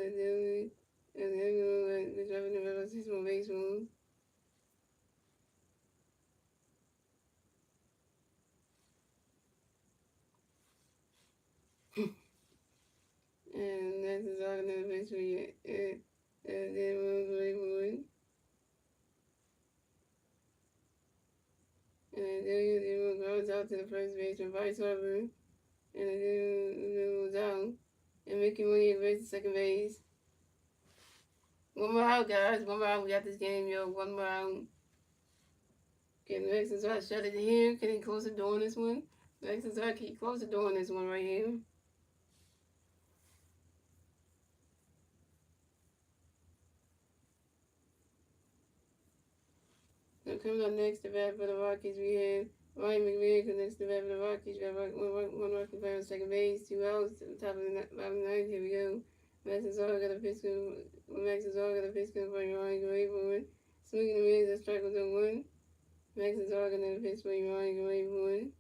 S1: driving the level 6 more baseball. And that's the all gonna base for you. And then we'll go forward. And then it goes out to the first baseman, vice over. And then it goes out. And Mickey Williams race to second base. One more out, guys. One more out. We got this game, yo. One more out. Okay, Max is right. Shut it here. Can he close the door on this one? Max is right. Can you close the door on this one right here? Coming up next to bat for the Rockies, we have Ryan McMahon. Coming next to bat for the Rockies, we got one Rocky player on second base, 2 outs, to the top of the bottom ninth. Here we go. Max Cesaro got a pitch for Ryan Grayboard. Swinging the mids, a strike was on one. Max Cesaro got a pitch for Ryan Grayboard.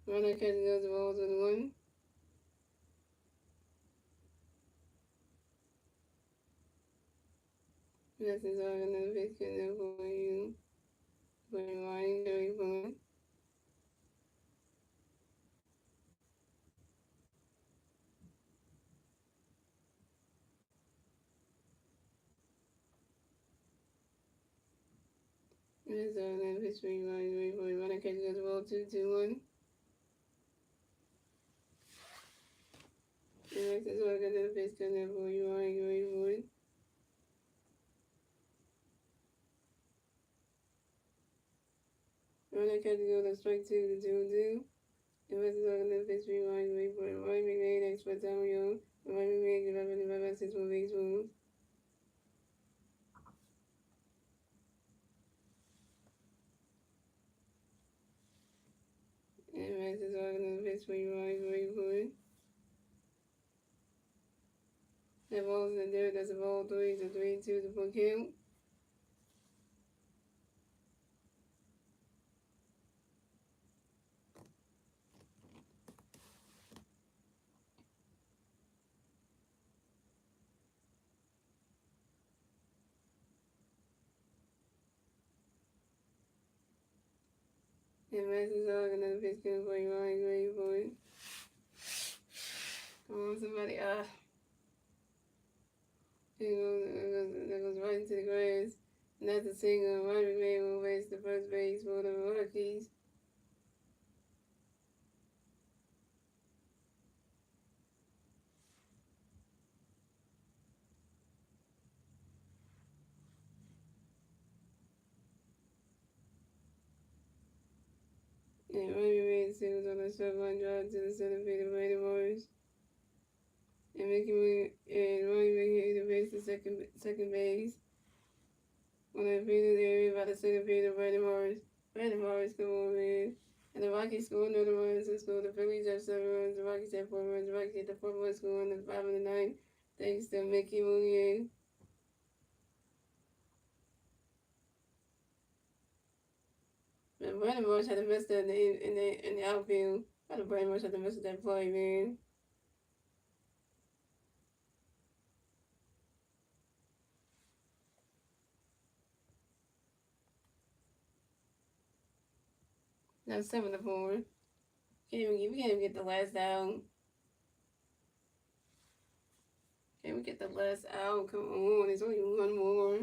S1: Runner catching those balls with one. Max Cesaro got another pitch for you. For Ryan Grayboard. Max Cesaro got another pitch for Ryan Grayboard. Runner catching those balls 2-2-1. Max Cesaro got another pitch for Ryan Grayboard. Runner catching go to strike 2 to 2-2. And Max Cesaro got another pitch for Ryan Grayboard. Ryan McMahon next for Tamio. Ryan McMahon give up any 6 more baseballs. And Max Cesaro got another pitch for Ryan Grayboard. That ball's in there. That's a ball 3. It's a 3-2 to full count. And Max Cesaro got another pitch for Ryan Grayboard. Come on, somebody. That goes right into the grass. And that's a single. Ryan McMahon will race the first base for the Rockies. And Ryan McMahon singles on a short line drive to the center field of Baltimore. And Ryan McMahon to base the second base. On the field area by the center field of Baltimore. Baltimore, come on, man. And the Rockies score another run to score. The Phillies have 7 runs. The Rockies have 4 runs. The Rockies get the 4th run score in the 5 of the 9th. Thanks to Mickey Mounier. And Brandon Marsh had to miss that in the outfield. I thought Brandon Marsh had to miss that play, man. Now 7-4. We can't even get the last out. Can we get the last out? Come on, there's only one more.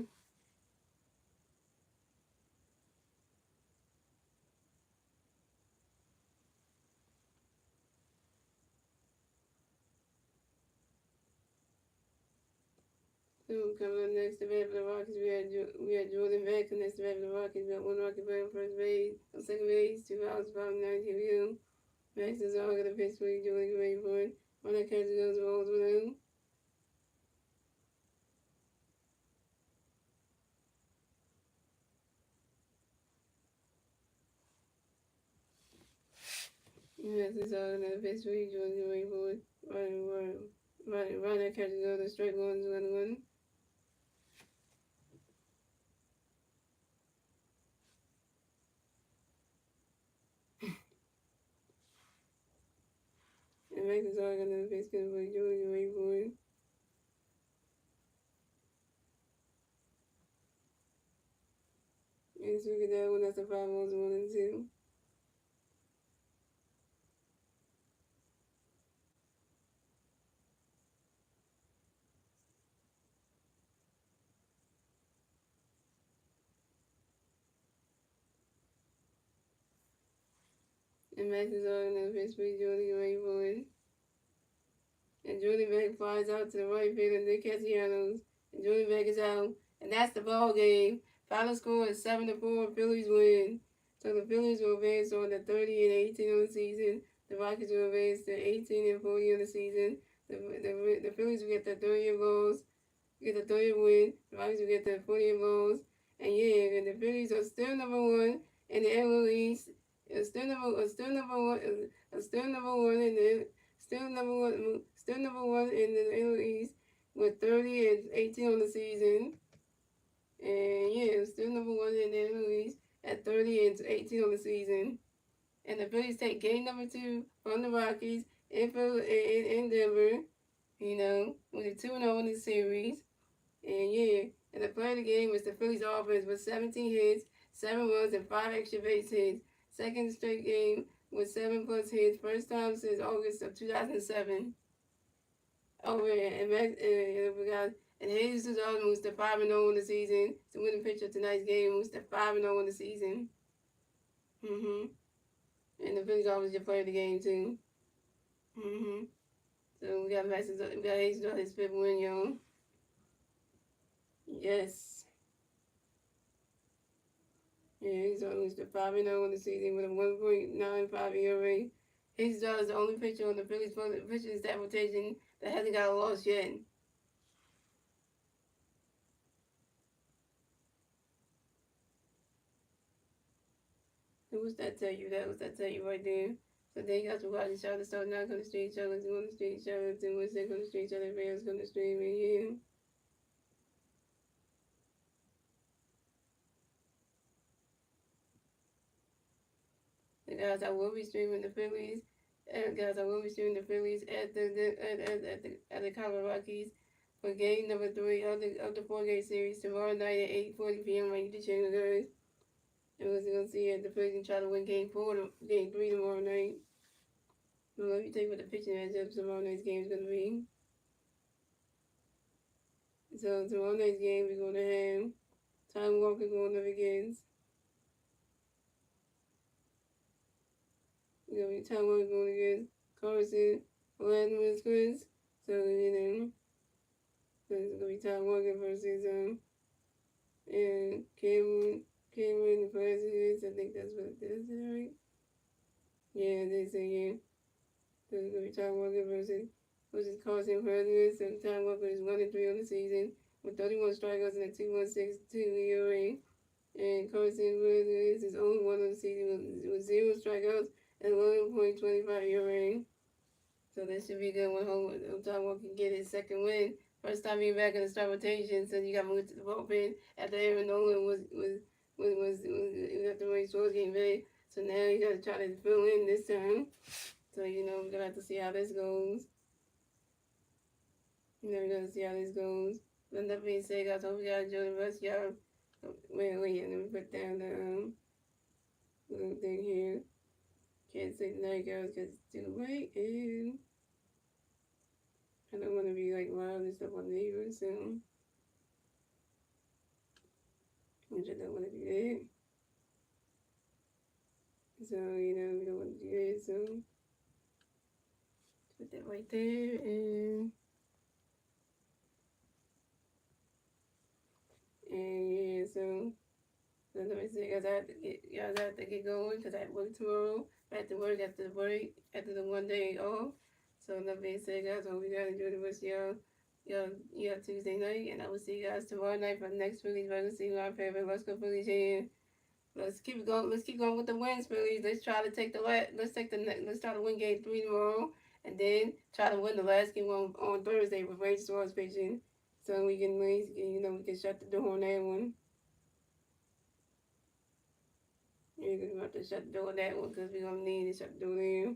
S1: So coming up next to bat for the Rockies, we had Jordan Beck. Next to bat for the Rockies, we got one Rocky player on first base, on second base, 2 outs, 5 9. Here we go. Max Cesaro got a pitch for Jordan Grayboard. When that catches those balls with him. Max Cesaro got a pitch for Jordan Grayboard. Right, that catches those the straight ones, 1-1. And Max Cesaro got another pitch for Jordan Grayboard. And so we get that one, that's a 5 balls, 1-2. And Max Cesaro got another pitch for Jordan Grayboard. And Jordan Beck flies out to the right field of Nick Castellanos. And Jordan Beck is out. And that's the ball game. Final score is 7-4. Phillies win. So the Phillies will advance on the 30-18 on the season. The Rockies will advance to 18-40 on the season. The Phillies will get the 30 balls, get the 30 win. The Rockies will get the 40 balls. And yeah, and the Phillies are still number one in the NL East. Still number one, still number one in the, still number one in the NL East with 30 and 18 on the season. And yeah, still number one in the NL East at 30 and 18 on the season. And the Phillies take game number two from the Rockies in Denver. You know, with a 2-0 in the series. And yeah, and the play of the game was the Phillies offense with 17 hits, 7 runs, and 5 extra base hits. Second straight game with 7 plus hits. First time since August of 2007. Oh yeah, and Jesus was the 5-0 in the season. The winning pitcher of tonight's game was the 5-0 in the season. And the Phillies always just play the game too. So we got Jesus on his fifth win, y'all. Yes. Yeah, he's almost the 5-0 in the season with a 1.95 ERA. His dog is the only pitcher on the Phillies pitching staff rotation that hasn't got a loss yet. So what's that tell you? What's that tell you right there? So then you got to watch each other, so not gonna street each other, going to street each other, then once they're gonna street each other, everybody's gonna stream and yeah. The guys I will be streaming the Phillies, and guys I will be streaming the Phillies at the Colorado Rockies for game number 3 of the 4-game series tomorrow night at 8:40 p.m. on YouTube channel, guys. And we're gonna see if the Phillies can try to win game 3 tomorrow night. So let me tell you what the pitching matchup tomorrow night's game is gonna be. So tomorrow night's game we're gonna have Tom Walker going up against. We're gonna be Tom Walker going against Carson Velasquez. So so it's gonna be Tom Walker versus and Cameron Velasquez. I think that's what it is, right? Yeah, they say yeah. So it's gonna be Tom Walker versus Carson Velasquez. So Tom Walker is 1-3 on the season with 31 strikeouts and a 2.62 ERA. And Carson Velasquez is only one on the season with 0 strikeouts and 11.25 ERA. So that should be a good one. Tom Walker can get his second win. First time being back in the start rotation, so you got moved to the bullpen after Aaron Nolan was after Ray Schwartz getting back. So now you got to try to fill in this time. So we're gonna have to see how this goes. We're gonna see how this goes. But that being said, guys, hope you guys enjoy the rest. Y'all, wait, let me put down the little thing here. Can't say tonight, guys, because it's too late, and I don't want to be like loud and stuff on the neighbors, so I just don't want to do that. So we don't want to do that. So put that right there, and yeah, so let me say, guys, I have to get going because I have work tomorrow. I have to work after the 1 day off. So that being said, guys, I hope you guys enjoy the rest of y'all Tuesday night, and I will see you guys tomorrow night for the next Phillies regular season. Our favorite, let's go Phillies here. Let's keep going. Let's keep going with the wins, Phillies. Let's try to take let's try to win game 3 tomorrow, and then try to win the last game on Thursday with Ray Schwartz pitching, so we can we can shut the door on that one. Yeah, we're going to have to shut the door on that one because we're going to need to shut the door there.